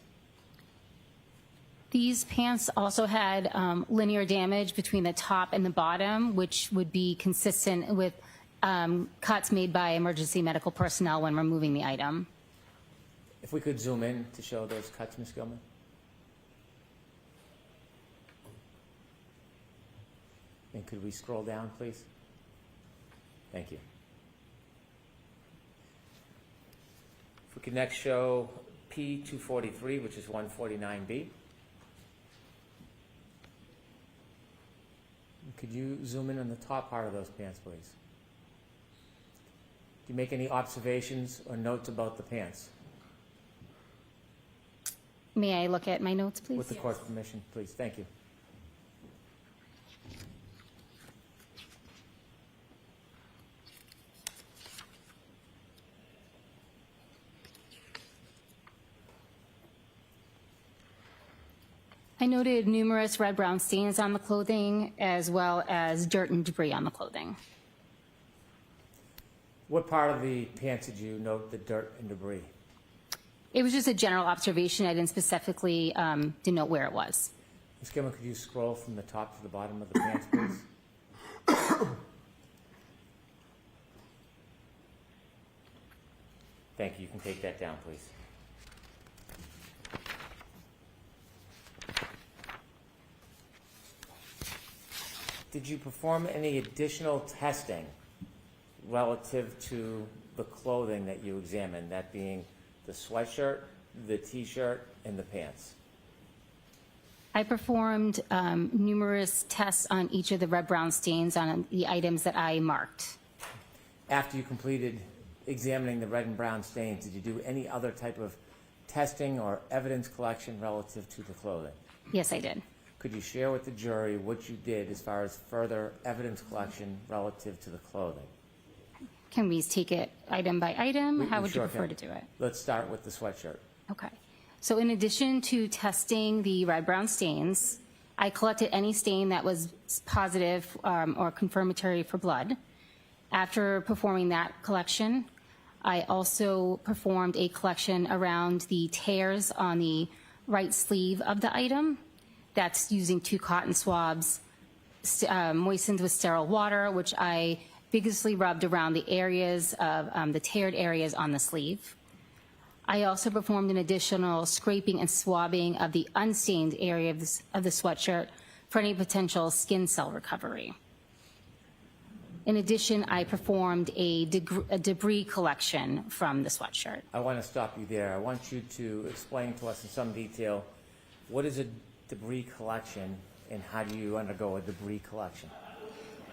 S6: These pants also had linear damage between the top and the bottom, which would be consistent with cuts made by emergency medical personnel when removing the item.
S3: If we could zoom in to show those cuts, Ms. Gilman. And could we scroll down, please? Thank you. If we could next show P243, which is 149B. Could you zoom in on the top part of those pants, please? Do you make any observations or notes about the pants?
S6: May I look at my notes, please?
S3: With the court's permission, please. Thank you.
S6: I noted numerous red-brown stains on the clothing, as well as dirt and debris on the clothing.
S3: What part of the pants did you note the dirt and debris?
S6: It was just a general observation. I didn't specifically denote where it was.
S3: Ms. Gilman, could you scroll from the top to the bottom of the pants, please? Thank you. You can take that down, please. Did you perform any additional testing relative to the clothing that you examined, that being the sweatshirt, the t-shirt, and the pants?
S6: I performed numerous tests on each of the red-brown stains on the items that I marked.
S3: After you completed examining the red and brown stains, did you do any other type of testing or evidence collection relative to the clothing?
S6: Yes, I did.
S3: Could you share with the jury what you did as far as further evidence collection relative to the clothing?
S6: Can we take it item by item? How would you
S3: sure
S6: prefer
S3: can.
S6: to do it?
S3: Let's start with the sweatshirt.
S6: Okay. So in addition to testing the red-brown stains, I collected any stain that was positive or confirmatory for blood. After performing that collection, I also performed a collection around the tears on the right sleeve of the item. That's using 2 cotton swabs moistened with sterile water, which I vigorously rubbed around the areas of the teared areas on the sleeve. I also performed an additional scraping and swabbing of the unstained area of the sweatshirt for any potential skin cell recovery. In addition, I performed a debris collection from the sweatshirt.
S3: I want to stop you there. I want you to explain to us in some detail what is a debris collection and how do you undergo a debris collection?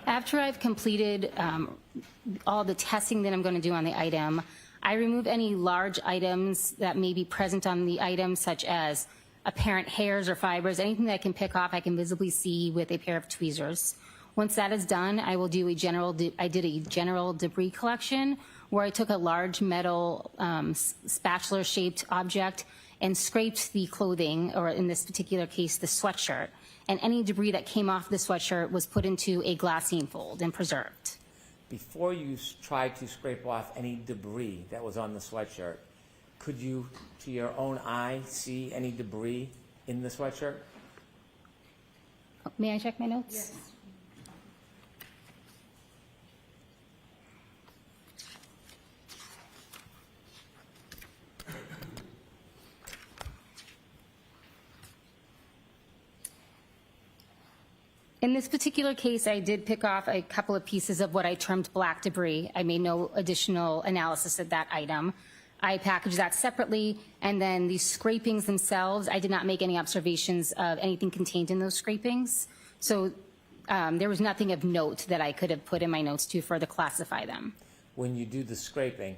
S6: After I've completed all the testing that I'm going to do on the item, I remove any large items that may be present on the item, such as apparent hairs or fibers, anything that I can pick off I can visibly see with a pair of tweezers. Once that is done, I will do I did a general debris collection where I took a large metal spatula-shaped object and scraped the clothing, or in this particular case, the sweatshirt. And any debris that came off the sweatshirt was put into a glassine fold and preserved.
S3: Before you tried to scrape off any debris that was on the sweatshirt, could you, to your own eye, see any debris in the sweatshirt?
S6: May I check my notes?
S16: Yes.
S6: In this particular case, I did pick off a couple of pieces of what I termed black debris. I made no additional analysis of that item. I packaged that separately, and then the scrapings themselves, I did not make any observations of anything contained in those scrapings. So there was nothing of note that I could have put in my notes to further classify them.
S3: When you do the scraping,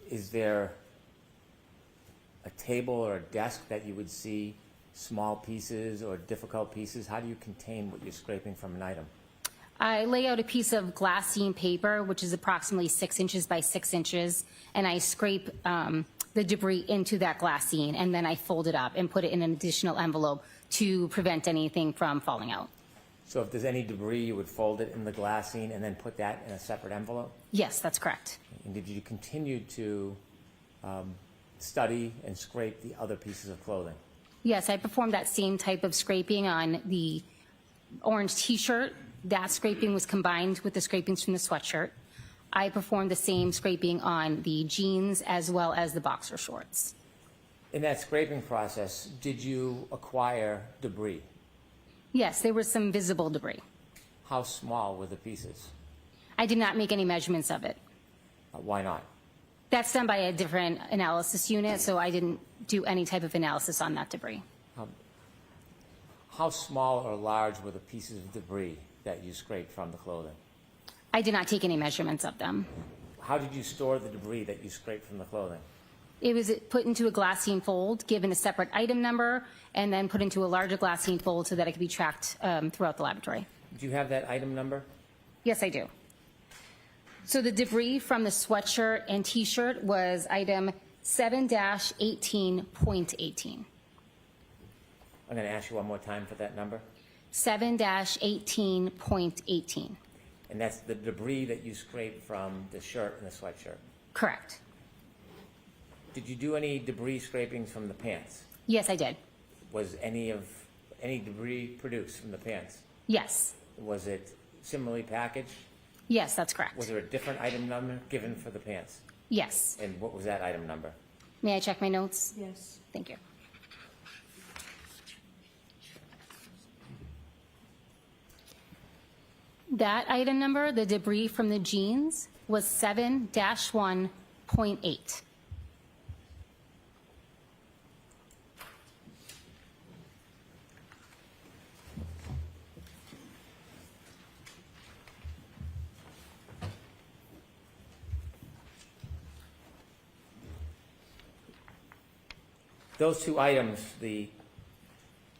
S3: is there a table or a desk that you would see small pieces or difficult pieces? How do you contain what you're scraping from an item?
S6: I lay out a piece of glassine paper, which is approximately 6 inches by 6 inches, and I scrape the debris into that glassine, and then I fold it up and put it in an additional envelope to prevent anything from falling out.
S3: So if there's any debris, you would fold it in the glassine and then put that in a separate envelope?
S6: Yes, that's correct.
S3: And did you continue to study and scrape the other pieces of clothing?
S6: Yes, I performed that same type of scraping on the orange T-shirt. That scraping was combined with the scrapings from the sweatshirt. I performed the same scraping on the jeans as well as the boxer shorts.
S3: In that scraping process, did you acquire debris?
S6: Yes, there was some visible debris.
S3: How small were the pieces?
S6: I did not make any measurements of it.
S3: Why not?
S6: That's done by a different analysis unit, so I didn't do any type of analysis on that debris.
S3: How small or large were the pieces of debris that you scraped from the clothing?
S6: I did not take any measurements of them.
S3: How did you store the debris that you scraped from the clothing?
S6: It was put into a glassine fold, given a separate item number, and then put into a larger glassine fold so that it could be tracked throughout the laboratory.
S3: Do you have that item number?
S6: Yes, I do. So the debris from the sweatshirt and T-shirt was item 7-18.18.
S3: I'm going to ask you one more time for that number.
S6: 7-18.18.
S3: And that's the debris that you scraped from the shirt and the sweatshirt.
S6: Correct.
S3: Did you do any debris scrapings from the pants?
S6: Yes, I did.
S3: Was any debris produced from the pants?
S6: Yes.
S3: Was it similarly packaged?
S6: Yes, that's correct.
S3: Was there a different item number given for the pants?
S6: Yes.
S3: And what was that item number?
S6: May I check my notes?
S1: Yes.
S6: Thank you. That item number, the debris from the jeans, was 7-1.8.
S3: Those two items, the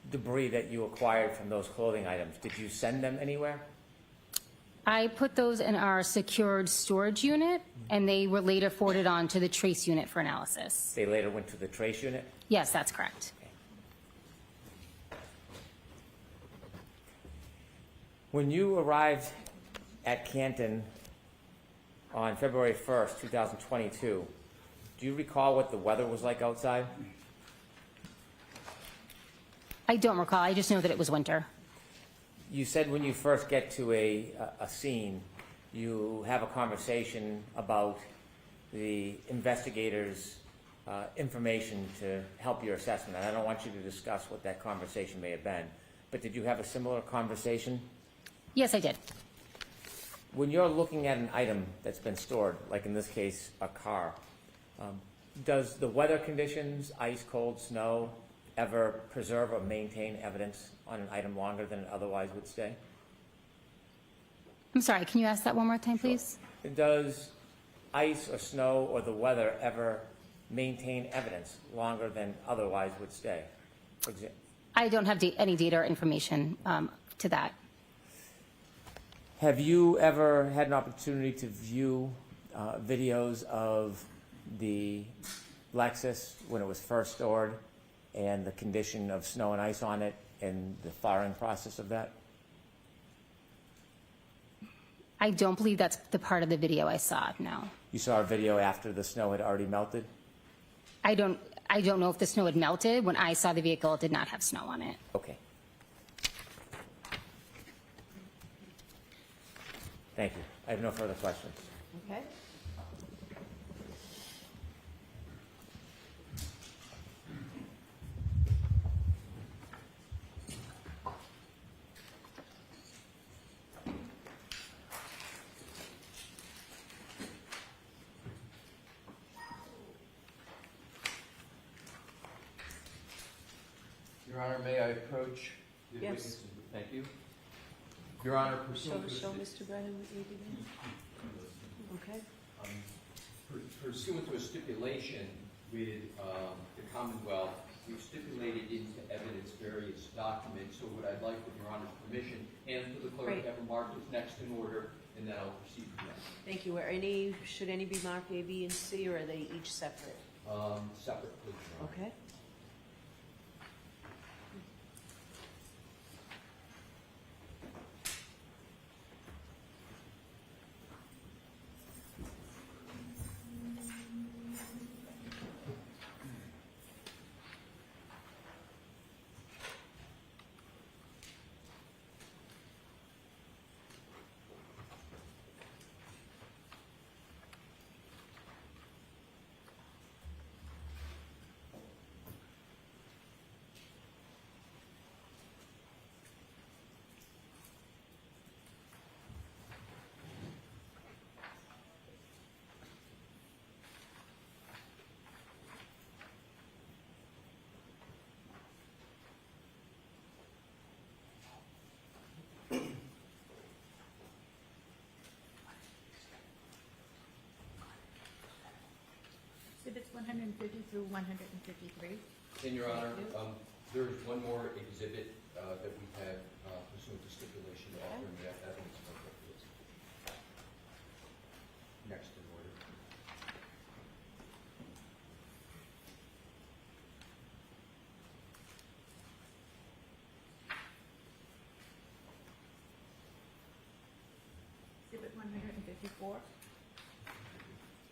S3: debris that you acquired from those clothing items, did you send them anywhere?
S6: I put those in our secured storage unit, and they were later forwarded on to the trace unit for analysis.
S3: They later went to the trace unit?
S6: Yes, that's correct.
S3: When you arrived at Canton on February 1st, 2022, do you recall what the weather was like outside?
S6: I don't recall. I just know that it was winter.
S3: You said when you first get to a scene, you have a conversation about the investigators' information to help your assessment. And I don't want you to discuss what that conversation may have been, but did you have a similar conversation?
S6: Yes, I did.
S3: When you're looking at an item that's been stored, like in this case, a car, does the weather conditions, ice, cold, snow, ever preserve or maintain evidence on an item longer than it otherwise would stay?
S6: I'm sorry, can you ask that one more time, please?
S3: Does ice or snow or the weather ever maintain evidence longer than otherwise would stay? For example,
S6: I don't have any data or information to that.
S3: have you ever had an opportunity to view videos of the Lexus when it was first stored and the condition of snow and ice on it and the thawing process of that?
S6: I don't believe that's the part of the video I saw, no.
S3: You saw a video after the snow had already melted?
S6: I don't know if the snow had melted. When I saw the vehicle, it did not have snow on it.
S3: Okay. Thank you. I have no further questions.
S1: Okay.
S15: Your Honor, may I approach the
S1: Yes.
S15: witness? Thank you. Your Honor, pursuant to...
S1: Show Mr. Brennan what you did. Okay.
S15: Pursuant to a stipulation with the Commonwealth, we've stipulated into evidence various documents, so what I'd like, with Your Honor's permission, and for the clerk,
S1: Great.
S15: have them marked as next in order, and then I'll proceed from there.
S1: Thank you. Should any be marked A, B, and C, or are they each separate?
S15: Separate, please, Your Honor.
S1: Okay.
S16: Exhibits 150 through 153.
S15: And Your Honor, there is one more exhibit that we have pursuant to stipulation offering that evidence. Next in order.
S5: 154.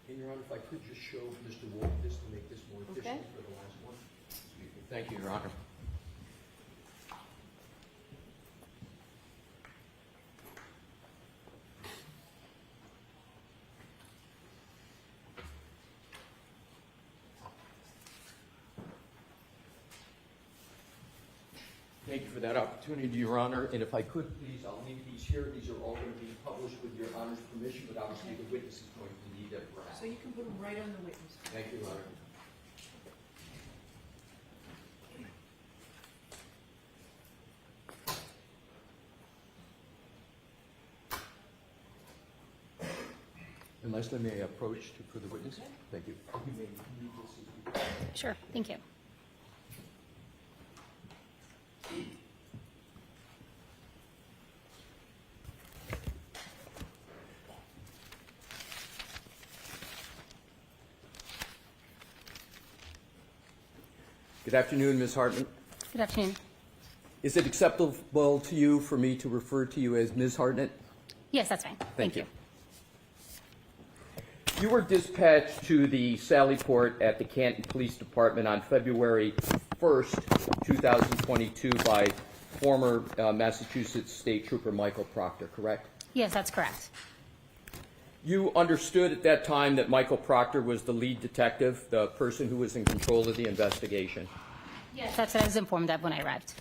S15: And Your Honor, if I could just show Mr. Wolf this to make this more efficient for the last one. Excuse me. Thank you, Your Honor. Thank you for that opportunity, Your Honor. And if I could, please, I'll leave these here. These are all going to be published with Your Honor's permission, but obviously the witness is going to need them for us.
S1: So you can put them right on the witness.
S15: Thank you, Your Honor. Unless I may approach for the witness. Thank you. You may leave this as you-
S6: Sure, thank you.
S15: Good afternoon, Ms. Hartman.
S6: Good afternoon.
S15: Is it acceptable to you for me to refer to you as Ms. Hartnett?
S6: Yes, that's fine.
S15: Thank you. You were dispatched to the Sally Port at the Canton Police Department on February 1st, 2022 by former Massachusetts State Trooper Michael Proctor, correct?
S6: Yes, that's correct.
S15: You understood at that time that Michael Proctor was the lead detective, the person who was in control of the investigation?
S6: Yes, that's what I was informed of when I arrived.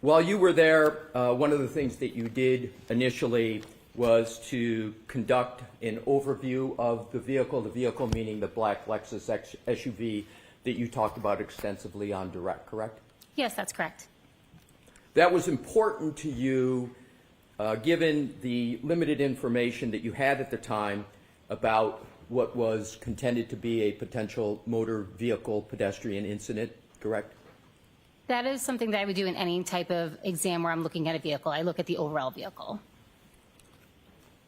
S15: While you were there, one of the things that you did initially was to conduct an overview of the vehicle meaning the black Lexus SUV that you talked about extensively on direct, correct?
S6: Yes, that's correct.
S15: That was important to you, given the limited information that you had at the time about what was contended to be a potential motor vehicle pedestrian incident, correct?
S6: That is something that I would do in any type of exam where I'm looking at a vehicle. I look at the overall vehicle.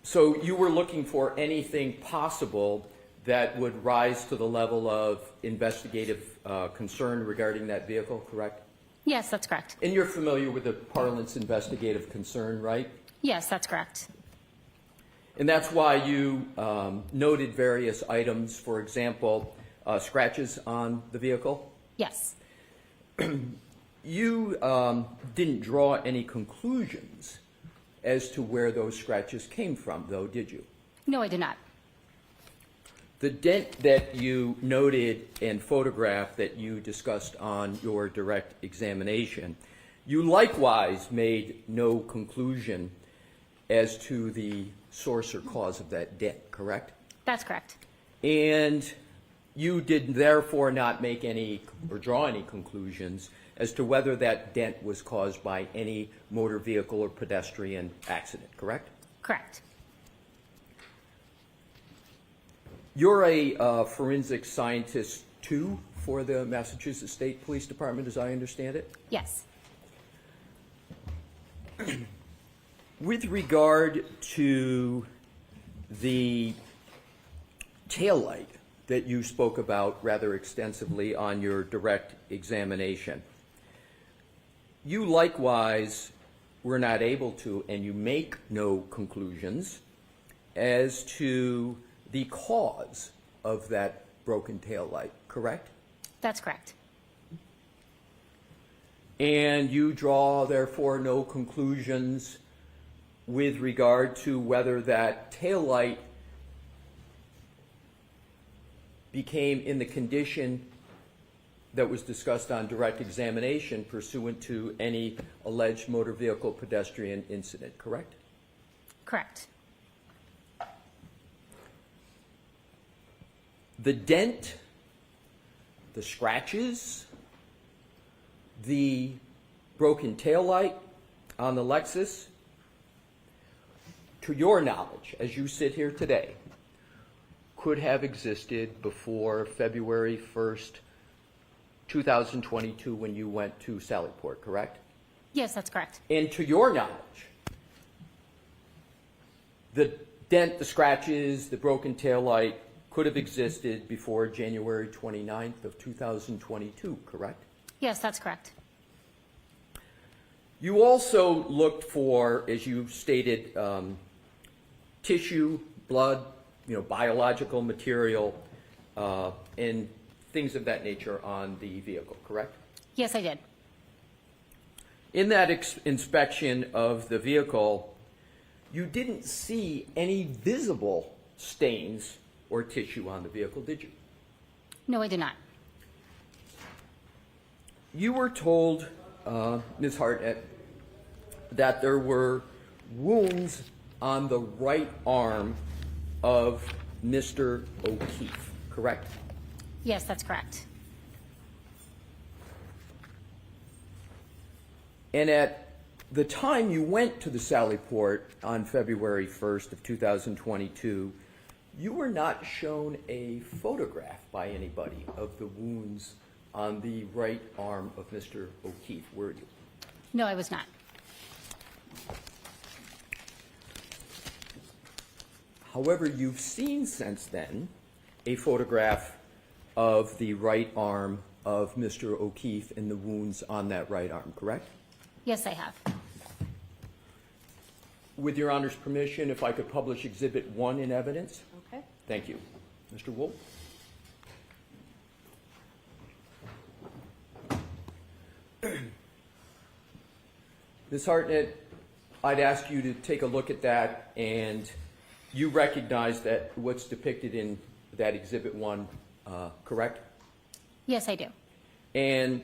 S15: So you were looking for anything possible that would rise to the level of investigative concern regarding that vehicle, correct?
S6: Yes, that's correct.
S15: And you're familiar with the parlance investigative concern, right?
S6: Yes, that's correct.
S15: And that's why you noted various items, for example, scratches on the vehicle?
S6: Yes.
S15: You didn't draw any conclusions as to where those scratches came from, though, did you?
S6: No, I did not.
S15: The dent that you noted and photographed that you discussed on your direct examination, you likewise made no conclusion as to the source or cause of that dent, correct?
S6: That's correct.
S15: And you did therefore not make any or draw any conclusions as to whether that dent was caused by any motor vehicle or pedestrian accident, correct?
S6: Correct.
S15: You're a forensic scientist, too, for the Massachusetts State Police Department, as I understand it?
S6: Yes.
S15: With regard to the taillight that you spoke about rather extensively on your direct examination, you likewise were not able to, and you make no conclusions as to the cause of that broken taillight, correct?
S6: That's correct.
S15: And you draw, therefore, no conclusions with regard to whether that taillight became in the condition that was discussed on direct examination pursuant to any alleged motor vehicle pedestrian incident, correct?
S6: Correct.
S15: The dent, the scratches, the broken taillight on the Lexus, to your knowledge, as you sit here today, could have existed before February 1st, 2022, when you went to Sallyport, correct?
S6: Yes, that's correct.
S15: And to your knowledge, the dent, the scratches, the broken taillight could have existed before January 29th of 2022, correct?
S6: Yes, that's correct.
S15: You also looked for, as you stated, tissue, blood, biological material, and things of that nature on the vehicle, correct?
S6: Yes, I did.
S15: In that inspection of the vehicle, you didn't see any visible stains or tissue on the vehicle, did you?
S6: No, I did not.
S15: You were told, Ms. Hartnett, that there were wounds on the right arm of Mr. O'Keefe, correct?
S6: Yes, that's correct.
S15: And at the time you went to the Sallyport on February 1st of 2022, you were not shown a photograph by anybody of the wounds on the right arm of Mr. O'Keefe, were you?
S6: No, I was not.
S15: However, you've seen since then a photograph of the right arm of Mr. O'Keefe and the wounds on that right arm, correct?
S6: Yes, I have.
S15: With Your Honor's permission, if I could publish Exhibit 1 in evidence?
S1: Okay.
S15: Thank you. Mr. Wolf? Ms. Hartnett, I'd ask you to take a look at that, and you recognize that what's depicted in that Exhibit 1, correct?
S6: Yes, I do.
S15: And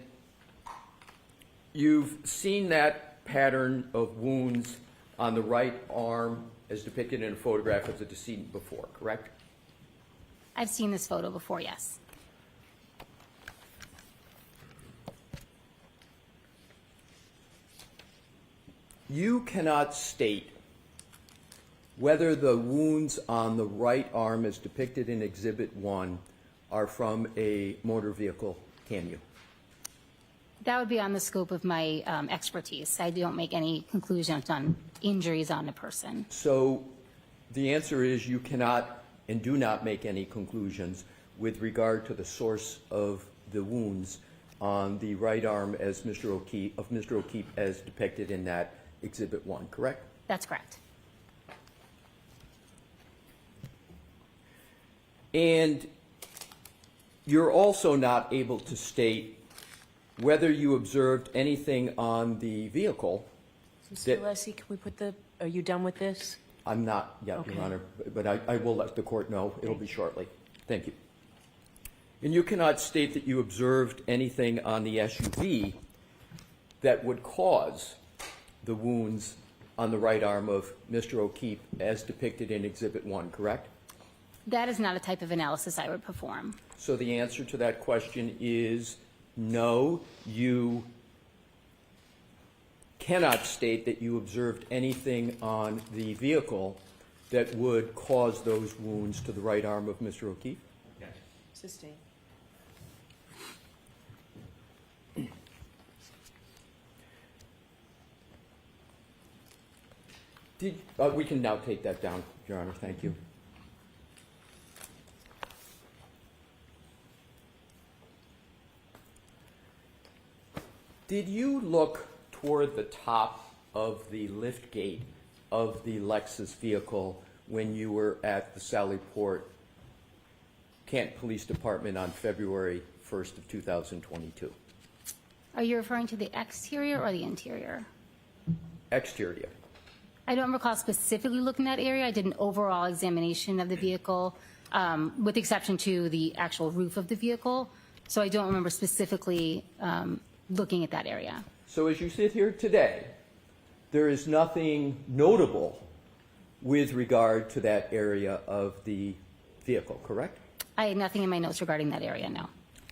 S15: you've seen that pattern of wounds on the right arm as depicted in a photograph of the decedent before, correct?
S6: I've seen this photo before, yes.
S15: You cannot state whether the wounds on the right arm as depicted in Exhibit 1 are from a motor vehicle, can you?
S6: That would be on the scope of my expertise. I don't make any conclusions on injuries on a person.
S15: So the answer is you cannot and do not make any conclusions with regard to the source of the wounds on the right arm as Mr. O'Keefe as depicted in that Exhibit 1, correct?
S6: That's correct.
S15: And you're also not able to state whether you observed anything on the vehicle.
S1: Mr. Alessi, can we put are you done with this?
S15: I'm not yet,
S1: Okay.
S15: Your Honor, but I will let the court know. It'll be shortly. Thank you. And you cannot state that you observed anything on the SUV that would cause the wounds on the right arm of Mr. O'Keefe as depicted in Exhibit 1, correct?
S6: That is not a type of analysis I would perform.
S15: So the answer to that question is no, you cannot state that you observed anything on the vehicle that would cause those wounds to the right arm of Mr. O'Keefe?
S1: Yes. Sustained.
S15: We can now take that down, Your Honor. Thank you. Did you look toward the top of the lift gate of the Lexus vehicle when you were at the Sallyport Kent Police Department on February 1st of 2022?
S6: Are you referring to the exterior or the interior?
S15: Exterior.
S6: I don't recall specifically looking at that area. I did an overall examination of the vehicle, with exception to the actual roof of the vehicle. So I don't remember specifically looking at that area.
S15: So as you sit here today, there is nothing notable with regard to that area of the vehicle, correct?
S6: I had nothing in my notes regarding that area, no.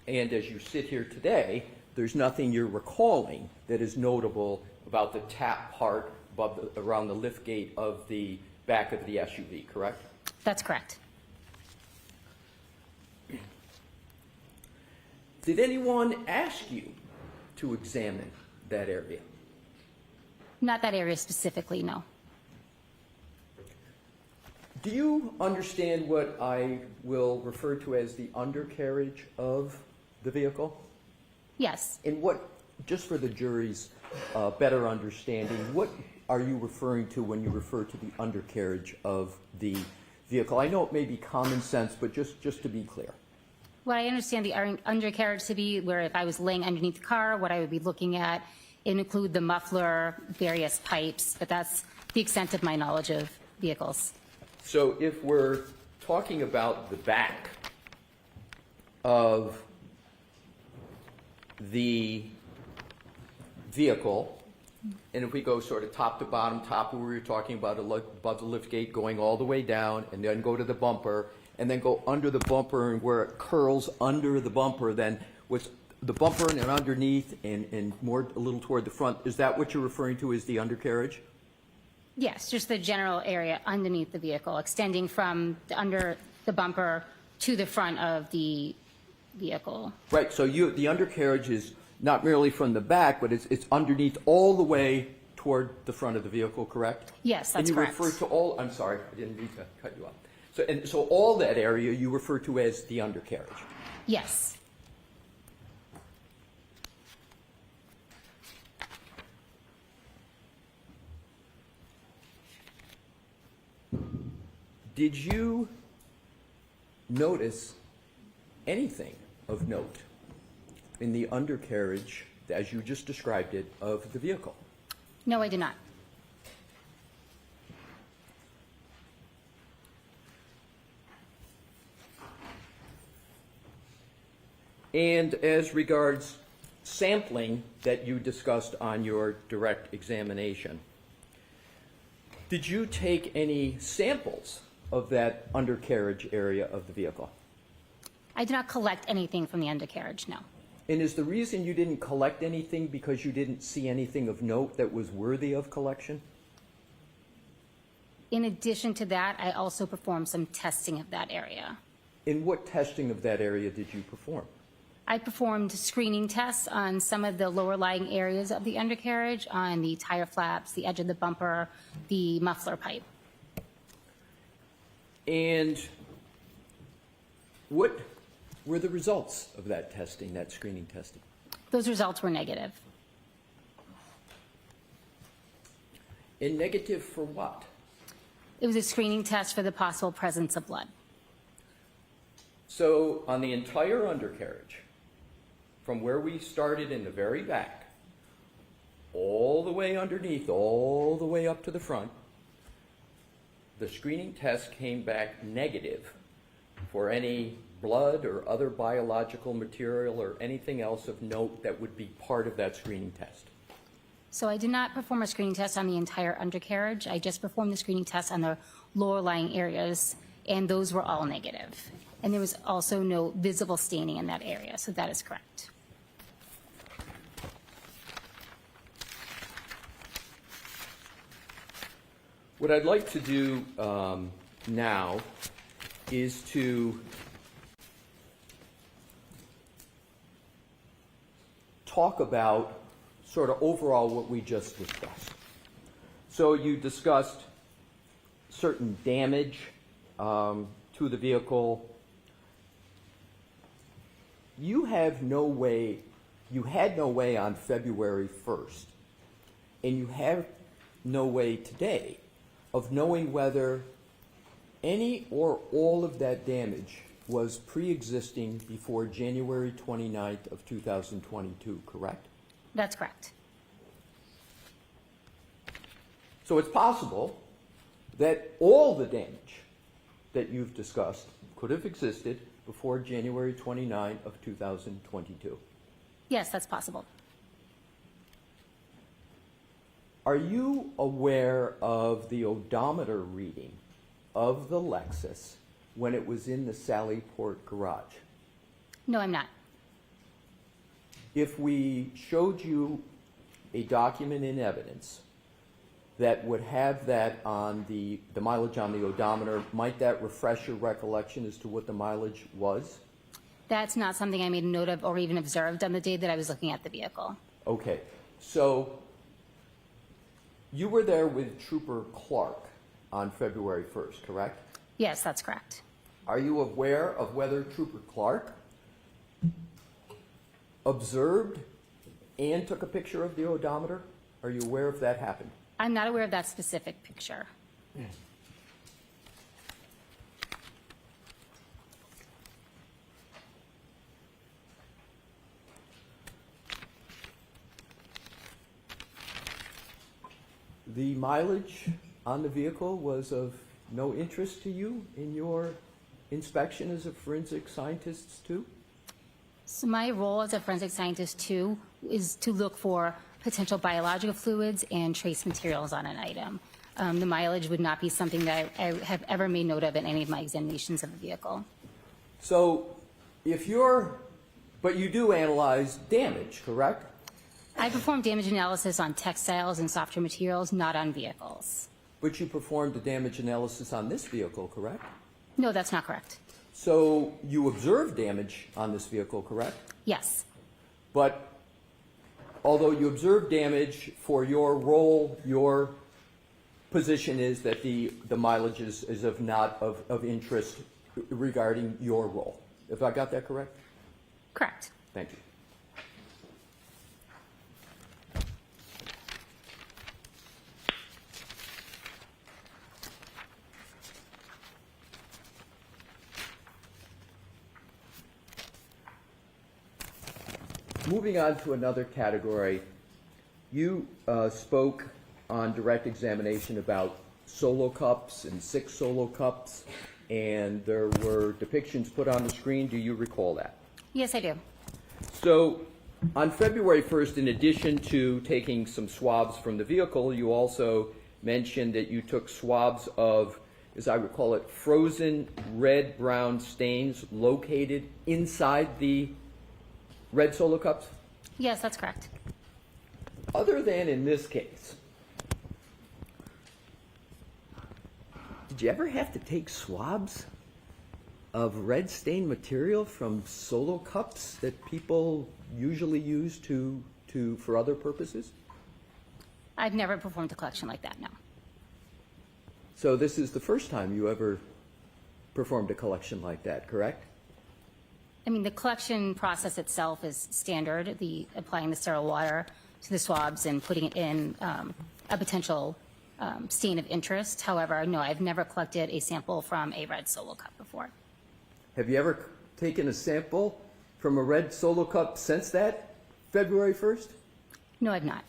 S15: And as you sit here today, there's nothing you're recalling that is notable about the tap part around the lift gate of the back of the SUV, correct?
S6: That's correct.
S15: Did anyone ask you to examine that area?
S6: Not that area specifically, no.
S15: Do you understand what I will refer to as the undercarriage of the vehicle?
S6: Yes.
S15: And what, just for the jury's
S19: better understanding, what are you referring to when you refer to the undercarriage of the vehicle? I know it may be common sense, but just to be clear.
S6: What I understand the undercarriage to be, where if I was laying underneath the car, what I would be looking at, it include the muffler, various pipes, but that's the extent of my knowledge of vehicles.
S19: So if we're talking about the back of the vehicle, and if we go sort of top to bottom, top where we were talking about above the lift gate, going all the way down, and then go to the bumper, and then go under the bumper, and where it curls under the bumper, then what's the bumper and underneath and more a little toward the front, is that what you're referring to as the undercarriage?
S6: Yes, just the general area underneath the vehicle, extending from under the bumper to the front of the vehicle.
S19: Right, so the undercarriage is not merely from the back, but it's underneath all the way toward the front of the vehicle, correct?
S6: Yes, that's correct.
S19: And you refer to all, I'm sorry, I didn't mean to cut you off. So all that area you refer to as the undercarriage?
S6: Yes.
S19: Did you notice anything of note in the undercarriage, as you just described it, of the vehicle?
S6: No, I did not.
S19: And as regards sampling that you discussed on your direct examination, did you take any samples of that undercarriage area of the vehicle?
S6: I did not collect anything from the undercarriage, no.
S19: And is the reason you didn't collect anything because you didn't see anything of note that was worthy of collection?
S6: In addition to that, I also performed some testing of that area.
S19: And what testing of that area did you perform?
S6: I performed screening tests on some of the lower lying areas of the undercarriage, on the tire flaps, the edge of the bumper, the muffler pipe.
S19: And what were the results of that testing, that screening testing?
S6: Those results were negative.
S19: And negative for what?
S6: It was a screening test for the possible presence of blood.
S19: So on the entire undercarriage, from where we started in the very back, all the way underneath, all the way up to the front, the screening test came back negative for any blood or other biological material or anything else of note that would be part of that screening test.
S6: So I did not perform a screening test on the entire undercarriage. I just performed the screening test on the lower lying areas, and those were all negative. And there was also no visible staining in that area, so that is correct.
S19: What I'd like to do now is to talk about sort of overall what we just discussed. So you discussed certain damage to the vehicle. You had no way on February 1st, and you have no way today of knowing whether any or all of that damage was pre-existing before January 29th of 2022, correct?
S6: That's correct.
S19: So it's possible that all the damage that you've discussed could have existed before January 29th of 2022.
S6: Yes, that's possible.
S19: Are you aware of the odometer reading of the Lexus when it was in the Sallyport garage?
S6: No, I'm not.
S19: If we showed you a document in evidence that would have that on the mileage on the odometer, might that refresh your recollection as to what the mileage was?
S6: That's not something I made a note of or even observed on the day that I was looking at the vehicle.
S19: Okay, so you were there with Trooper Clark on February 1st, correct?
S6: Yes, that's correct.
S19: Are you aware of whether Trooper Clark observed and took a picture of the odometer? Are you aware if that happened?
S6: I'm not aware of that specific picture.
S19: The mileage on the vehicle was of no interest to you in your inspection as a forensic scientist too?
S6: So my role as a forensic scientist too is to look for potential biological fluids and trace materials on an item. The mileage would not be something that I have ever made note of in any of my examinations of the vehicle.
S19: So but you do analyze damage, correct?
S6: I perform damage analysis on textiles and softer materials, not on vehicles.
S19: But you performed a damage analysis on this vehicle, correct?
S6: No, that's not correct.
S19: So you observed damage on this vehicle, correct?
S6: Yes.
S19: But although you observed damage for your role, your position is that the mileage is of not of interest regarding your role. Have I got that correct?
S6: Correct.
S19: Thank you. Moving on to another category, you spoke on direct examination about solo cups and 6 solo cups, and there were depictions put on the screen. Do you recall that?
S6: Yes, I do.
S19: So on February 1st, in addition to taking some swabs from the vehicle, you also mentioned that you took swabs of, as I recall it, frozen red-brown stains located inside the red solo cups?
S6: Yes, that's correct.
S19: Other than in this case, did you ever have to take swabs of red stained material from solo cups that people usually use for other purposes?
S6: I've never performed a collection like that, no.
S19: So this is the first time you ever performed a collection like that, correct?
S6: I mean, the collection process itself is standard, applying the sterile water to the swabs and putting it in a potential stain of interest. However, no, I've never collected a sample from a red solo cup before.
S19: Have you ever taken a sample from a red solo cup since that February 1st?
S6: No, I've not.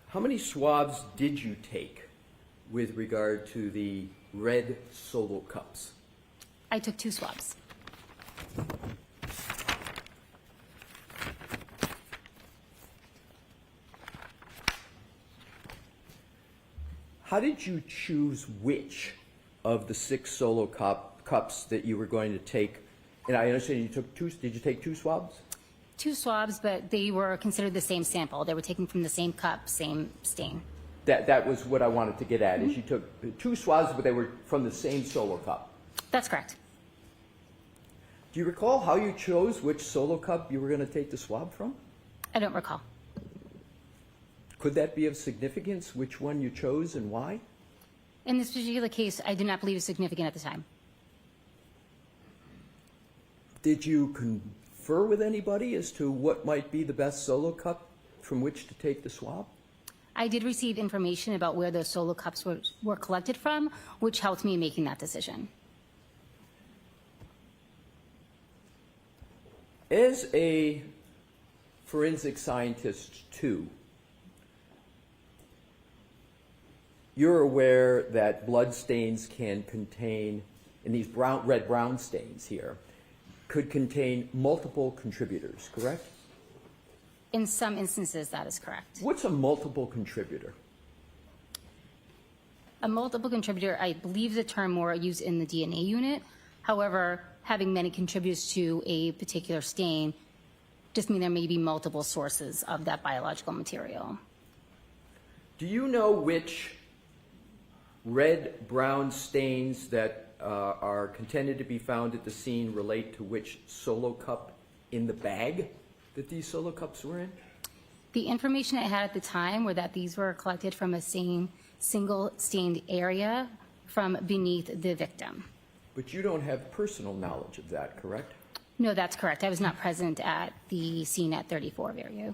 S19: How many swabs did you take with regard to the red solo cups?
S6: I took 2 swabs.
S19: How did you choose which of the 6 solo cups that you were going to take? And I understand you took 2. Did you take 2 swabs?
S6: 2 swabs, but they were considered the same sample. They were taken from the same cup, same stain.
S19: That was what I wanted to get at, is you took 2 swabs, but they were from the same solo cup.
S6: That's correct.
S19: Do you recall how you chose which solo cup you were going to take the swab from?
S6: I don't recall.
S19: Could that be of significance, which one you chose and why?
S6: In this particular case, I did not believe it was significant at the time.
S19: Did you confer with anybody as to what might be the best solo cup from which to take the swab?
S6: I did receive information about where those solo cups were collected from, which helped me in making that decision.
S19: As a forensic scientist, too, you're aware that blood stains can contain, and these red-brown stains here, could contain multiple contributors, correct?
S6: In some instances, that is correct.
S19: What's a multiple contributor?
S6: A multiple contributor, I believe the term more used in the DNA unit. However, having many contributors to a particular stain just mean there may be multiple sources of that biological material.
S19: Do you know which red-brown stains that are contended to be found at the scene relate to which solo cup in the bag that these solo cups were in?
S6: The information I had at the time were that these were collected from a single stained area from beneath the victim.
S19: But you don't have personal knowledge of that, correct?
S6: No, that's correct. I was not present at the scene at 34 Fairview.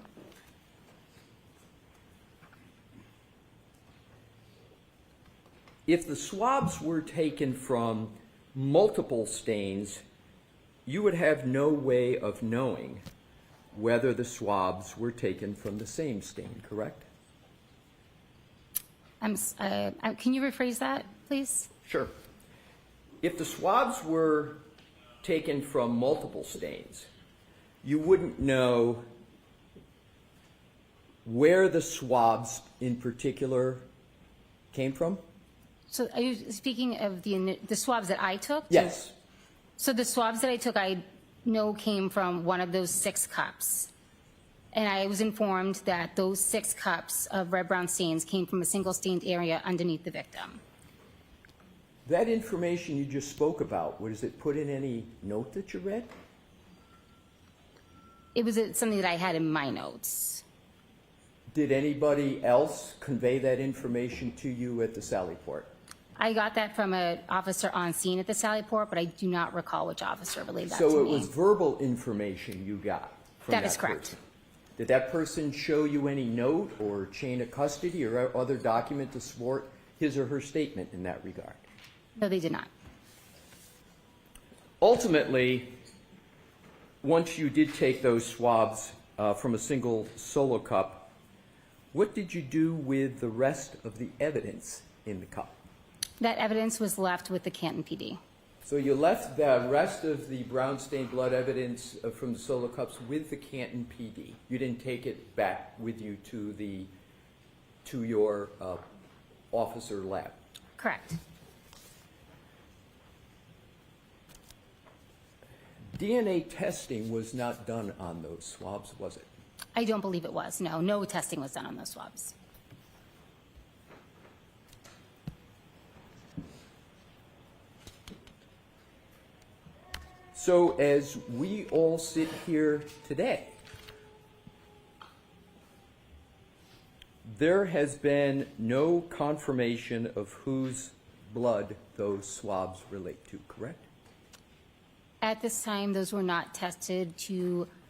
S19: If the swabs were taken from multiple stains, you would have no way of knowing whether the swabs were taken from the same stain, correct?
S6: Can you rephrase that, please?
S19: Sure. If the swabs were taken from multiple stains, you wouldn't know where the swabs in particular came from?
S6: So are you speaking of the swabs that I took?
S19: Yes.
S6: So the swabs that I took, I know came from one of those 6 cups. And I was informed that those 6 cups of red-brown stains came from a single stained area underneath the victim.
S19: That information you just spoke about, was it put in any note that you read?
S6: It was something that I had in my notes.
S19: Did anybody else convey that information to you at the Sally Port?
S6: I got that from an officer on scene at the Sally Port, but I do not recall which officer relayed that to me.
S19: So it was verbal information you got from that
S6: That is correct.
S19: person. Did that person show you any note or chain of custody or other document to support his or her statement in that regard?
S6: No, they did not.
S19: Ultimately, once you did take those swabs from a single solo cup, what did you do with the rest of the evidence in the cup?
S6: That evidence was left with the Canton PD.
S19: So you left the rest of the brown stained blood evidence from the solo cups with the Canton PD. You didn't take it back with you to your officer lab.
S6: Correct.
S19: DNA testing was not done on those swabs, was it?
S6: I don't believe it was. No, no testing was done on those swabs.
S19: So as we all sit here today, there has been no confirmation of whose blood those swabs relate to, correct?
S6: At this time, those were not tested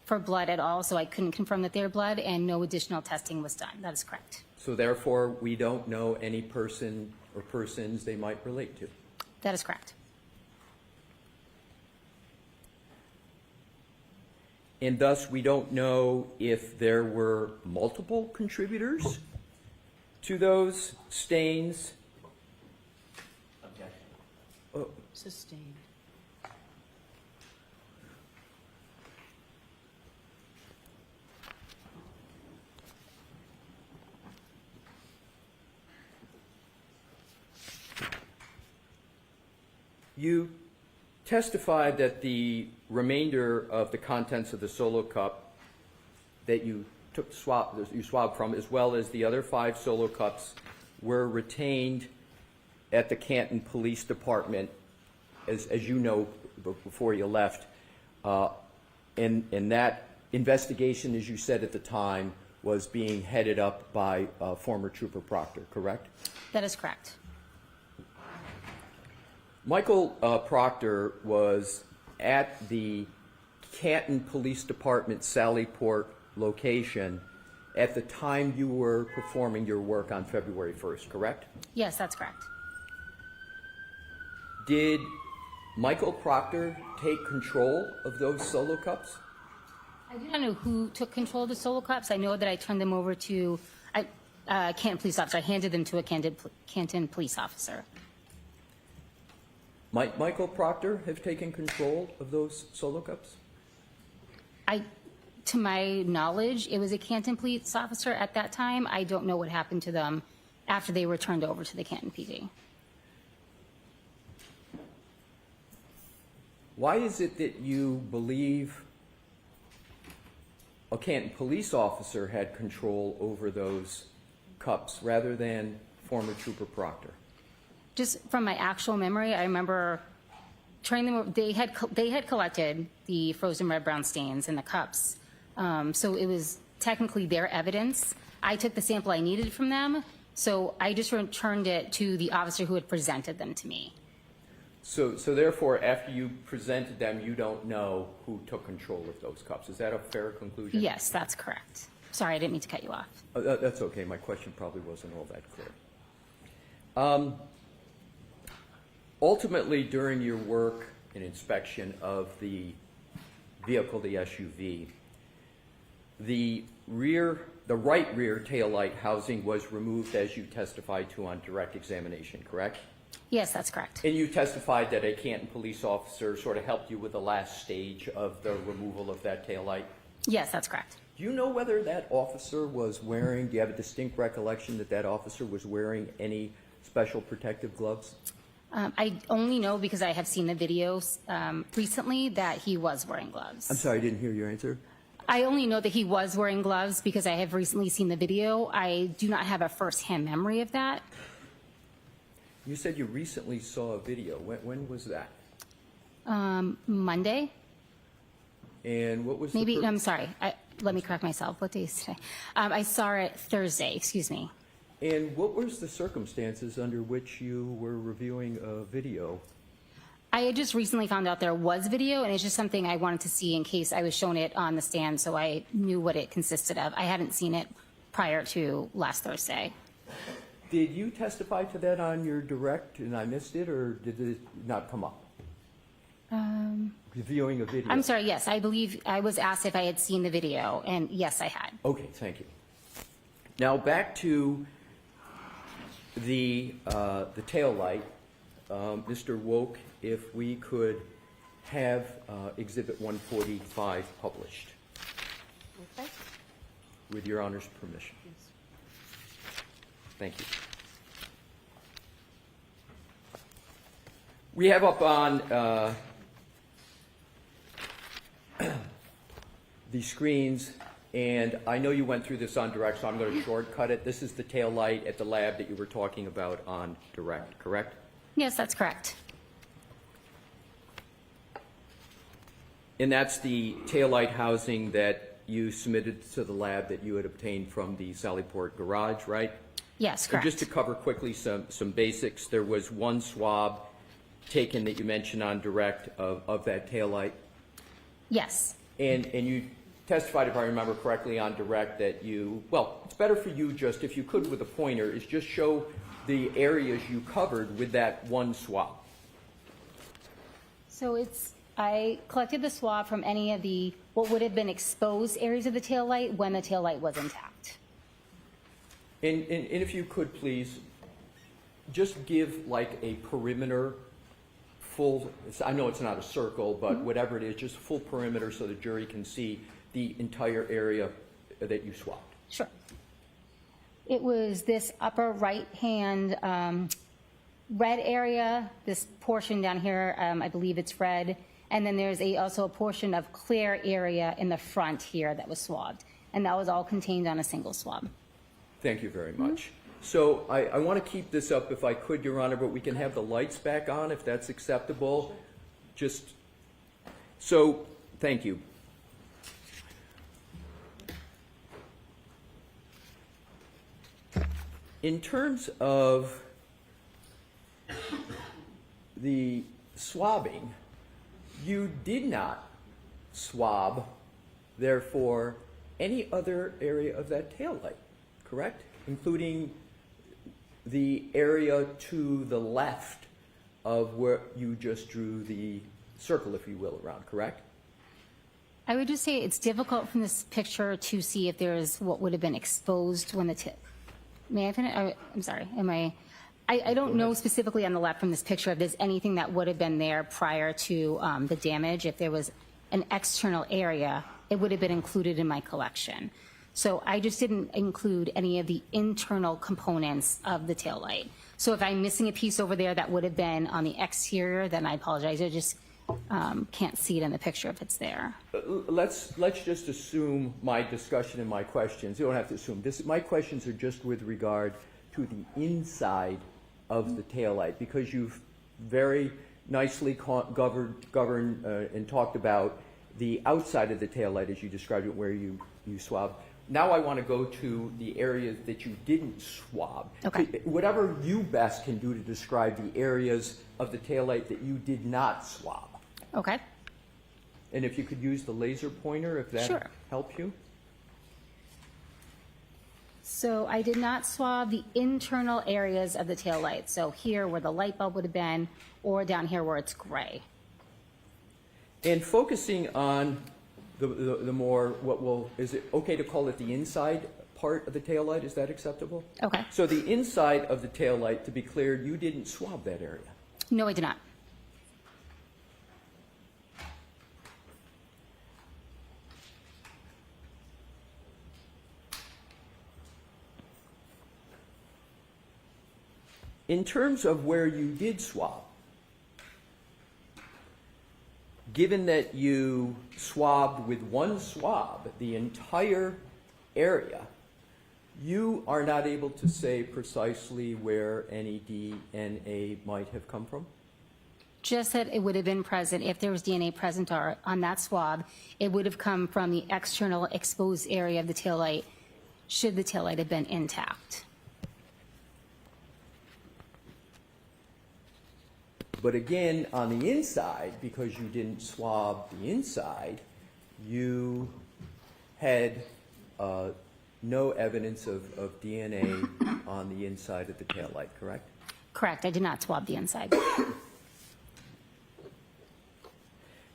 S6: for blood at all, so I couldn't confirm that they're blood, and no additional testing was done. That is correct.
S19: So therefore, we don't know any person or persons they might relate to.
S6: That is correct.
S19: And thus, we don't know if there were multiple contributors to those stains.
S1: Sustained.
S19: You testified that the remainder of the contents of the solo cup that you took you swabbed from, as well as the other 5 solo cups, were retained at the Canton Police Department, as you know, before you left. And that investigation, as you said at the time, was being headed up by former Trooper Proctor, correct?
S6: That is correct.
S19: Michael Proctor was at the Canton Police Department Sallyport location at the time you were performing your work on February 1st, correct?
S6: Yes, that's correct.
S19: Did Michael Proctor take control of those solo cups?
S6: I do not know who took control of the solo cups. I know that I turned them over to a Canton police officer. I handed them to a Canton police officer.
S19: Might Michael Proctor have taken control of those solo cups?
S6: To my knowledge, it was a Canton police officer at that time. I don't know what happened to them after they were turned over to the Canton PD.
S19: Why is it that you believe a Canton police officer had control over those cups rather than former Trooper Proctor?
S6: Just from my actual memory, I remember turning them over. They had collected the frozen red brown stains in the cups, so it was technically their evidence. I took the sample I needed from them, so I just returned it to the officer who had presented them to me.
S19: So therefore, after you presented them, you don't know who took control of those cups. Is that a fair conclusion?
S6: Yes, that's correct. Sorry, I didn't mean to cut you off.
S19: That's okay. My question probably wasn't all that clear. Ultimately, during your work and inspection of the vehicle, the SUV, the right rear taillight housing was removed as you testified to on direct examination, correct?
S6: Yes, that's correct.
S19: And you testified that a Canton police officer sort of helped you with the last stage of the removal of that taillight?
S6: Yes, that's correct.
S19: Do you know whether that officer was wearing, do you have a distinct recollection that that officer was wearing any special protective gloves?
S6: I only know because I have seen the videos recently that he was wearing gloves.
S19: I'm sorry, I didn't hear your answer.
S6: I only know that he was wearing gloves because I have recently seen the video. I do not have a first-hand memory of that.
S19: You said you recently saw a video. When was that?
S6: Monday?
S19: And what was
S6: Maybe, I'm sorry. Let me correct myself. What day is today? I saw it Thursday, excuse me.
S19: And what was the circumstances under which you were reviewing a video?
S6: I had just recently found out there was video, and it's just something I wanted to see in case I was shown it on the stand so I knew what it consisted of. I hadn't seen it prior to last Thursday.
S19: Did you testify to that on your direct and I missed it, or did it not come up? Reviewing a video.
S6: I'm sorry, yes, I believe I was asked if I had seen the video, and yes, I had.
S19: Okay, thank you. Now back to the tail light. Mr. Woke, if we could have Exhibit 145 published.
S12: Okay.
S19: With your Honor's permission. Thank you. We have up on the screens, and I know you went through this on direct, so I'm going to shortcut it. This is the tail light at the lab that you were talking about on direct, correct?
S6: Yes, that's correct.
S19: And that's the tail light housing that you submitted to the lab that you had obtained from the Sallyport garage, right?
S6: Yes,
S19: And
S6: correct.
S19: just to cover quickly some basics, there was one swab taken that you mentioned on direct of that tail light.
S6: Yes.
S19: And you testified, if I remember correctly, on direct that you, well, it's better for you just, if you could with a pointer, is just show the areas you covered with that one swab.
S6: So I collected the swab from any of the, what would have been exposed areas of the taillight when the taillight was intact.
S19: And if you could please, just give like a perimeter full, I know it's not a circle, but whatever it is, just full perimeter so the jury can see the entire area that you swabbed.
S6: Sure. It was this upper right-hand red area, this portion down here, I believe it's red, and then there's also a portion of clear area in the front here that was swabbed, and that was all contained on a single swab.
S19: Thank you very much. So I want to keep this up if I could, Your Honor, but we can have the lights back on if that's acceptable. Just, so, thank you. In terms of the swabbing, you did not swab, therefore, any other area of that taillight, correct? Including the area to the left of where you just drew the circle, if you will, around, correct?
S6: I would just say it's difficult from this picture to see if there's what would have been exposed when the may I finish? I'm sorry. I don't know specifically on the left from this picture if there's anything that would have been there prior to the damage. If there was an external area, it would have been included in my collection. So I just didn't include any of the internal components of the taillight. So if I'm missing a piece over there that would have been on the exterior, then I apologize. I just can't see it in the picture if it's there.
S19: Let's just assume my discussion and my questions. You don't have to assume this. My questions are just with regard to the inside of the taillight, because you've very nicely governed and talked about the outside of the taillight as you described it, where you swab. Now I want to go to the areas that you didn't swab.
S6: Okay.
S19: Whatever you best can do to describe the areas of the taillight that you did not swab.
S6: Okay.
S19: And if you could use the laser pointer, if that
S6: Sure.
S19: helps you.
S6: So I did not swab the internal areas of the taillight. So here where the light bulb would have been, or down here where it's gray.
S19: And focusing on the more, is it okay to call it the inside part of the taillight? Is that acceptable?
S6: Okay.
S19: So the inside of the taillight, to be clear, you didn't swab that area.
S6: No, I did not.
S19: In terms of where you did swab, given that you swabbed with one swab the entire area, you are not able to say precisely where any DNA might have come from?
S6: Just that it would have been present, if there was DNA present on that swab, it would have come from the external exposed area of the taillight, should the taillight have been intact.
S19: But again, on the inside, because you didn't swab the inside, you had no evidence of DNA on the inside of the taillight, correct?
S6: Correct, I did not swab the inside.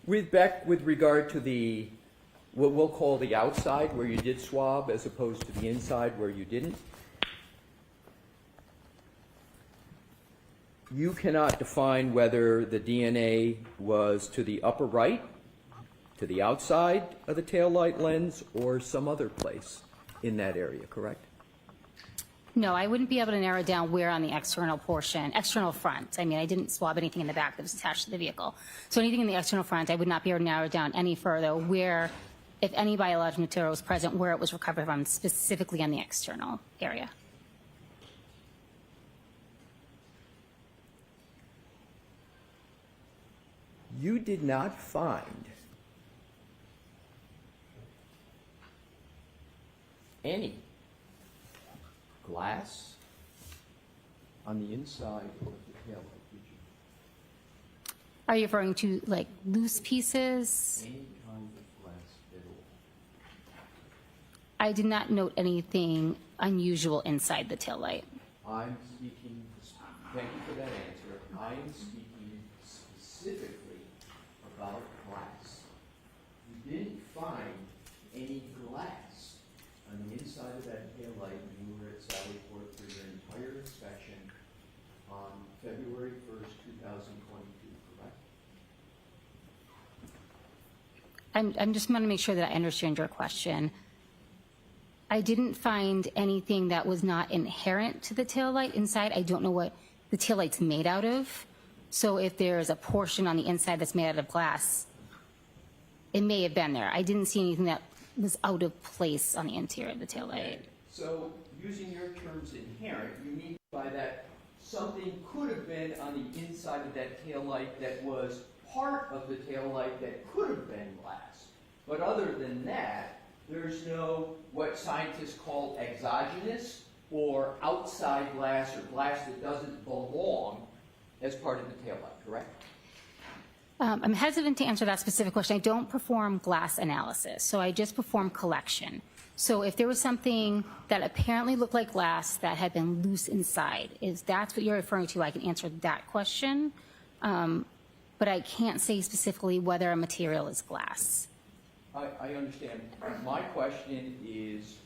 S19: With regard to the, what we'll call the outside, where you did swab, as opposed to the inside where you didn't, you cannot define whether the DNA was to the upper right, to the outside of the taillight lens, or some other place in that area, correct?
S6: No, I wouldn't be able to narrow down where on the external portion, external front. I mean, I didn't swab anything in the back that was attached to the vehicle. So anything in the external front, I would not be able to narrow down any further where, if any biological material was present, where it was recovered from, specifically on the external area.
S19: You did not find any glass on the inside of the taillight, did you?
S6: Are you referring to like loose pieces?
S19: Any kind of glass at all?
S6: I did not note anything unusual inside the taillight.
S19: I'm speaking, thank you for that answer. I am speaking specifically about glass. You didn't find any glass on the inside of that taillight when you were at Sally Port for your entire inspection on February 1st, 2022, correct?
S6: I'm just want to make sure that I understand your question. I didn't find anything that was not inherent to the taillight inside. I don't know what the taillight's made out of. So if there's a portion on the inside that's made out of glass, it may have been there. I didn't see anything that was out of place on the interior of the taillight.
S19: So, using your terms inherent, you mean by that something could have been on the inside of that taillight that was part of the taillight that could have been glass. But other than that, there's no what scientists call exogenous or outside glass or glass that doesn't belong as part of the taillight, correct?
S6: I'm hesitant to answer that specific question. I don't perform glass analysis, so I just perform collection. So if there was something that apparently looked like glass that had been loose inside, if that's what you're referring to, I can answer that question. But I can't say specifically whether a material is glass.
S19: I understand. My question is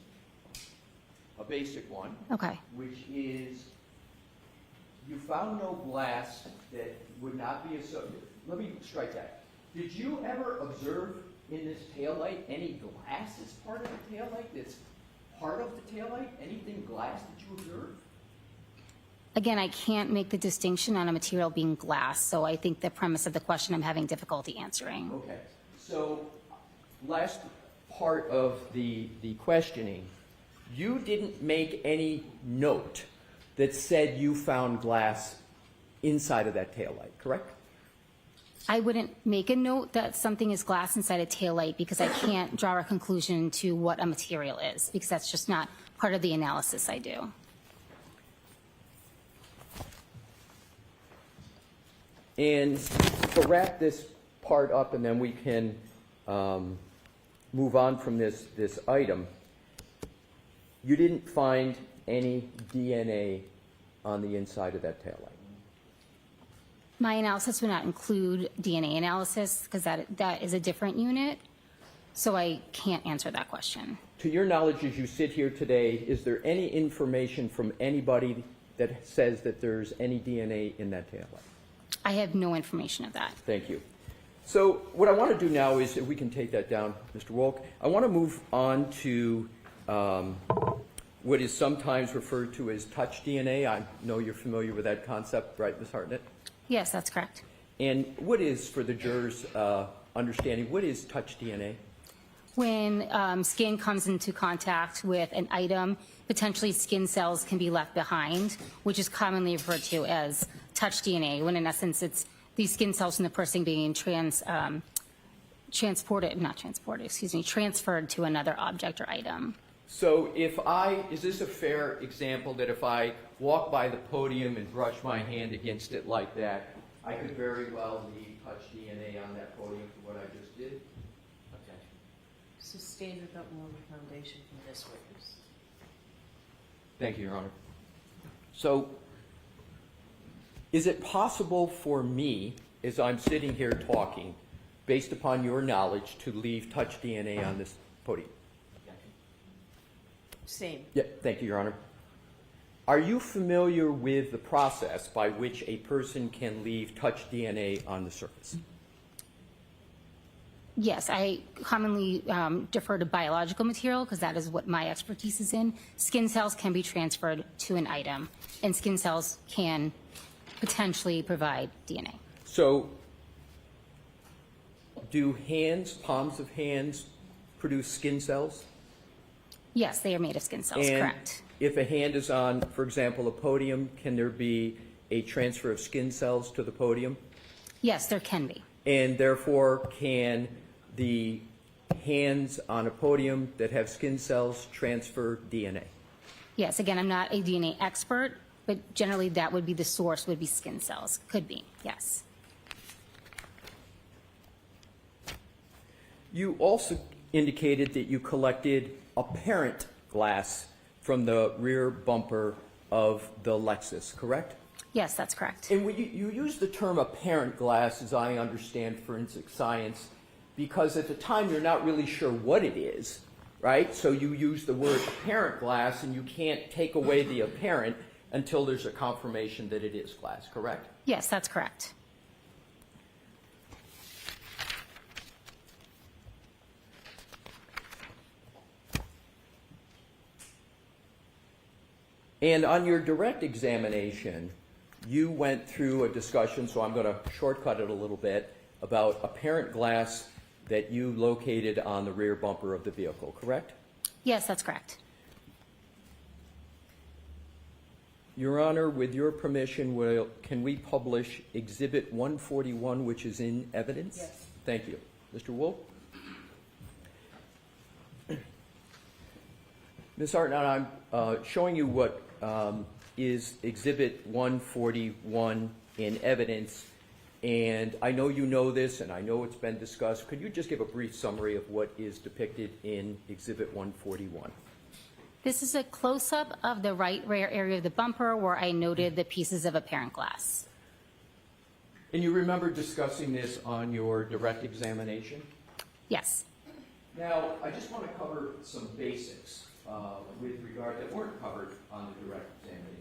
S19: a basic one.
S6: Okay.
S19: Which is, you found no glass that would not be associated. Let me strike that. Did you ever observe in this taillight any glass as part of the taillight that's part of the taillight? Anything glass that you observed?
S6: Again, I can't make the distinction on a material being glass, so I think the premise of the question I'm having difficulty answering.
S19: Okay. So, last part of the questioning, you didn't make any note that said you found glass inside of that taillight, correct?
S6: I wouldn't make a note that something is glass inside a taillight because I can't draw a conclusion to what a material is, because that's just not part of the analysis I do.
S19: And to wrap this part up, and then we can move on from this item, you didn't find any DNA on the inside of that taillight?
S6: My analysis would not include DNA analysis because that is a different unit, so I can't answer that question.
S19: To your knowledge, as you sit here today, is there any information from anybody that says that there's any DNA in that taillight?
S6: I have no information of that.
S19: Thank you. So what I want to do now is, if we can take that down, Mr. Wolk, I want to move on to what is sometimes referred to as touch DNA. I know you're familiar with that concept, right, Ms. Hartnett?
S6: Yes, that's correct.
S19: And what is, for the jurors' understanding, what is touch DNA?
S6: When skin comes into contact with an item, potentially skin cells can be left behind, which is commonly referred to as touch DNA, when in essence it's these skin cells from the person being transferred to another object or item.
S19: So is this a fair example that if I walk by the podium and brush my hand against it like that, I could very well leave touch DNA on that podium for what I just did? Okay.
S1: Sustained without more of a foundation from this witness.
S19: Thank you, Your Honor. So is it possible for me, as I'm sitting here talking, based upon your knowledge, to leave touch DNA on this podium?
S1: Same.
S19: Yeah, thank you, Your Honor. Are you familiar with the process by which a person can leave touch DNA on the surface?
S6: Yes, I commonly defer to biological material because that is what my expertise is in. Skin cells can be transferred to an item, and skin cells can potentially provide DNA.
S19: So do hands, palms of hands, produce skin cells?
S6: Yes, they are made of skin cells,
S19: And
S6: correct.
S19: if a hand is on, for example, a podium, can there be a transfer of skin cells to the podium?
S6: Yes, there can be.
S19: And therefore, can the hands on a podium that have skin cells transfer DNA?
S6: Yes, again, I'm not a DNA expert, but generally that would be the source, would be skin cells. Could be, yes.
S19: You also indicated that you collected apparent glass from the rear bumper of the Lexus, correct?
S6: Yes, that's correct.
S19: And you use the term apparent glass, as I understand forensic science, because at the time you're not really sure what it is, right? So you use the word apparent glass, and you can't take away the apparent until there's a confirmation that it is glass, correct?
S6: Yes, that's correct.
S19: And on your direct examination, you went through a discussion, so I'm going to shortcut it a little bit, about apparent glass that you located on the rear bumper of the vehicle, correct?
S6: Yes, that's correct.
S19: Your Honor, with your permission, can we publish Exhibit 141, which is in evidence?
S1: Yes.
S19: Thank you. Mr. Wolf? Ms. Hartnett, I'm showing you what is Exhibit 141 in evidence, and I know you know this, and I know it's been discussed. Could you just give a brief summary of what is depicted in Exhibit 141?
S6: This is a close-up of the right rear area of the bumper where I noted the pieces of apparent glass.
S19: And you remember discussing this on your direct examination?
S6: Yes.
S19: Now, I just want to cover some basics with regard that weren't covered on the direct examination.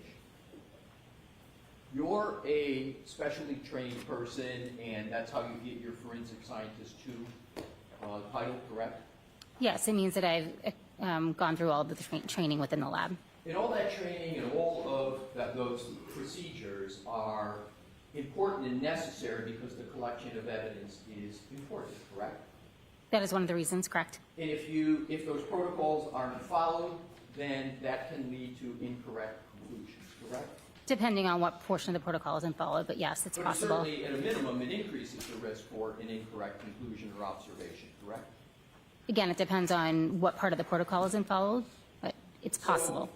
S19: You're a specially trained person, and that's how you get your forensic scientist 2 title, correct?
S6: Yes, it means that I've gone through all of the training within the lab.
S19: And all that training and all of those procedures are important and necessary because the collection of evidence is important, correct?
S6: That is one of the reasons, correct?
S19: And if those protocols aren't followed, then that can lead to incorrect conclusions, correct?
S6: Depending on what portion of the protocol isn't followed, but yes, it's
S15: But
S6: possible.
S15: certainly, at a minimum, it increases the risk for an incorrect conclusion or observation, correct?
S6: Again, it depends on what part of the protocol isn't followed, but it's possible.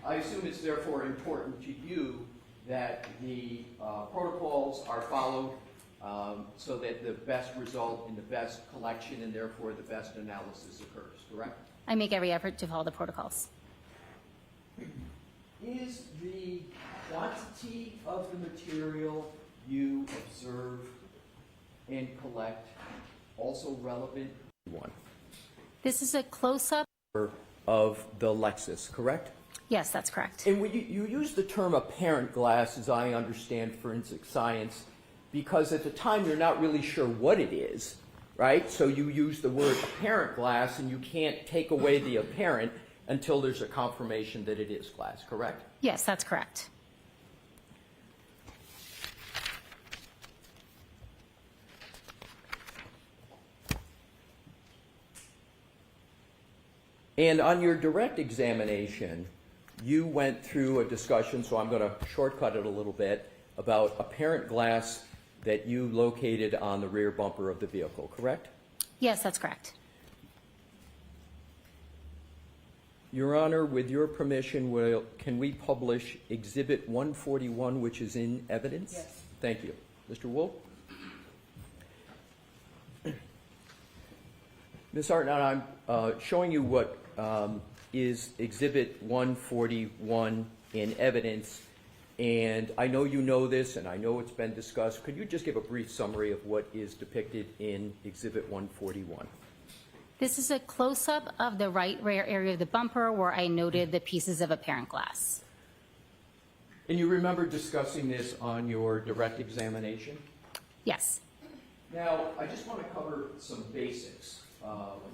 S15: I assume it's therefore important to you that the protocols are followed so that the best result in the best collection and therefore the best analysis occurs, correct?
S6: I make every effort to follow the protocols.
S15: Is the quantity of the material you observe and collect also relevant? One.
S6: This is a close-up.
S15: Of the Lexus, correct?
S6: Yes, that's correct.
S15: And you use the term apparent glass, as I understand forensic science, because at the time you're not really sure what it is, right? So you use the word apparent glass, and you can't take away the apparent until there's a confirmation that it is glass, correct?
S6: Yes, that's correct.
S19: And on your direct examination, you went through a discussion, so I'm going to shortcut it a little bit, about apparent glass that you located on the rear bumper of the vehicle, correct?
S6: Yes, that's correct.
S19: Your Honor, with your permission, can we publish Exhibit 141, which is in evidence?
S16: Yes.
S19: Thank you. Mr. Wolf? Ms. Hartnett, I'm showing you what is Exhibit 141 in evidence, and I know you know this, and I know it's been discussed. Could you just give a brief summary of what is depicted in Exhibit 141?
S6: This is a close-up of the right rear area of the bumper where I noted the pieces of apparent glass.
S19: And you remember discussing this on your direct examination?
S6: Yes.
S19: Now, I just want to cover some basics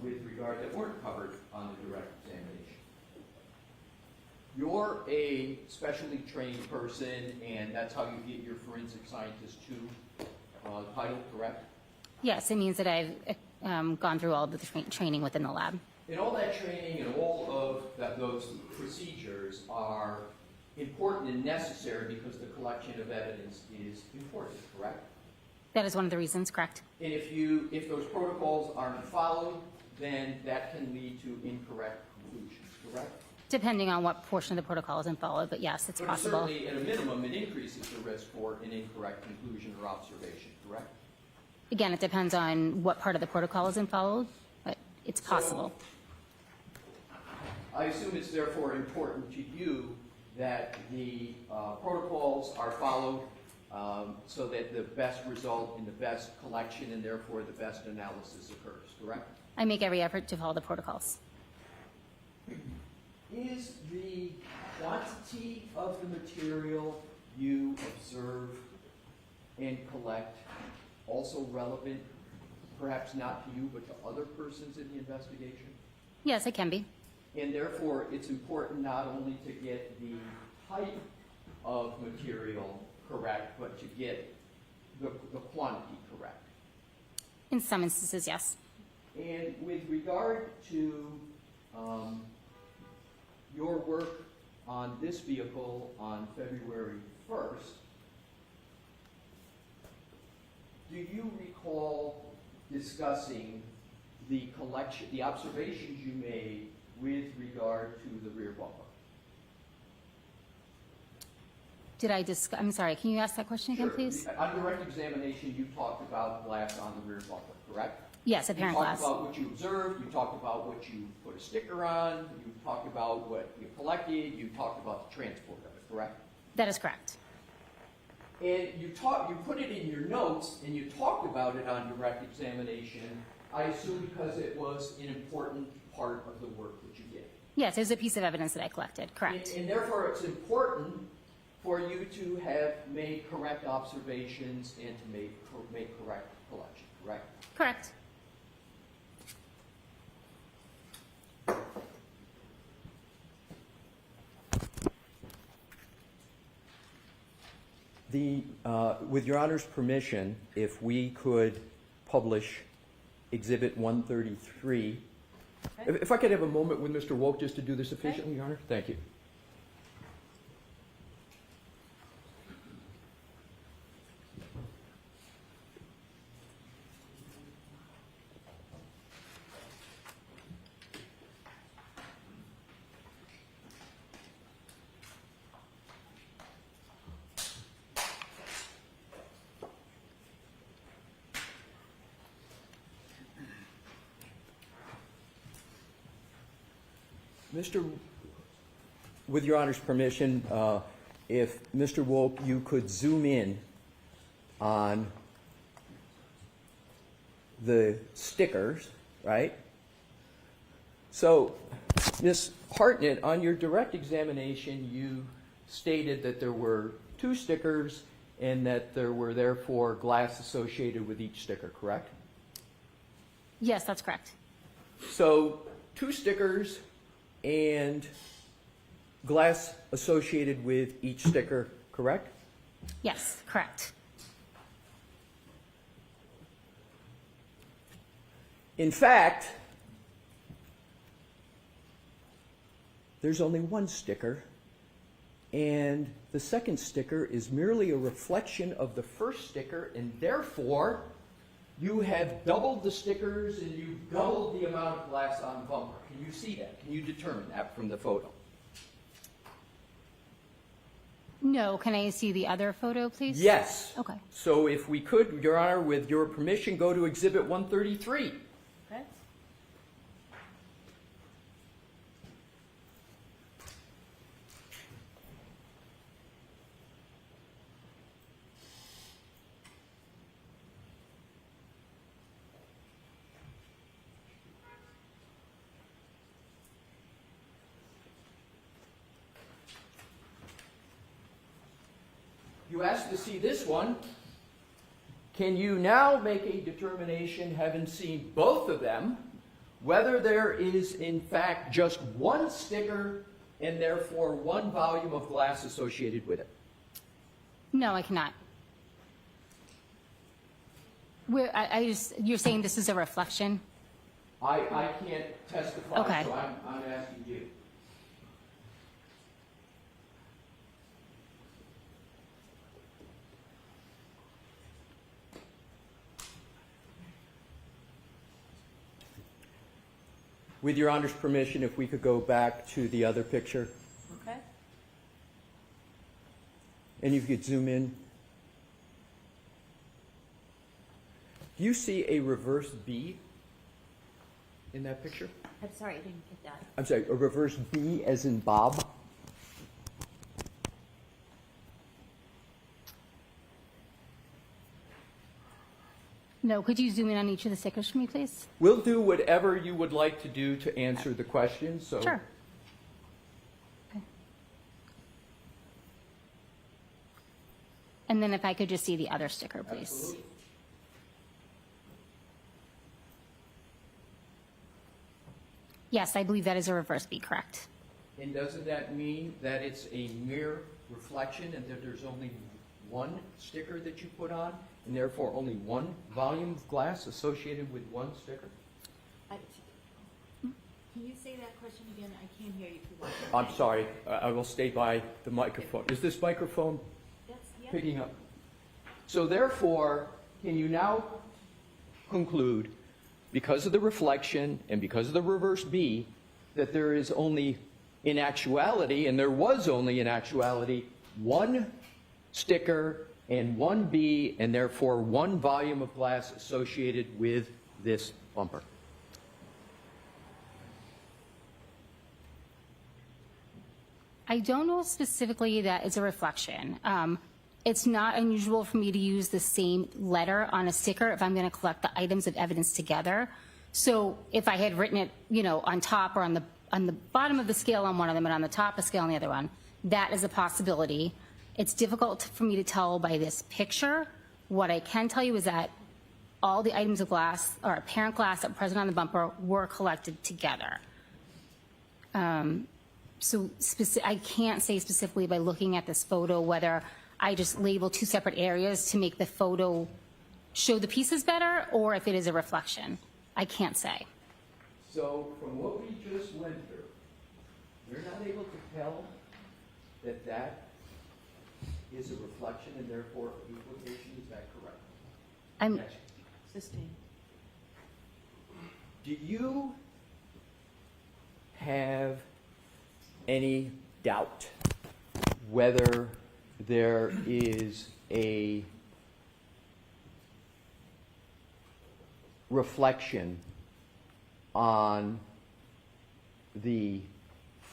S19: with regard that weren't covered on the direct examination. You're a specially trained person, and that's how you get your forensic scientist 2 title, correct?
S6: Yes, it means that I've gone through all of the training within the lab.
S19: And all that training and all of those procedures are important and necessary because the collection of evidence is important, correct?
S6: That is one of the reasons, correct?
S19: And if those protocols aren't followed, then that can lead to incorrect conclusions, correct?
S6: Depending on what portion of the protocol isn't followed, but yes, it's
S19: But
S6: possible.
S19: certainly, at a minimum, it increases the risk for an incorrect conclusion or observation, correct?
S6: Again, it depends on what part of the protocol isn't followed, but it's possible.
S19: I assume it's therefore important to you that the protocols are followed so that the best result in the best collection and therefore the best analysis occurs, correct?
S6: I make every effort to follow the protocols.
S19: Is the quantity of the material you observe and collect also relevant, perhaps not to you, but to other persons in the investigation?
S6: Yes, it can be.
S19: And therefore, it's important not only to get the type of material correct, but to get the quantity correct.
S6: In some instances, yes.
S19: And with regard to your work on this vehicle on February 1st, do you recall discussing the collection, the observations you made with regard to the rear bumper?
S6: Did I discuss, I'm sorry, can you ask that question again, please?
S19: On direct examination, you talked about glass on the rear bumper, correct?
S6: Yes, apparent glass.
S19: You talked about what you observed, you talked about what you put a sticker on, you talked about what you collected, you talked about the transport of it, correct?
S6: That is correct.
S19: And you put it in your notes, and you talked about it on direct examination, I assume because it was an important part of the work that you did.
S6: Yes, it was a piece of evidence that I collected, correct.
S19: And therefore, it's important for you to have made correct observations and to make correct collection, correct?
S6: Correct.
S19: With Your Honor's permission, if we could publish Exhibit 133. If I could have a moment with Mr. Woke just to do this efficiently, Your Honor? Thank you. With Your Honor's permission, if Mr. Wolk, you could zoom in on the stickers, right? So, Ms. Hartnett, on your direct examination, you stated that there were 2 stickers and that there were therefore glass associated with each sticker, correct?
S6: Yes, that's correct.
S19: So 2 stickers and glass associated with each sticker, correct?
S6: Yes, correct.
S19: In fact, there's only 1 sticker, and the second sticker is merely a reflection of the first sticker, and therefore, you have doubled the stickers and you've doubled the amount of glass on the bumper. Can you see that? Can you determine that from the photo?
S6: No, can I see the other photo, please?
S19: Yes.
S6: Okay.
S19: So if we could, Your Honor, with your permission, go to Exhibit 133.
S6: Okay.
S19: You asked to see this one. Can you now make a determination, having seen both of them, whether there is in fact just 1 sticker and therefore 1 volume of glass associated with it?
S6: No, I cannot. You're saying this is a reflection?
S19: I can't testify,
S6: Okay.
S19: so I'm asking you. With Your Honor's permission, if we could go back to the other picture,
S6: Okay.
S19: and if you could zoom in. Do you see a reverse B in that picture?
S16: I'm sorry, I didn't get that.
S19: I'm sorry, a reverse B as in Bob?
S6: No, could you zoom in on each of the stickers for me, please?
S19: We'll do whatever you would like to do to answer the question, so.
S6: Sure. Okay. And then if I could just see the other sticker, please.
S19: Absolutely.
S6: Yes, I believe that is a reverse B, correct?
S19: And doesn't that mean that it's a mere reflection and that there's only 1 sticker that you put on, and therefore only 1 volume of glass associated with 1 sticker?
S16: Can you say that question again? I can't hear you too well.
S19: I'm sorry, I will stay by the microphone. Is this microphone
S16: Yeah.
S19: picking up? So therefore, can you now conclude, because of the reflection and because of the reverse B, that there is only, in actuality, and there was only in actuality, 1 sticker and 1 B, and therefore 1 volume of glass associated with this bumper?
S6: I don't know specifically that it's a reflection. It's not unusual for me to use the same letter on a sticker if I'm going to collect the items of evidence together. So if I had written it, on top or on the bottom of the scale on one of them and on the top of the scale on the other one, that is a possibility. It's difficult for me to tell by this picture. What I can tell you is that all the items of glass or apparent glass that were present on the bumper were collected together. So I can't say specifically by looking at this photo whether I just label 2 separate areas to make the photo show the pieces better or if it is a reflection. I can't say.
S19: So from what we just went through, you're not able to tell that that is a reflection and therefore a duplication, is that correct?
S6: I'm
S19: Yes.
S16: Sustained.
S19: Do you have any doubt whether there is a reflection on the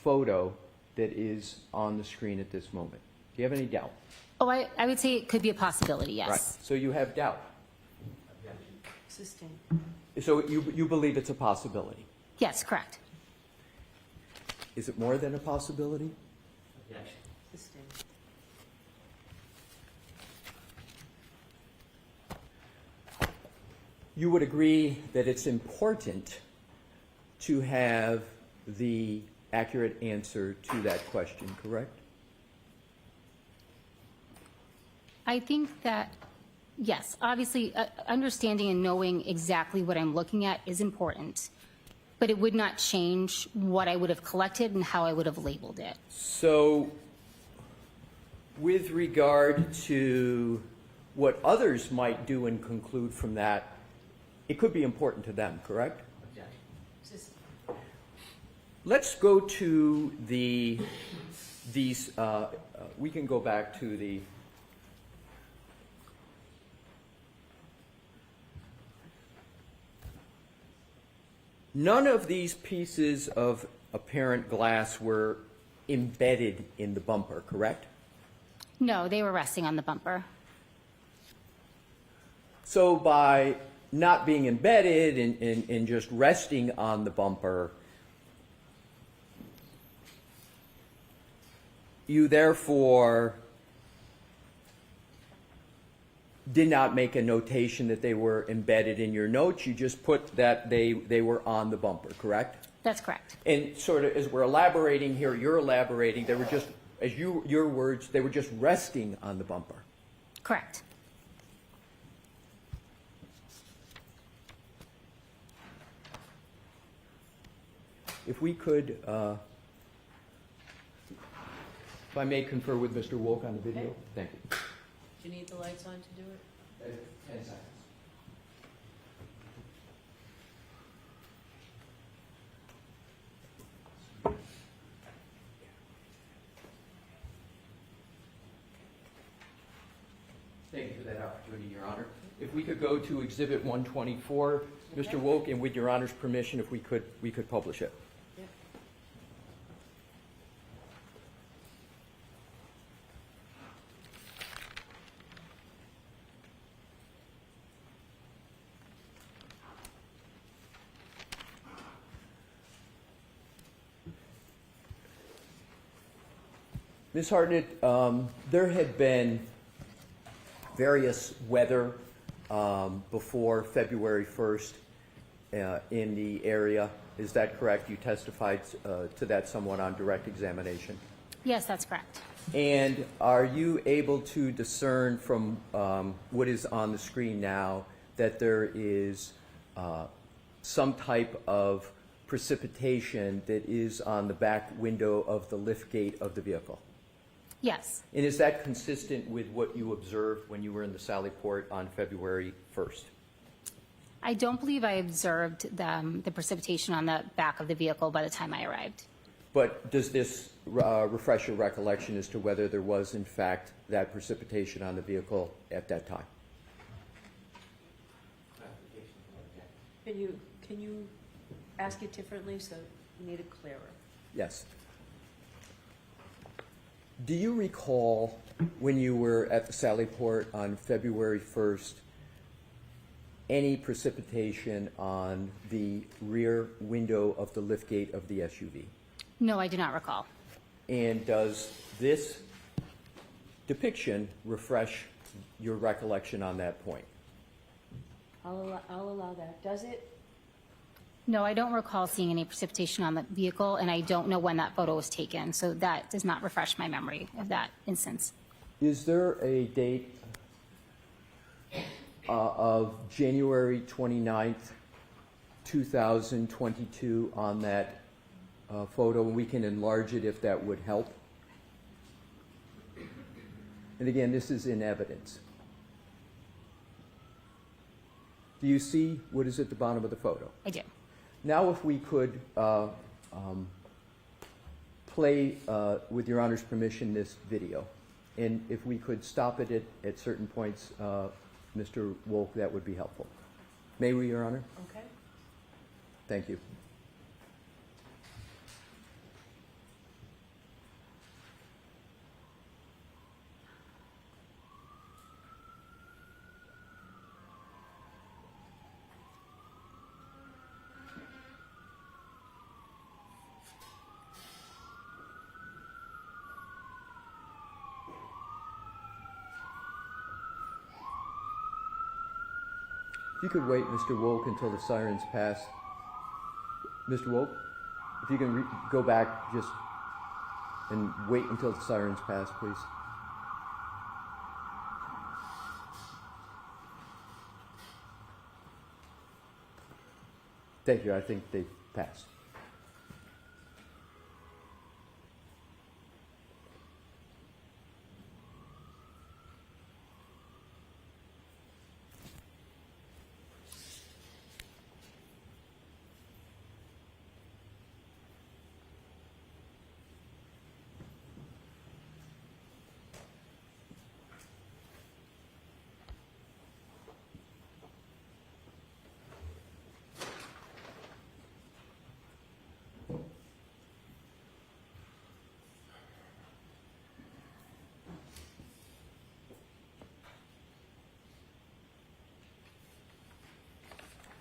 S19: photo that is on the screen at this moment? Do you have any doubt?
S6: Oh, I would say it could be a possibility, yes.
S19: Right, so you have doubt.
S1: Sustain.
S19: So you believe it's a possibility.
S6: Yes, correct.
S19: Is it more than a possibility?
S1: Sustain.
S19: You would agree that it's important to have the accurate answer to that question, correct?
S6: I think that, yes, obviously, understanding and knowing exactly what I'm looking at is important, but it would not change what I would have collected and how I would have labeled it.
S19: So, with regard to what others might do and conclude from that, it could be important to them, correct? Let's go to we can go back to the none of these pieces of apparent glass were embedded in the bumper, correct?
S6: No, they were resting on the bumper.
S19: So by not being embedded and just resting on the bumper, you therefore did not make a notation that they were embedded in your notes. You just put that they were on the bumper, correct?
S6: That's correct.
S19: And sort of as we're elaborating here, you're elaborating, they were just, as your words, they were just resting on the bumper.
S6: Correct.
S19: If we could, if I may confer with Mr. Wolk on the video.
S1: Okay.
S19: Thank you.
S1: Do you need the lights on to do it?
S19: 10 seconds. Thank you for that opportunity, Your Honor. If we could go to Exhibit 124, Mr. Wolk, and with Your Honor's permission, if we could publish it.
S1: Yeah.
S19: Ms. Hartnett, there had been various weather before February 1st in the area. Is that correct? You testified to that somewhat on direct examination.
S6: Yes, that's correct.
S19: And are you able to discern from what is on the screen now that there is some type of precipitation that is on the back window of the lift gate of the vehicle?
S6: Yes.
S19: And is that consistent with what you observed when you were in the Sallyport on February 1st?
S6: I don't believe I observed the precipitation on the back of the vehicle by the time I arrived.
S19: But does this refresh your recollection as to whether there was, in fact, that precipitation on the vehicle at that time?
S1: Can you ask it differently so you need it clearer?
S19: Yes. Do you recall when you were at the Sallyport on February 1st any precipitation on the rear window of the liftgate of the SUV?
S6: No, I do not recall.
S19: And does this depiction refresh your recollection on that point?
S1: I'll allow that. Does it?
S6: No, I don't recall seeing any precipitation on the vehicle, and I don't know when that photo was taken, so that does not refresh my memory of that instance.
S19: Is there a date of January 29th, 2022 on that photo? We can enlarge it if that would help. And again, this is in evidence. Do you see what is at the bottom of the photo?
S6: I do.
S19: Now if we could play, with Your Honor's permission, this video. And if we could stop it at certain points, Mr. Wolk, that would be helpful. May we, Your Honor?
S1: Okay.
S19: Thank you. If you could wait, Mr. Wolk, until the sirens pass. Mr. Wolk, if you can go back just and wait until the sirens pass, please. Thank you. I think they passed.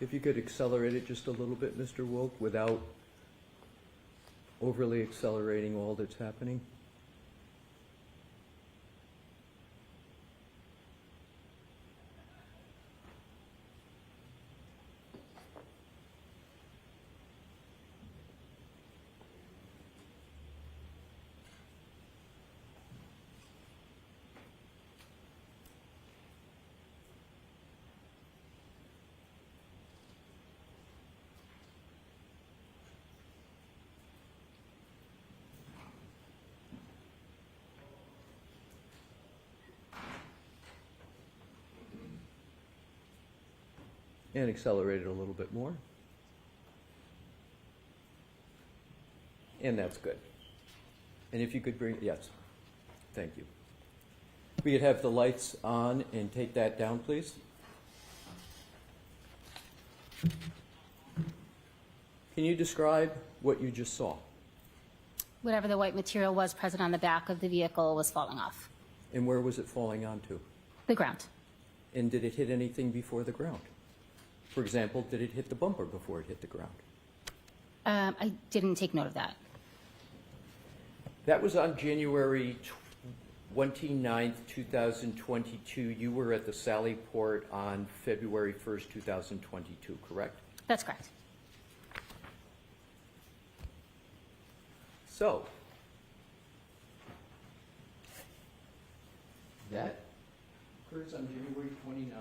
S19: If you could accelerate it just a little bit, Mr. Wolk, without overly accelerating all that's happening. And accelerate it a little bit more. And that's good. And if you could bring, yes, thank you. We could have the lights on and take that down, please. Can you describe what you just saw?
S6: Whatever the white material was present on the back of the vehicle was falling off.
S19: And where was it falling onto?
S6: The ground.
S19: And did it hit anything before the ground? For example, did it hit the bumper before it hit the ground?
S6: I didn't take note of that.
S19: That was on January 29th, 2022. You were at the Sally Port on February 1st, 2022, correct?
S6: That's correct.
S19: So, that occurs on January 29.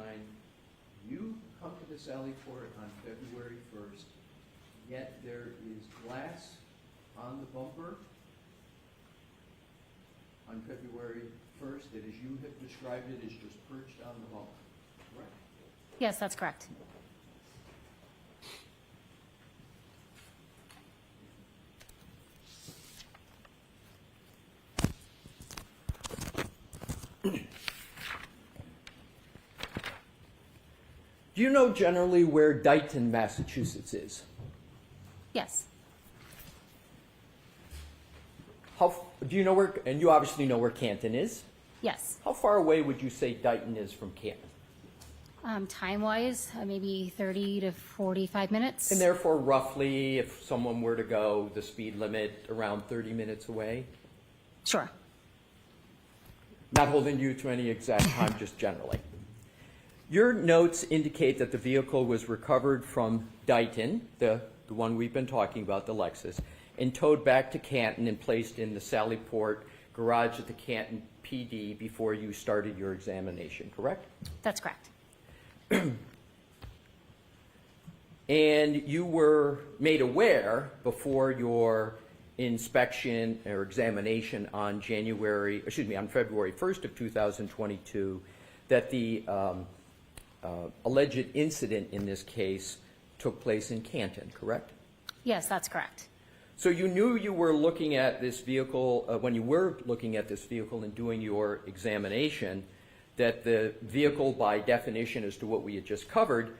S19: You come to the Sally Port on February 1st, yet there is glass on the bumper on February 1st that, as you have described it, is just perched on the bumper, correct?
S6: Yes, that's correct.
S19: Do you know generally where Dighton, Massachusetts is?
S6: Yes.
S19: Do you know where, and you obviously know where Canton is?
S6: Yes.
S19: How far away would you say Dighton is from Canton?
S6: Time-wise, maybe 30 to 45 minutes.
S19: And therefore, roughly, if someone were to go the speed limit, around 30 minutes away?
S6: Sure.
S19: Not holding you to any exact time, just generally. Your notes indicate that the vehicle was recovered from Dighton, the one we've been talking about, the Lexus, and towed back to Canton and placed in the Sally Port garage at the Canton PD before you started your examination, correct?
S6: That's correct.
S19: And you were made aware before your inspection or examination on February 1st of 2022 that the alleged incident in this case took place in Canton, correct?
S6: Yes, that's correct.
S19: So you knew you were looking at this vehicle, when you were looking at this vehicle and doing your examination, that the vehicle, by definition as to what we had just covered,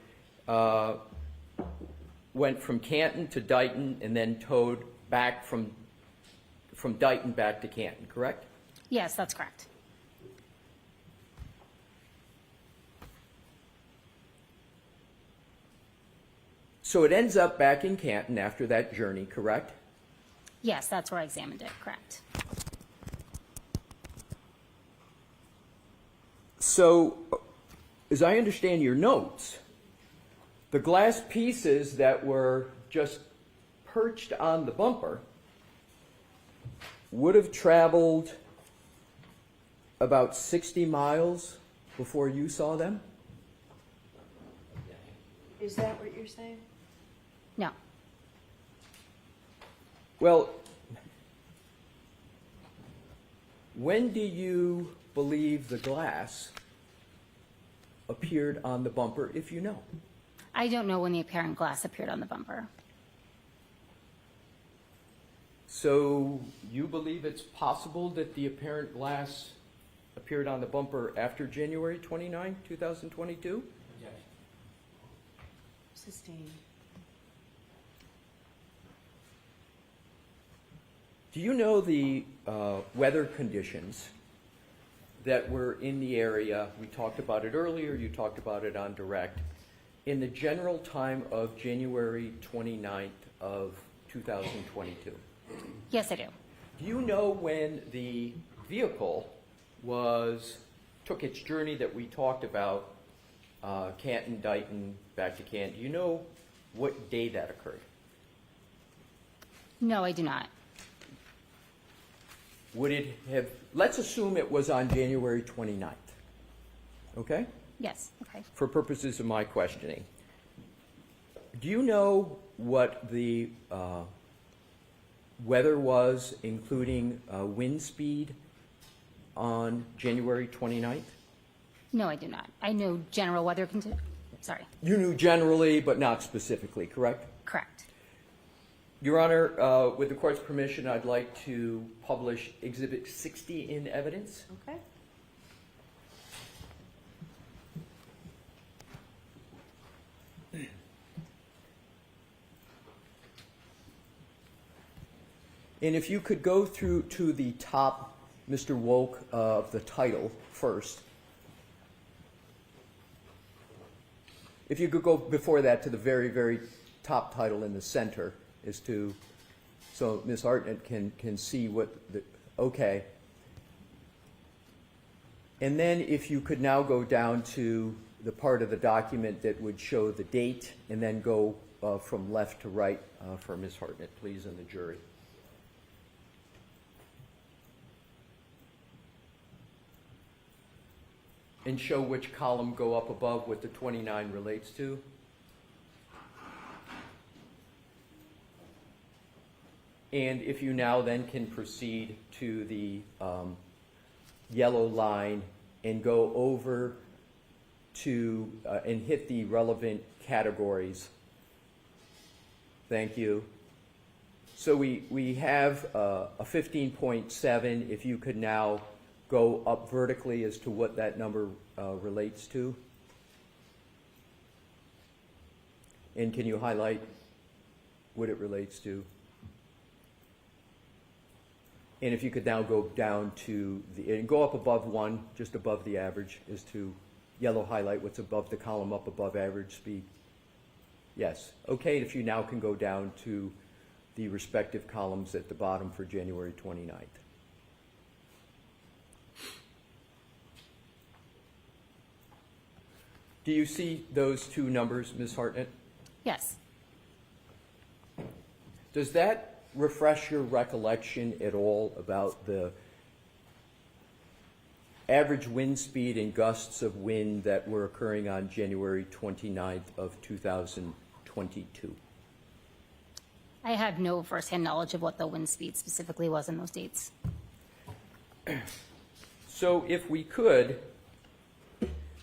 S19: went from Canton to Dighton and then towed back from Dighton back to Canton, correct?
S6: Yes, that's correct.
S19: So it ends up back in Canton after that journey, correct?
S6: Yes, that's where I examined it, correct.
S19: So, as I understand your notes, The glass pieces that were just perched on the bumper would have traveled about 60 miles before you saw them?
S1: Is that what you're saying?
S6: No.
S19: Well, when do you believe the glass appeared on the bumper, if you know?
S6: I don't know when the apparent glass appeared on the bumper.
S19: So you believe it's possible that the apparent glass appeared on the bumper after January 29, 2022?
S1: Sustained.
S19: Do you know the weather conditions that were in the area? We talked about it earlier, you talked about it on direct. In the general time of January 29th of 2022?
S6: Yes, I do.
S19: Do you know when the vehicle took its journey that we talked about, Canton, Dighton, back to Canton? Do you know what day that occurred?
S6: No, I do not.
S19: Would it have, let's assume it was on January 29th, okay?
S6: Yes, okay.
S19: For purposes of my questioning. Do you know what the weather was, including wind speed, on January 29th?
S6: No, I do not. I know general weather conditions. Sorry.
S19: You knew generally, but not specifically, correct?
S6: Correct.
S19: Your Honor, with the court's permission, I'd like to publish Exhibit 60 in evidence.
S1: Okay.
S19: And if you could go through to the top, Mr. Woke, of the title first. If you could go before that to the very, very top title in the center, so Ms. Hartnett can see what the, okay. And then if you could now go down to the part of the document that would show the date, and then go from left to right for Ms. Hartnett, please, and the jury. And show which column go up above what the 29 relates to. And if you now then can proceed to the yellow line and go over to and hit the relevant categories. Thank you. So we have a 15.7. If you could now go up vertically as to what that number relates to. And can you highlight what it relates to? And if you could now go down to and go up above 1, just above the average, is to yellow highlight what's above the column up above average speed. Yes. Okay, if you now can go down to the respective columns at the bottom for January 29th. Do you see those two numbers, Ms. Hartnett?
S6: Yes.
S19: Does that refresh your recollection at all about the average wind speed and gusts of wind that were occurring on January 29th of 2022?
S6: I have no firsthand knowledge of what the wind speed specifically was in those dates.
S19: So if we could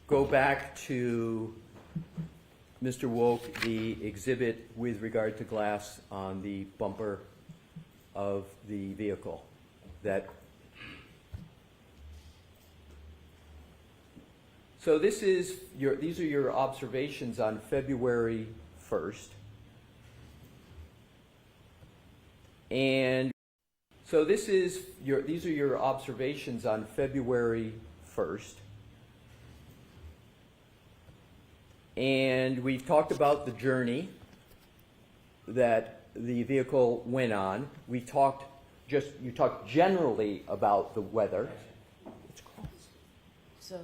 S19: go back to Mr. Woke, the exhibit with regard to glass on the bumper of the vehicle. So these are your observations on February 1st. And so these are your observations on February 1st. And we've talked about the journey that the vehicle went on. You talked generally about the weather.
S1: So,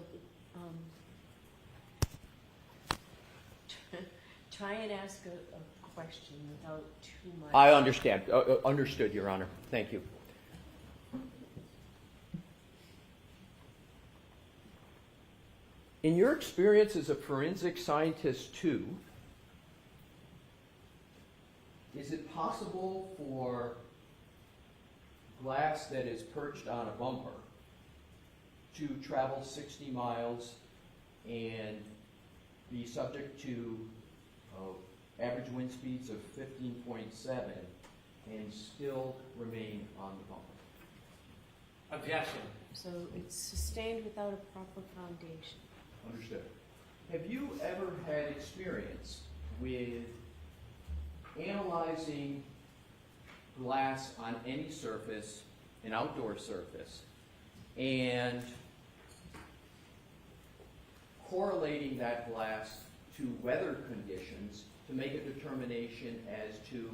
S1: Try and ask a question without too much.
S19: I understand. Understood, Your Honor. Thank you. In your experience as a forensic scientist too, is it possible for glass that is perched on a bumper to travel 60 miles and be subject to average wind speeds of 15.7 and still remain on the bumper?
S10: Objection.
S1: So it's sustained without a proper foundation.
S19: Understood. Have you ever had experience with analyzing glass on any surface, an outdoor surface, and correlating that glass to weather conditions to make a determination as to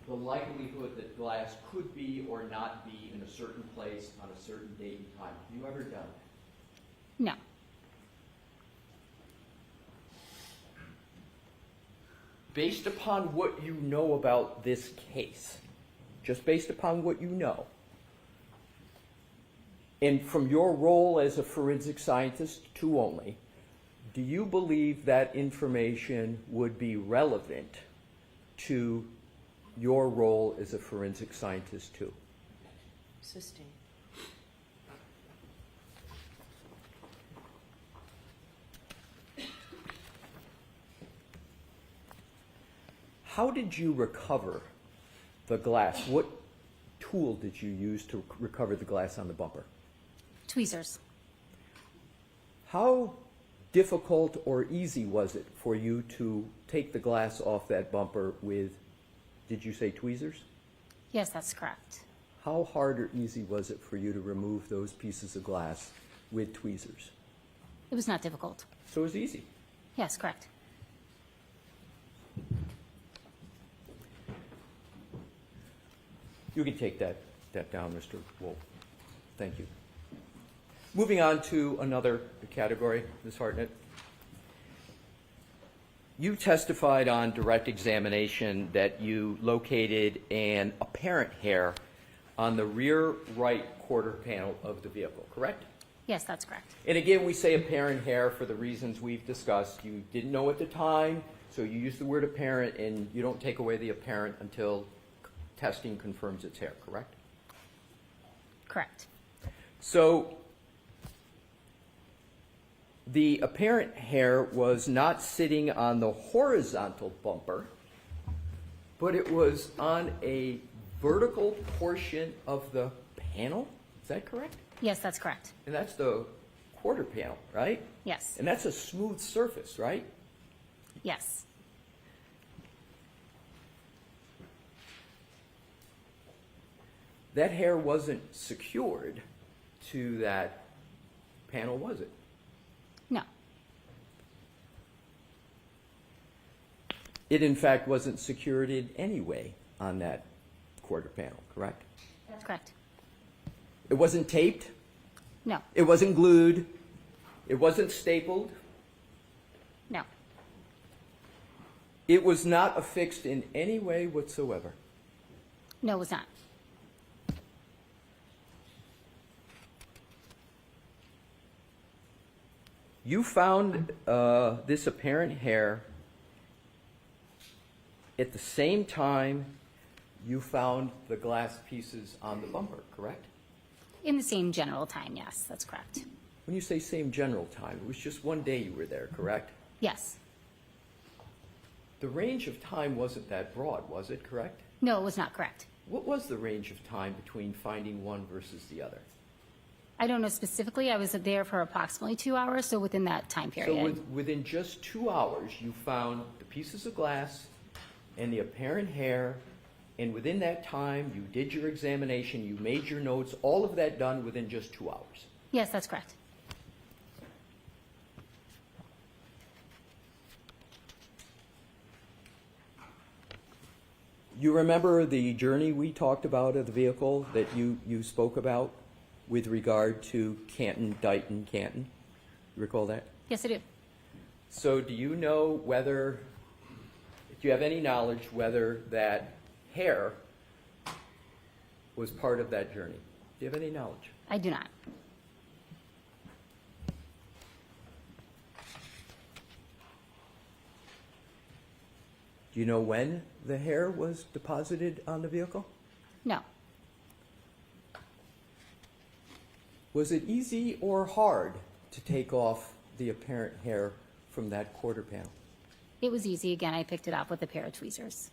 S19: the likelihood that glass could be or not be in a certain place on a certain date and time? Have you ever done that?
S6: No.
S19: Based upon what you know about this case, just based upon what you know, and from your role as a forensic scientist too only, do you believe that information would be relevant to your role as a forensic scientist too?
S1: Sustained.
S19: How did you recover the glass? What tool did you use to recover the glass on the bumper?
S6: Tweezers.
S19: How difficult or easy was it for you to take the glass off that bumper with, did you say tweezers?
S6: Yes, that's correct.
S19: How hard or easy was it for you to remove those pieces of glass with tweezers?
S6: It was not difficult.
S19: So it was easy.
S6: Yes, correct.
S19: You can take that down, Mr. Wolf. Thank you. Moving on to another category, Ms. Hartnett. You testified on direct examination that you located an apparent hair on the rear right quarter panel of the vehicle, correct?
S6: Yes, that's correct.
S19: And again, we say apparent hair for the reasons we've discussed. You didn't know at the time, so you use the word apparent, and you don't take away the apparent until testing confirms it's hair, correct?
S6: Correct.
S19: So the apparent hair was not sitting on the horizontal bumper, but it was on a vertical portion of the panel. Is that correct?
S6: Yes, that's correct.
S19: And that's the quarter panel, right?
S6: Yes.
S19: And that's a smooth surface, right?
S6: Yes.
S19: That hair wasn't secured to that panel, was it?
S6: No.
S19: It, in fact, wasn't secured in any way on that quarter panel, correct?
S6: That's correct.
S19: It wasn't taped?
S6: No.
S19: It wasn't glued? It wasn't stapled?
S6: No.
S19: It was not affixed in any way whatsoever?
S6: No, it was not.
S19: You found this apparent hair at the same time you found the glass pieces on the bumper, correct?
S6: In the same general time, yes, that's correct.
S19: When you say same general time, it was just one day you were there, correct?
S6: Yes.
S19: The range of time wasn't that broad, was it, correct?
S6: No, it was not correct.
S19: What was the range of time between finding one versus the other?
S6: I don't know specifically. I was there for approximately 2 hours, so within that time period.
S19: So within just 2 hours, you found the pieces of glass and the apparent hair, and within that time, you did your examination, you made your notes, all of that done within just 2 hours.
S6: Yes, that's correct.
S19: You remember the journey we talked about of the vehicle that you spoke about with regard to Canton, Dighton, Canton? You recall that?
S6: Yes, I do.
S19: So do you know whether you have any knowledge whether that hair was part of that journey? Do you have any knowledge?
S6: I do not.
S19: Do you know when the hair was deposited on the vehicle?
S6: No.
S19: Was it easy or hard to take off the apparent hair from that quarter panel?
S6: It was easy. Again, I picked it up with a pair of tweezers.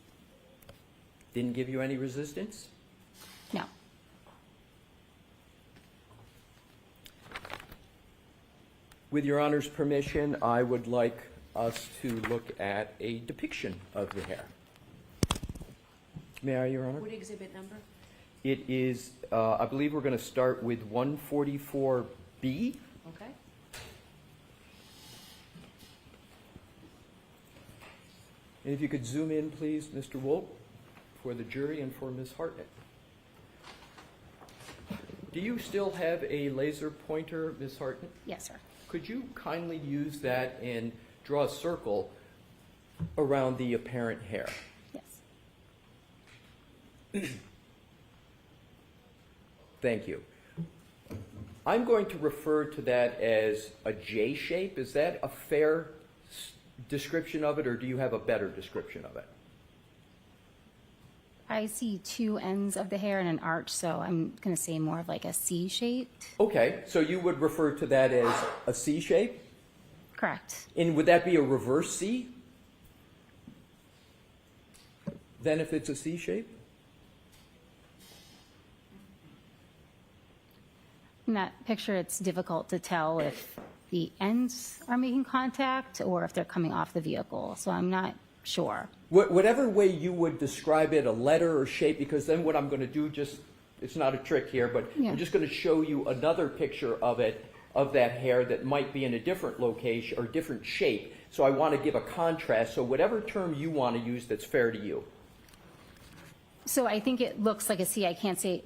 S19: Didn't give you any resistance?
S6: No.
S19: With Your Honor's permission, I would like us to look at a depiction of the hair. May I, Your Honor?
S1: What exhibit number?
S19: It is, I believe we're going to start with 144B.
S1: Okay.
S19: And if you could zoom in, please, Mr. Wolk, for the jury and for Ms. Hartnett. Do you still have a laser pointer, Ms. Hartnett?
S6: Yes, sir.
S19: Could you kindly use that and draw a circle around the apparent hair?
S6: Yes.
S19: Thank you. I'm going to refer to that as a J shape. Is that a fair description of it, or do you have a better description of it?
S6: I see two ends of the hair and an arch, so I'm going to say more of like a C-shaped.
S19: Okay, so you would refer to that as a C shape?
S6: Correct.
S19: And would that be a reverse C? Then if it's a C shape?
S6: In that picture, it's difficult to tell if the ends are making contact or if they're coming off the vehicle, so I'm not sure.
S19: Whatever way you would describe it, a letter or shape, because then what I'm going to do, just, it's not a trick here, but
S6: Yeah.
S19: I'm just going to show you another picture of it, of that hair that might be in a different location or different shape. So I want to give a contrast. So whatever term you want to use that's fair to you.
S6: So I think it looks like a C. I can't say,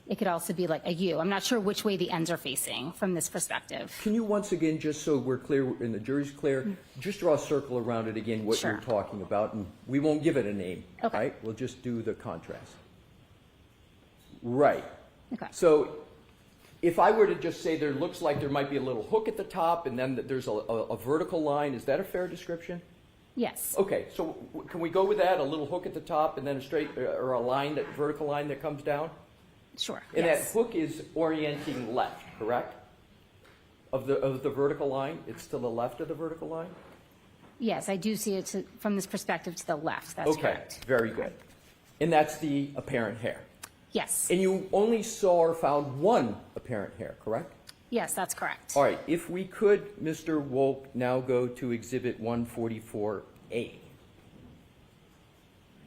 S6: it could also be like a U. I'm not sure which way the ends are facing from this perspective.
S19: Can you once again, just so we're clear and the jury's clear, just draw a circle around it again, what
S6: Sure.
S19: you're talking about, and we won't give it a name,
S6: Okay.
S19: right? We'll just do the contrast. Right.
S6: Okay.
S19: So if I were to just say there looks like there might be a little hook at the top and then there's a vertical line, is that a fair description?
S6: Yes.
S19: Okay, so can we go with that, a little hook at the top and then a straight, or a line, that vertical line that comes down?
S6: Sure.
S19: And
S6: yes.
S19: that hook is orienting left, correct? Of the vertical line? It's to the left of the vertical line?
S6: Yes, I do see it from this perspective to the left. That's
S19: Okay,
S6: correct.
S19: very good. And that's the apparent hair?
S6: Yes.
S19: And you only saw or found one apparent hair, correct?
S6: Yes, that's correct.
S19: All right, if we could, Mr. Wolk, now go to Exhibit 144A.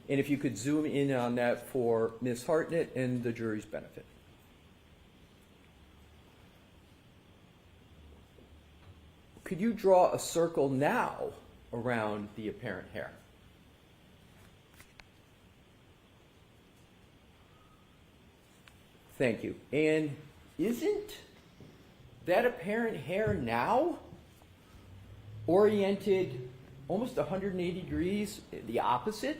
S19: And if you could zoom in on that for Ms. Hartnett and the jury's benefit. Could you draw a circle now around the apparent hair? Thank you. And isn't that apparent hair now oriented almost 180 degrees the opposite,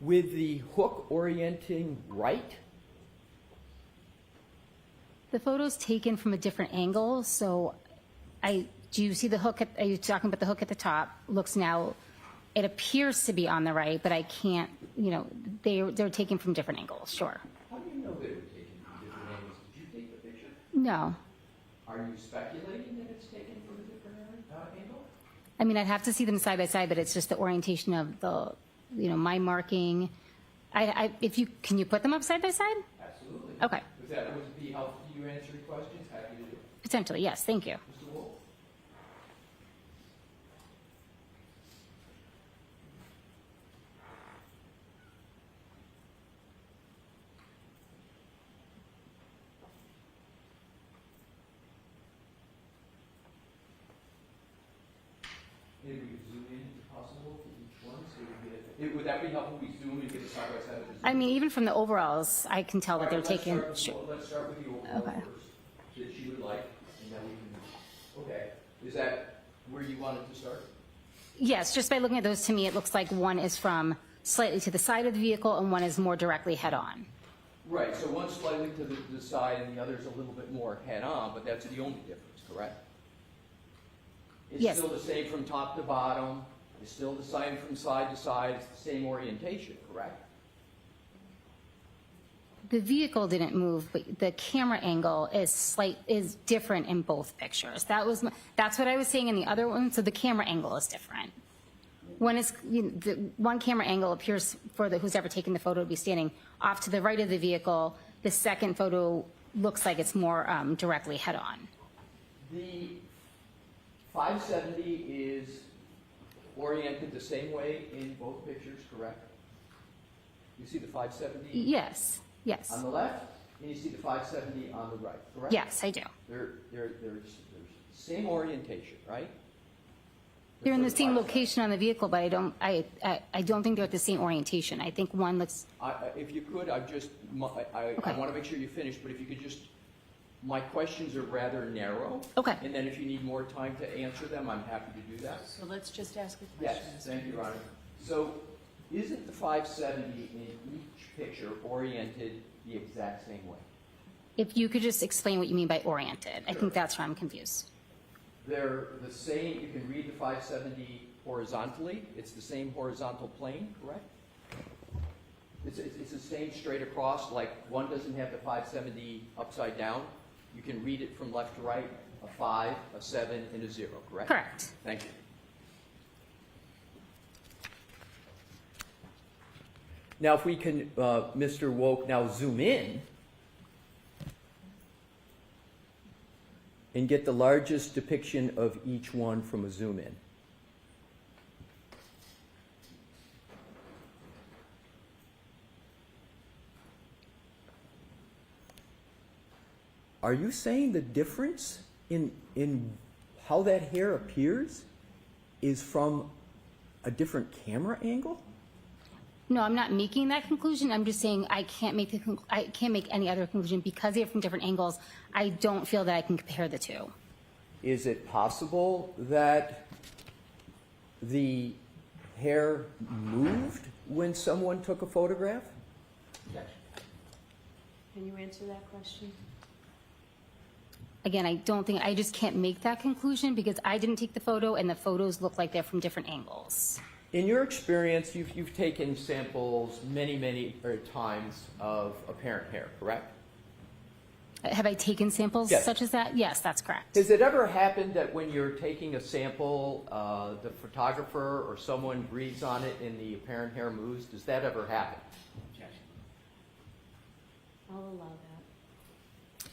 S19: with the hook orienting right?
S6: The photo's taken from a different angle, so do you see the hook? Are you talking about the hook at the top? Looks now, it appears to be on the right, but I can't, they're taken from different angles, sure.
S19: How do you know they were taken from different angles? Did you take the picture?
S6: No.
S19: Are you speculating that it's taken from a different angle?
S6: I mean, I'd have to see them side by side, but it's just the orientation of the, my marking. Can you put them up side by side?
S19: Absolutely.
S6: Okay.
S19: If that would be helpful to you answering questions, happy to do it.
S6: Potentially, yes, thank you.
S19: Mr. Wolf? Maybe we could zoom in if possible for each one so we get it. Would that be helpful? We zoom and get a side by side of the
S6: I mean, even from the overalls, I can tell that they're
S19: All right,
S6: taken.
S19: Let's start with the overall
S6: Okay.
S19: first, that you would like, and then we can, okay. Is that where you wanted to start?
S6: Yes, just by looking at those, to me, it looks like one is from slightly to the side of the vehicle and one is more directly head-on.
S19: Right, so one's slightly to the side and the other's a little bit more head-on, but that's the only difference, correct? It's
S6: Yes.
S19: still the same from top to bottom, it's still the same from side to side, it's the same orientation, correct?
S6: The vehicle didn't move, but the camera angle is different in both pictures. That's what I was saying in the other one. So the camera angle is different. One is the one camera angle appears for who's ever taken the photo to be standing off to the right of the vehicle. The second photo looks like it's more directly head on.
S19: The 570 is oriented the same way in both pictures, correct? You see the 570?
S6: Yes. Yes.
S19: On the left, and you see the 570 on the right, correct?
S6: Yes, I do.
S19: There's same orientation, right?
S6: They're in the same location on the vehicle, but I don't think they're at the same orientation. I think one looks.
S19: If you could, I want to make sure you finish, but if you could just, my questions are rather narrow.
S6: Okay.
S19: And then if you need more time to answer them, I'm happy to do that.
S1: So let's just ask a
S19: Yes,
S1: question.
S19: thank you, Ronnie. So, isn't the 570 in each picture oriented the exact same way?
S6: If you could just explain what you mean by oriented, I think that's where I'm confused.
S19: They're the same, you can read the 570 horizontally. It's the same horizontal plane, correct? It's the same straight across, like one doesn't have the 570 upside down. You can read it from left to right, a 5, a 7, and a 0, correct?
S6: Correct.
S19: Thank you. Now, if we can, Mr. Woke, now zoom in and get the largest depiction of each one from a zoom in. Are you saying the difference in how that hair appears is from a different camera angle?
S6: No, I'm not making that conclusion. I'm just saying I can't make any other conclusion because they're from different angles. I don't feel that I can compare the two.
S19: Is it possible that the hair moved when someone took a photograph?
S1: Can you answer that question?
S6: Again, I just can't make that conclusion because I didn't take the photo and the photos look like they're from different angles.
S19: In your experience, you've taken samples many times of apparent hair, correct?
S6: Have I taken samples
S19: Yes.
S6: such as that? Yes, that's correct.
S19: Has it ever happened that when you're taking a sample, the photographer or someone breathes on it and the apparent hair moves? Does that ever happen?
S1: I'll allow that.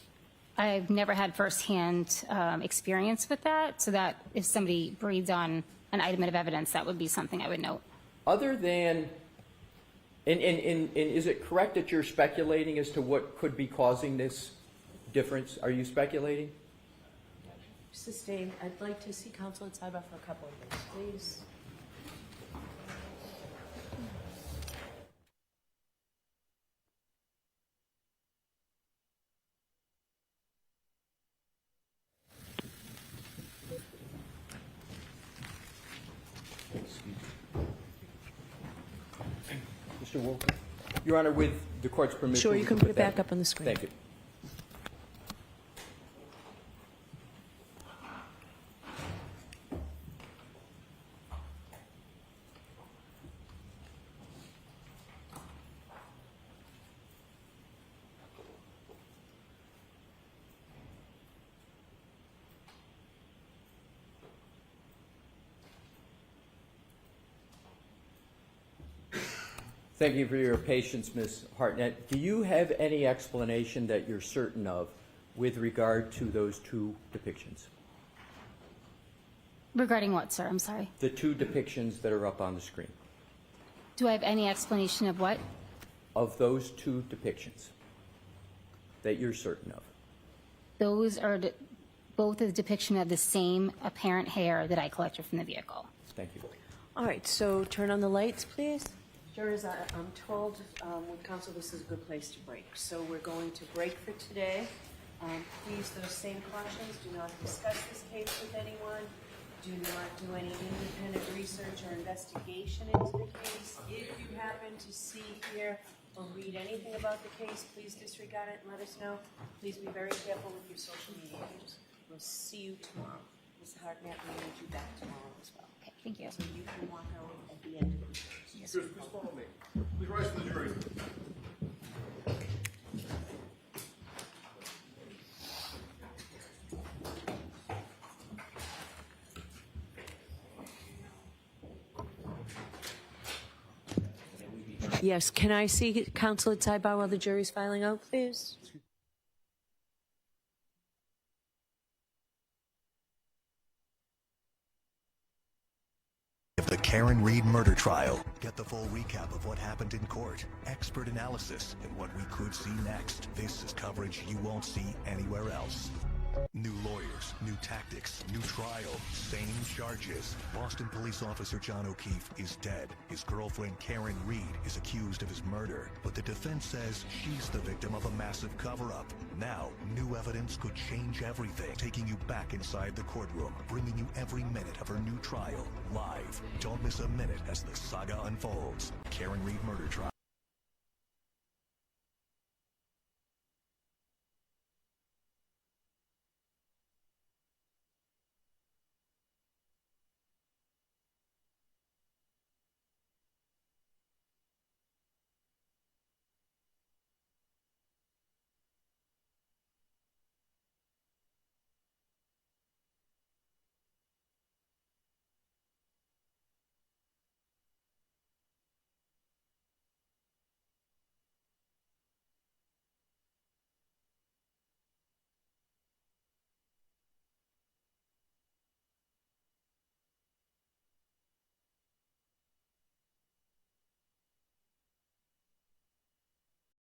S6: I've never had firsthand experience with that, so that if somebody breathed on an item of evidence, that would be something I would note.
S19: Other than, and is it correct that you're speculating as to what could be causing this difference? Are you speculating?
S1: Sustained. I'd like to see counsel at sidebar for a couple of minutes, please.
S19: Mr. Walker? Your Honor, with the court's permission.
S1: Sure,
S19: we
S1: you can put it
S19: that-
S1: back up on the screen.
S19: Thank you. Thank you for your patience, Ms. Hartnett. Do you have any explanation that you're certain of with regard to those two depictions?
S6: Regarding what, sir? I'm sorry.
S19: The two depictions that are up on the screen.
S6: Do I have any explanation of what?
S19: Of those two depictions that you're certain of.
S6: Those are both a depiction of the same apparent hair that I collected from the vehicle.
S19: Thank you.
S1: All right, so turn on the lights, please. Jurors, I'm told with counsel this is a good place to break. So we're going to break for today. Please, those same cautions, do not discuss this case with anyone. do not do any independent research or investigation into the case. If you happen to see, hear, or read anything about the case, please disregard it and let us know. Please be very careful with your social media. We'll see you tomorrow. Ms. Hartnett, we need you back tomorrow as well.
S6: Okay, thank you.
S1: So you can walk out at the end of the meeting.
S13: Yes, please follow me. Please rise to the jury.
S1: Yes, can I see counsel at sidebar while the jury's filing out, please?
S20: The Karen Reed murder trial. Get the full recap of what happened in court, expert analysis, and what we could see next. This is coverage you won't see anywhere else. New lawyers, new tactics, new trial, same charges. Boston police officer John O'Keefe is dead. His girlfriend Karen Reed is accused of his murder, but the defense says she's the victim of a massive cover-up. Now, new evidence could change everything, taking you back inside the courtroom, bringing you every minute of her new trial, live. Don't miss a minute as the saga unfolds. Karen Reed murder trial.